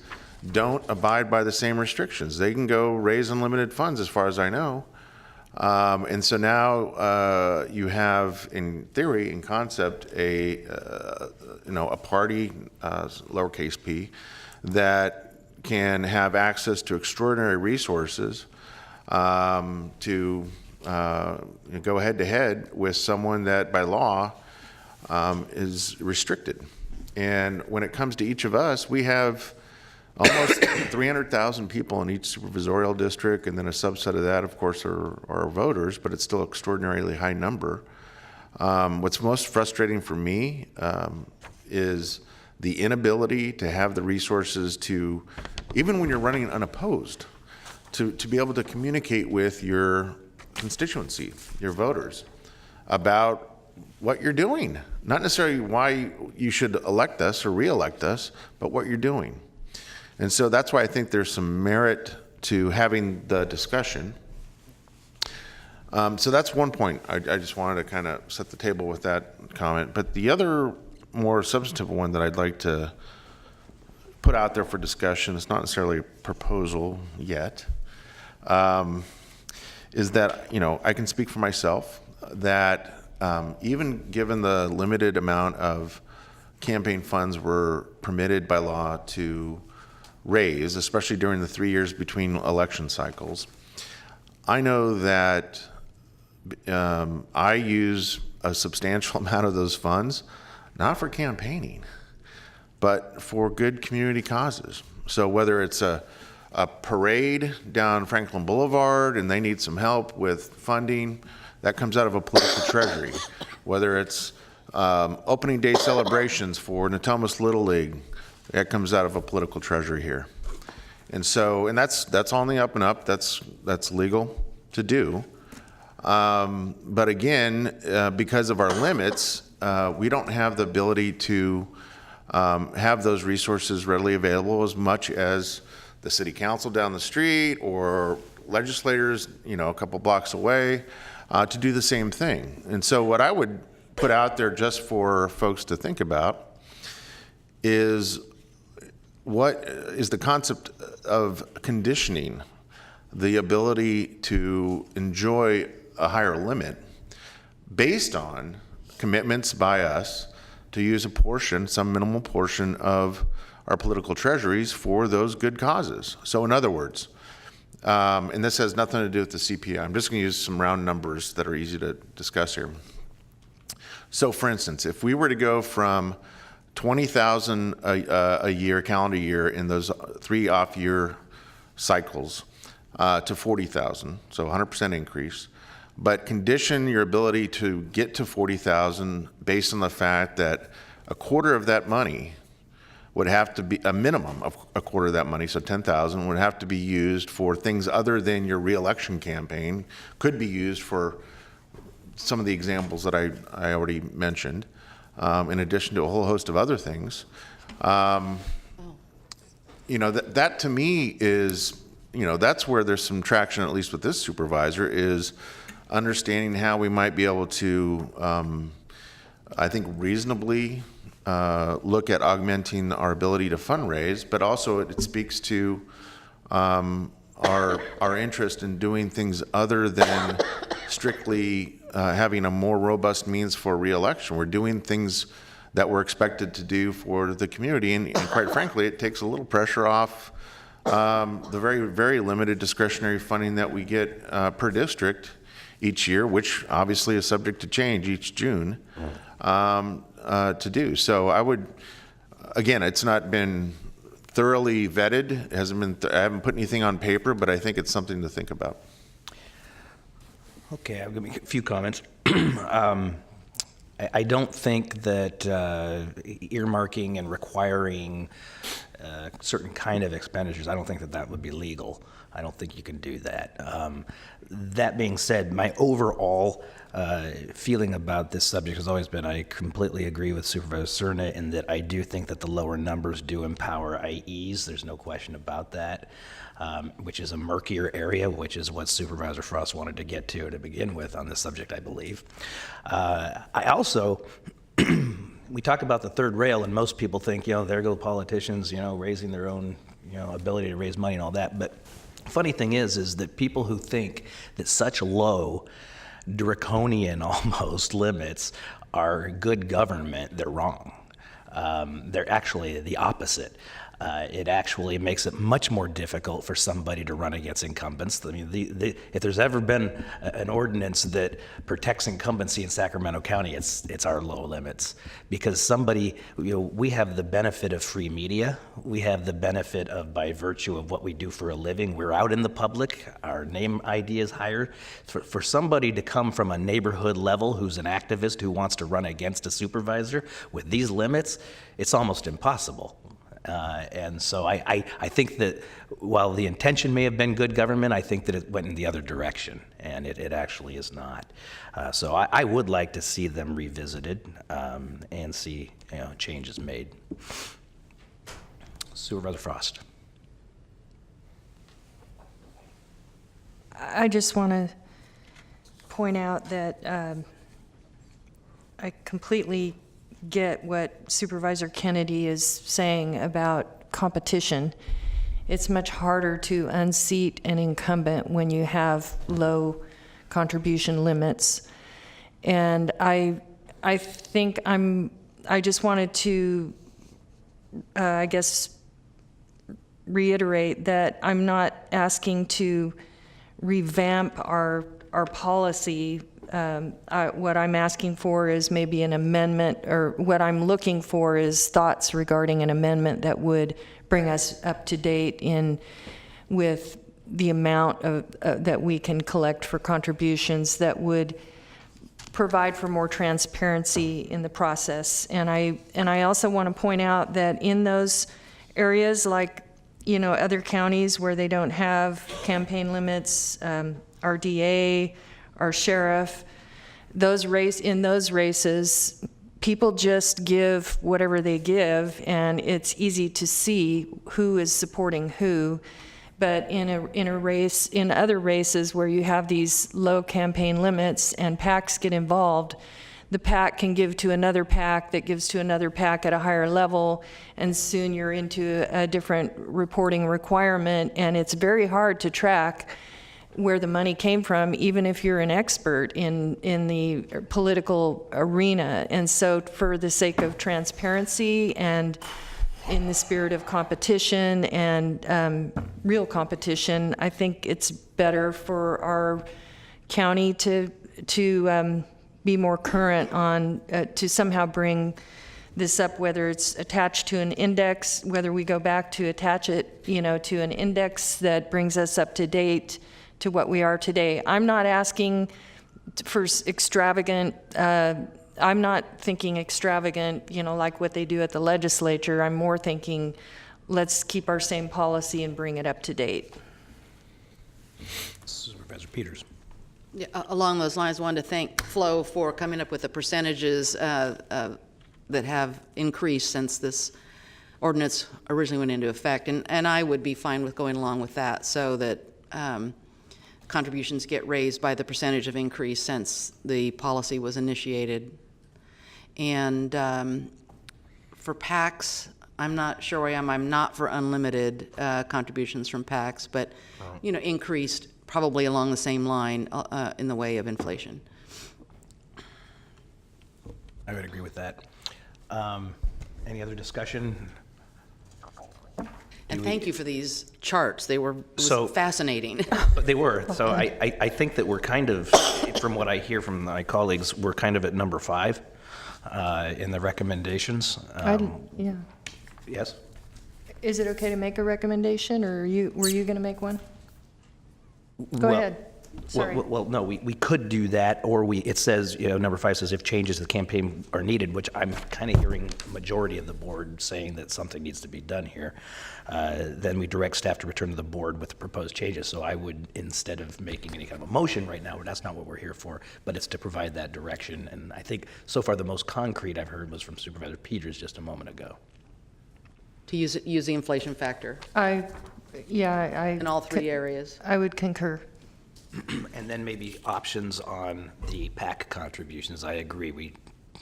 don't abide by the same restrictions. They can go raise unlimited funds, as far as I know. And so now you have, in theory, in concept, a party, lowercase p, that can have access to extraordinary resources to go head to head with someone that by law is restricted. And when it comes to each of us, we have almost 300,000 people in each supervisorial district, and then a subset of that, of course, are voters, but it's still an extraordinarily high number. What's most frustrating for me is the inability to have the resources to, even when you're running unopposed, to be able to communicate with your constituency, your voters, about what you're doing. Not necessarily why you should elect us or re-elect us, but what you're doing. And so that's why I think there's some merit to having the discussion. So that's one point. I just wanted to kind of set the table with that comment. But the other more substantive one that I'd like to put out there for discussion, it's not necessarily a proposal yet, is that, I can speak for myself, that even given the limited amount of campaign funds we're permitted by law to raise, especially during the 3 years between election cycles, I know that I use a substantial amount of those funds, not for campaigning, but for good community causes. So whether it's a parade down Franklin Boulevard and they need some help with funding, that comes out of a political treasury. Whether it's opening day celebrations for Natomas Little League, that comes out of a political treasury here. And so, and that's on the up and up. That's legal to do. But again, because of our limits, we don't have the ability to have those resources readily available as much as the city council down the street or legislators, a couple blocks away, to do the same thing. And so what I would put out there just for folks to think about is what is the concept of conditioning the ability to enjoy a higher limit based on commitments by us to use a portion, some minimal portion of our political treasuries for those good causes. So in other words, and this has nothing to do with the CPI, I'm just going to use some round numbers that are easy to discuss here. So for instance, if we were to go from 20,000 a year, calendar year, in those 3 off-year cycles to 40,000, so 100% increase, but condition your ability to get to 40,000 based on the fact that a quarter of that money would have to be, a minimum of a quarter of that money, so 10,000, would have to be used for things other than your reelection campaign, could be used for some of the examples that I already mentioned, in addition to a whole host of other things. That to me is, that's where there's some traction, at least with this supervisor, is understanding how we might be able to, I think, reasonably look at augmenting our ability to fundraise, but also it speaks to our interest in doing things other than strictly having a more robust means for reelection. We're doing things that we're expected to do for the community, and quite frankly, it takes a little pressure off the very, very limited discretionary funding that we get per district each year, which obviously is subject to change each June, to do. So I would, again, it's not been thoroughly vetted. It hasn't been. I haven't put anything on paper, but I think it's something to think about. Okay, I'll give you a few comments. I don't think that earmarking and requiring certain kind of expenditures, I don't think that that would be legal. I don't think you can do that. That being said, my overall feeling about this subject has always been I completely agree with Supervisor Cerna in that I do think that the lower numbers do empower IEs. There's no question about that, which is a murkier area, which is what Supervisor Frost wanted to get to begin with on this subject, I believe. I also, we talk about the third rail, and most people think, there go politicians, raising their own, ability to raise money and all that. But funny thing is that people who think that such low, draconian almost limits are good government, they're wrong. They're actually the opposite. It actually makes it much more difficult for somebody to run against incumbents. I mean, if there's ever been an ordinance that protects incumbency in Sacramento County, it's our low limits. Because we have the benefit of free media. We have the benefit of, by virtue of what we do for a living, we're out in the public. Our name ID is higher. For somebody to come from a neighborhood level who's an activist who wants to run against a supervisor with these limits, it's almost impossible. And so I think that while the intention may have been good government, I think that it went in the other direction, and it actually is not. So I would like to see them revisited and see changes made. Supervisor Frost. I just want to point out that I completely get what Supervisor Kennedy is saying about competition. It's much harder to unseat an incumbent when you have low contribution limits. And I think I just wanted to, reiterate that I'm not asking to revamp our policy. What I'm asking for is maybe an amendment, or what I'm looking for is thoughts regarding an amendment that would bring us up to date with the amount that we can collect for contributions, that would provide for more transparency in the process. And I also want to point out that in those areas, like other counties where they don't have campaign limits, our DA, our sheriff, in those races, people just give whatever they give, and it's easy to see who is supporting who. But in other races where you have these low campaign limits and PACs get involved, the PAC can give to another PAC that gives to another PAC at a higher level, and soon you're into a different reporting requirement, and it's very hard to track where the money came from, even if you're an expert in the political arena. And so for the sake of transparency and in the spirit of competition and real competition, I think it's better for our county to be more current on, to somehow bring this up, whether it's attached to an index, whether we go back to attach it, to an index that brings us up to date to what we are today. I'm not asking for extravagant, I'm not thinking extravagant, like what they do at the legislature. I'm more thinking, let's keep our same policy and bring it up to date. Supervisor Peters. Yeah, along those lines, I wanted to thank Flo for coming up with the percentages that have increased since this ordinance originally went into effect. And I would be fine with going along with that, so that contributions get raised by the percentage of increase since the policy was initiated. And for PACs, I'm not sure where I am. I'm not for unlimited contributions from PACs, but, increased probably along the same line in the way of inflation. I would agree with that. Any other discussion? And thank you for these charts. It was fascinating. They were. So I think that we're kind of, from what I hear from my colleagues, we're kind of at number 5 in the recommendations. Yeah. Yes? Is it okay to make a recommendation, or were you going to make one? Go ahead. Sorry. Well, no, we could do that, or it says, number 5 says if changes to the campaign are needed, which I'm kind of hearing a majority of the board saying that something needs to be done here. Then we direct staff to return to the board with the proposed changes. So I would, instead of making any kind of a motion right now, that's not what we're here for, but it's to provide that direction. And I think so far the most concrete I've heard was from Supervisor Peters just a moment ago. To use the inflation factor I in all 3 areas. I would concur. And then maybe options on the PAC contributions. I agree, we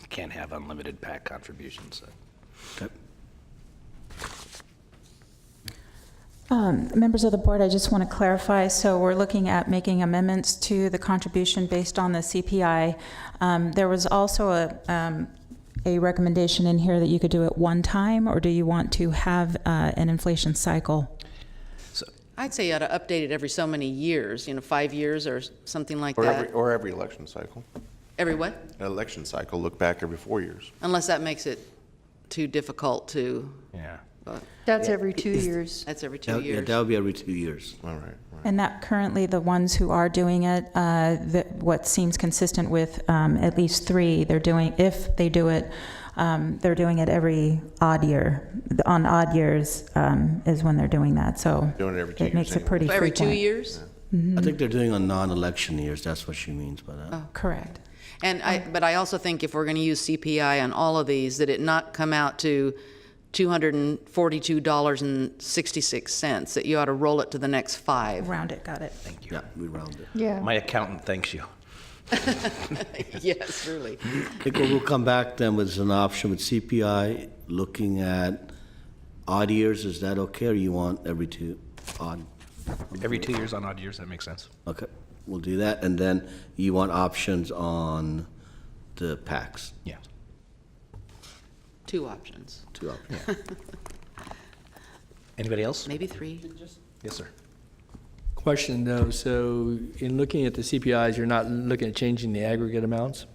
can't have unlimited PAC contributions. So. Members of the board, I just want to clarify. So we're looking at making amendments to the contribution based on the CPI. There was also a recommendation in here that you could do it one time, or do you want to have an inflation cycle? I'd say you ought to update it every so many years, 5 years or something like Or that. every election cycle. Every what? An election cycle, look back every 4 years. Unless that makes it too difficult to. Yeah. That's every 2 years. That's every 2 years. Yeah, that would be every 2 years. All right. And that currently, the ones who are doing it, what seems consistent with at least 3, if they do it, they're doing it every odd year. On odd years is when they're doing that. So Doing it every 2 years it makes it pretty Every frequent. 2 years? I think they're doing on non-election years, that's what she means by that. Correct. And but I also think if we're going to use CPI on all of these, that it not come out to $242.66, that you ought to roll it to the next 5. Round it, got it. Thank you. Yeah, we round it. Yeah. My accountant thanks you. Yes, really. I think we'll come back then with an option with CPI, looking at odd years, is that okay, or you want every 2 odd? Every 2 years on odd years, that makes sense. Okay, we'll do that, and then you want options on the PACs? Yeah. 2 options. 2 options. Anybody else? Maybe 3. Yes, sir. Question though, so in looking at the CPIs, you're not looking at changing the aggregate amounts?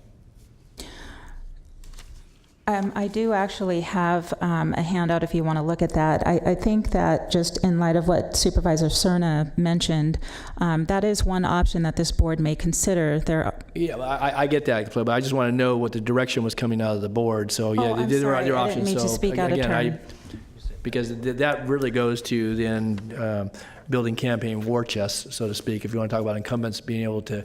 I do actually have a handout if you want to look at that. I think that just in light of what Supervisor Cerna mentioned, that is one option that this board may consider. Yeah, I get that, but I just want to know what the direction was coming out of the board. So yeah, I'm there are sorry. other I options. didn't mean to So, speak out of again, turn. because that really goes to then building campaign war chests, so to speak. If you want to talk about incumbents being able to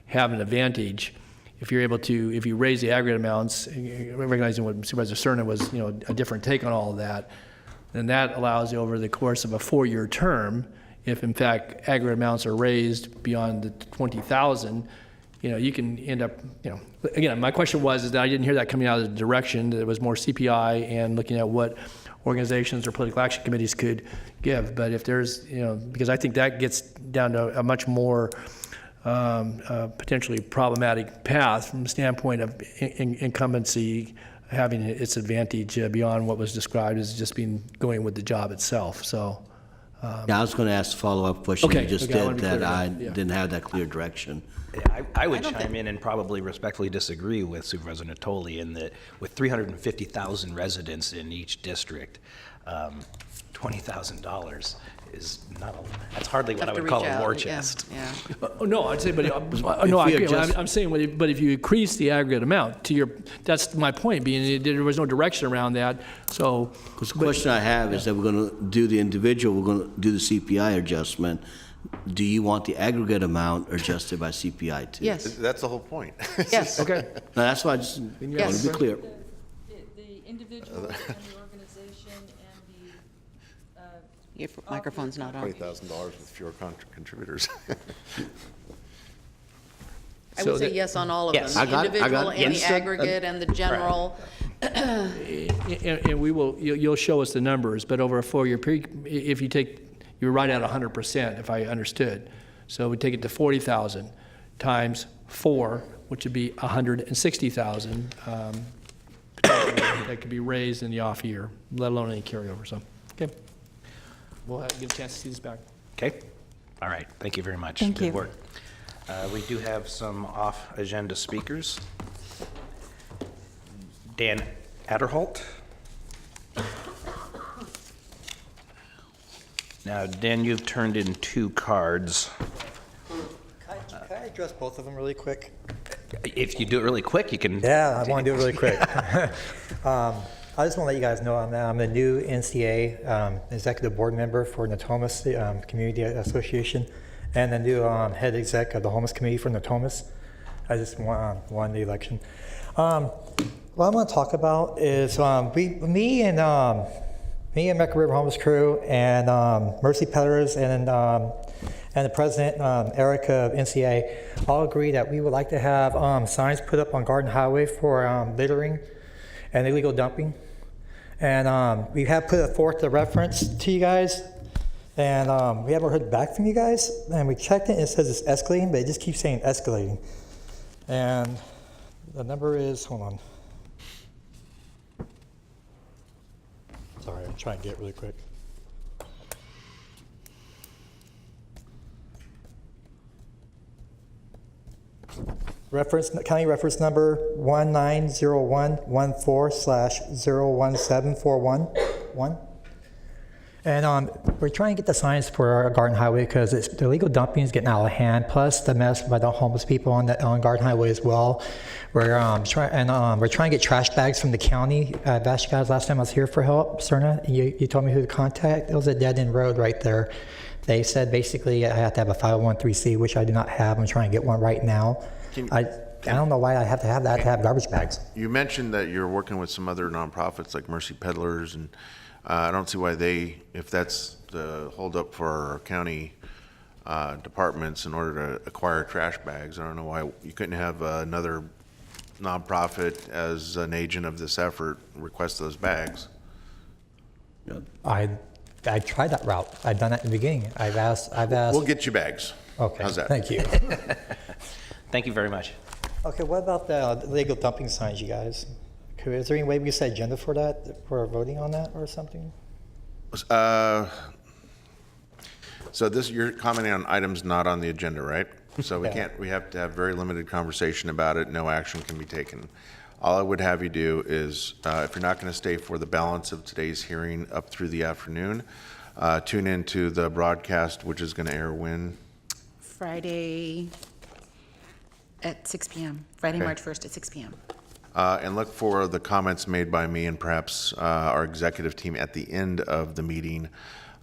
have an advantage, if you're able to, if you raise the aggregate amounts, recognizing what Supervisor Cerna was, a different take on all of that, then that allows you over the course of a 4-year term, if in fact aggregate amounts are raised beyond the 20,000, you can end up, again, my question is that I didn't hear that coming out of the direction, that it was more CPI and looking at what organizations or political action committees could give. But if there's, because I think that gets down to a much more potentially problematic path from the standpoint of incumbency having its advantage beyond what was described as just going with the job itself. So. Yeah, I was going to ask a follow-up question. Okay, You just okay, I wanna did be that. clear I on that, yeah. didn't have that clear direction. Yeah, I would chime in and probably respectfully disagree with Supervisor Natoli in that with 350,000 residents in each district, $20,000 is not that's hardly what I would call a war chest. Yeah. No, I'd say, but no, I agree. adjust- I'm saying, but if you increase the aggregate amount that's my point being, there was no direction around that, so. Because the question I have is that we're going to do the individual, we're going to do the CPI adjustment. Do you want the aggregate amount adjusted by CPI too? Yes. That's the whole point. Yes. Okay. No, that's why I just want Yes. to be clear. The individual and the organization and Your microphone's not on. $20,000 with fewer contributors. I So would say that- yes on all of Yes. them. I got it. The individual and the Understood. aggregate and the general And we will, you'll show us the numbers, but over a 4-year period, if you're right at 100%, if I understood. So we take it to 40,000 times 4, which would be 160,000 that could be raised in the off year, let alone any carryover. So, okay. We'll get a chance to see this back. Okay. All right. Thank you very much. Thank Good you. work. We do have some off-agenda speakers. Dan Adderholt. Now, Dan, you've turned in 2 cards. Can I address both of them really quick? If you do it really quick, you can. Yeah, I want to do it really quick. I just want to let you guys know I'm the new NCA executive board member for Natomas Community Association, and the new head exec of the homeless committee for Natomas. I just won the election. What I want to talk about is me and Meca River Homeless Crew and Mercy Peddlers and the president, Erica of NCA, all agree that we would like to have signs put up on Garden Highway for littering and illegal dumping. And we have put forth a reference to you guys, and we haven't heard back from you guys. And we checked it, and it says it's escalating, but it just keeps saying escalating. And the number is, hold on. Sorry, I'm trying to get it really quick. County reference number 190114/01741. And we're trying to get the signs for our Garden Highway because the illegal dumping is getting out of hand. Plus the mess by the homeless people on Garden Highway as well. We're trying to get trash bags from the county. I've asked you guys last time I was here for help, Cerna, and you told me who to contact. It was a dead end road right there. They said basically I have to have a 501(c), which I do not have. I'm trying to get one right now. I don't know why I have to have that to have garbage bags. You mentioned that you're working with some other nonprofits like Mercy Peddlers, and I don't see why if that's the holdup for our county departments in order to acquire trash bags, I don't know why you couldn't have another nonprofit as an agent of this effort request those bags. I tried that route. I've done that in the beginning. I've asked. We'll get you bags. Okay. How's that? Thank you. Thank you very much. Okay. What about the illegal dumping signs, you guys? Is there any way we can set agenda for that, for voting on that or something? So you're commenting on items not on the agenda, right? So we have to have very limited conversation about it. No action can be taken. All I would have you do is, if you're not going to stay for the balance of today's hearing up through the afternoon, tune into the broadcast, which is going to air when? Friday at 6 p.m. Friday, Okay. March 1st at 6 p.m. And look for the comments made by me and perhaps our executive team at the end of the meeting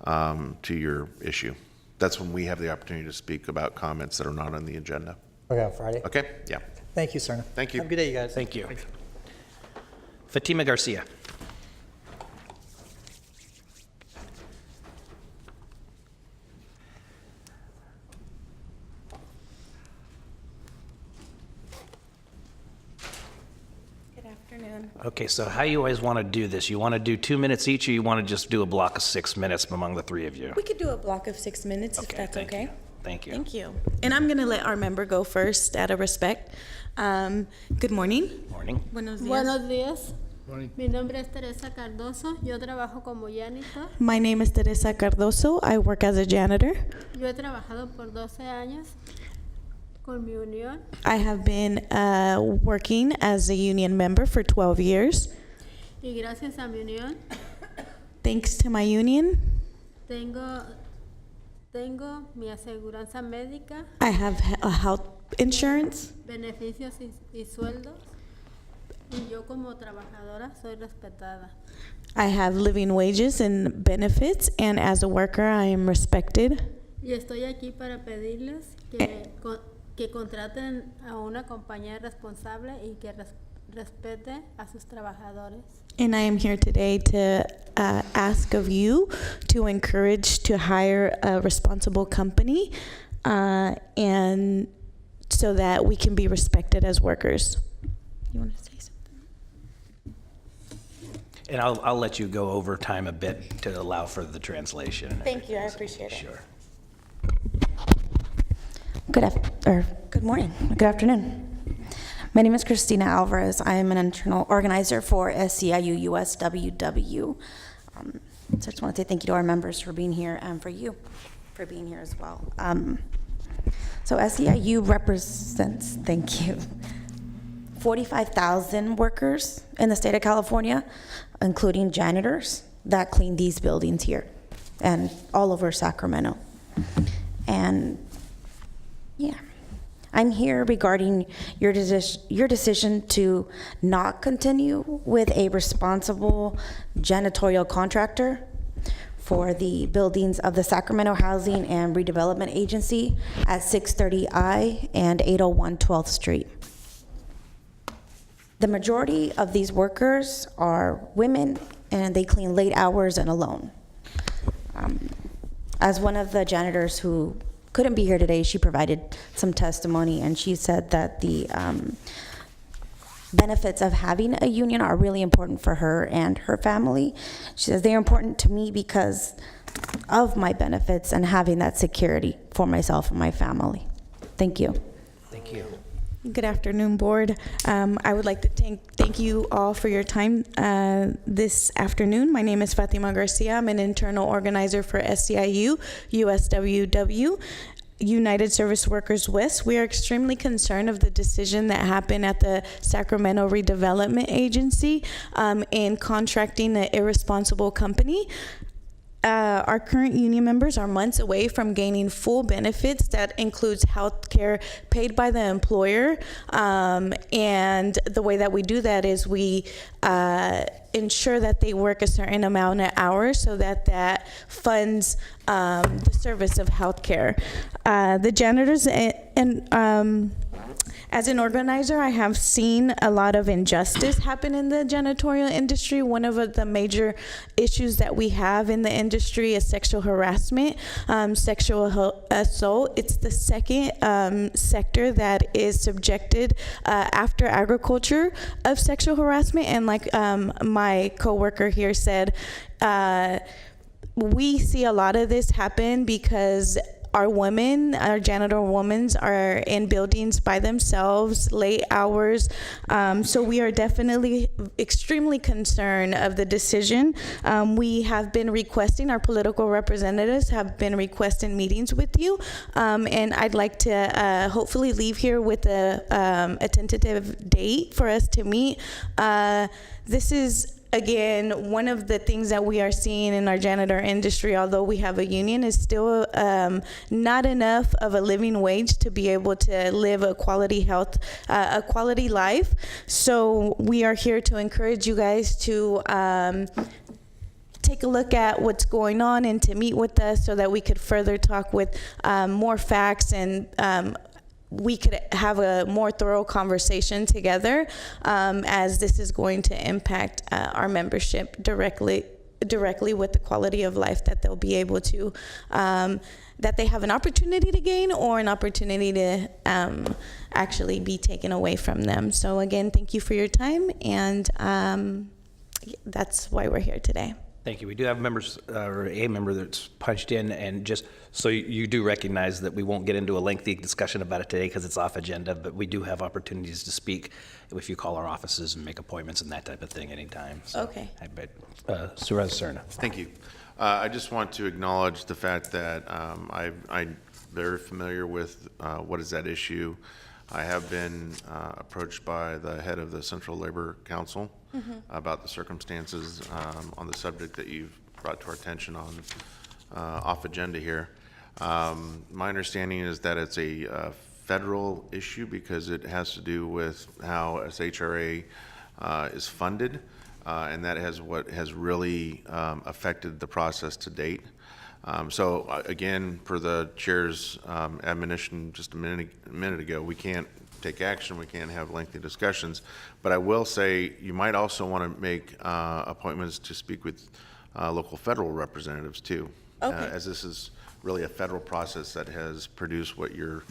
to your issue. That's when we have the opportunity to speak about comments that are not on the agenda. Okay, on Friday. Okay? Yeah. Thank you, sir. Thank you. Have a good day, you guys. Thank you. Fatima Garcia. Good afternoon. Okay, so how you always want to do this? You want to do 2 minutes each, or you want to just do a block of 6 minutes among the 3 of you? We could do a block of 6 minutes if that's thank okay. you. Thank you. Thank you. And I'm going to let our member go first out of respect. Good morning. Morning. Buenos días. Buenos días. Morning. Mi nombre es Teresa Cardoso. Yo trabajo como janitor. My name is Teresa Cardoso. I work as a janitor. Yo he trabajado por 12 años con mi unión. I have been working as a union member for 12 years. Y gracias a mi unión Thanks to my union, tengo mi aseguranza médica, I have a health insurance. beneficios y sueldos. Y yo como trabajadora soy respetada. I have living wages and benefits, and as a worker, I am respected. Y estoy aquí para pedirles que contraten a una compañía responsable y que respete a sus trabajadores. And I am here today to ask of you to encourage to hire a responsible company, and so that we can be respected as workers. You want to say something? And I'll let you go over time a bit to allow for the translation. Thank you, I appreciate it. Sure. Good morning, good afternoon. My name is Christina Alvarez. I am an internal organizer for SEIU USWW. So I just want to say thank you to our members for being here and for you for being here as well. So SEIU represents, thank you, 45,000 workers in the state of California, including janitors that clean these buildings here and all over Sacramento. And yeah, I'm here regarding your decision to not continue with a responsible janitorial contractor for the buildings of the Sacramento Housing and Redevelopment Agency at 630 I and 801 12th Street. The majority of these workers are women, and they clean late hours and alone. As one of the janitors who couldn't be here today, she provided some testimony, and she said that the benefits of having a union are really important for her and her family. She says they're important to me because of my benefits and having that security for myself and my family. Thank you. Thank you. Good afternoon, board. I would like to thank you all for your time this afternoon. My name is Fatima Garcia. I'm an internal organizer for SEIU, USWW, United Service Workers West. We are extremely concerned of the decision that happened at the Sacramento Redevelopment Agency in contracting an irresponsible company. Our current union members are months away from gaining full benefits that includes health care paid by the employer, and the way that we do that is we ensure that they work a certain amount of hours so that funds the service of health care. The janitors and as an organizer, I have seen a lot of injustice happen in the janitorial industry. One of the major issues that we have in the industry is sexual harassment, sexual assault. It's the second sector that is subjected after agriculture of sexual harassment. And like my coworker here said, we see a lot of this happen because our women, our janitor women are in buildings by themselves, late hours. So we are definitely extremely concerned of the decision. We have been requesting, our political representatives have been requesting meetings with you. And I'd like to hopefully leave here with a tentative date for us to meet. This is, again, one of the things that we are seeing in our janitor industry, although we have a union, is still not enough of a living wage to be able to live a quality life. So we are here to encourage you guys to take a look at what's going on and to meet with us so that we could further talk with more facts and we could have a more thorough conversation together, as this is going to impact our membership directly with the quality of life that they'll be able to, that they have an opportunity to gain or an opportunity to actually be taken away from them. So again, thank you for your time, and that's why we're here today. Thank you. We do have members, or a member that's punched in, and just so you do recognize that we won't get into a lengthy discussion about it today because it's off agenda, but we do have opportunities to speak if you call our offices and make appointments and that type of thing anytime. So, okay. I bet. Supervisor Serna. Thank you. I just want to acknowledge the fact that I'm very familiar with what is that issue. I have been approached by the head of the Central Labor Council about the circumstances on the subject that you've brought to our attention on off agenda here. My understanding is that it's a federal issue because it has to do with how SHRA is funded, and that has what has really affected the process to date. So again, per the chair's admonition just a minute ago, we can't take action, we can't have lengthy discussions, but I will say you might also want to make appointments to speak with local federal representatives too, as this is really a federal process that has produced what your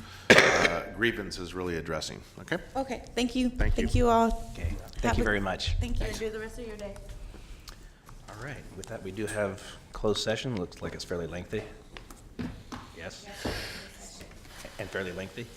grievance is really addressing. Okay? Okay, thank you. Thank you. Thank you all. Okay. Thank you very much. Thank you. Enjoy the rest of your day. All right, with that, we do have closed session. Looks like it's fairly lengthy. Yes? And fairly lengthy?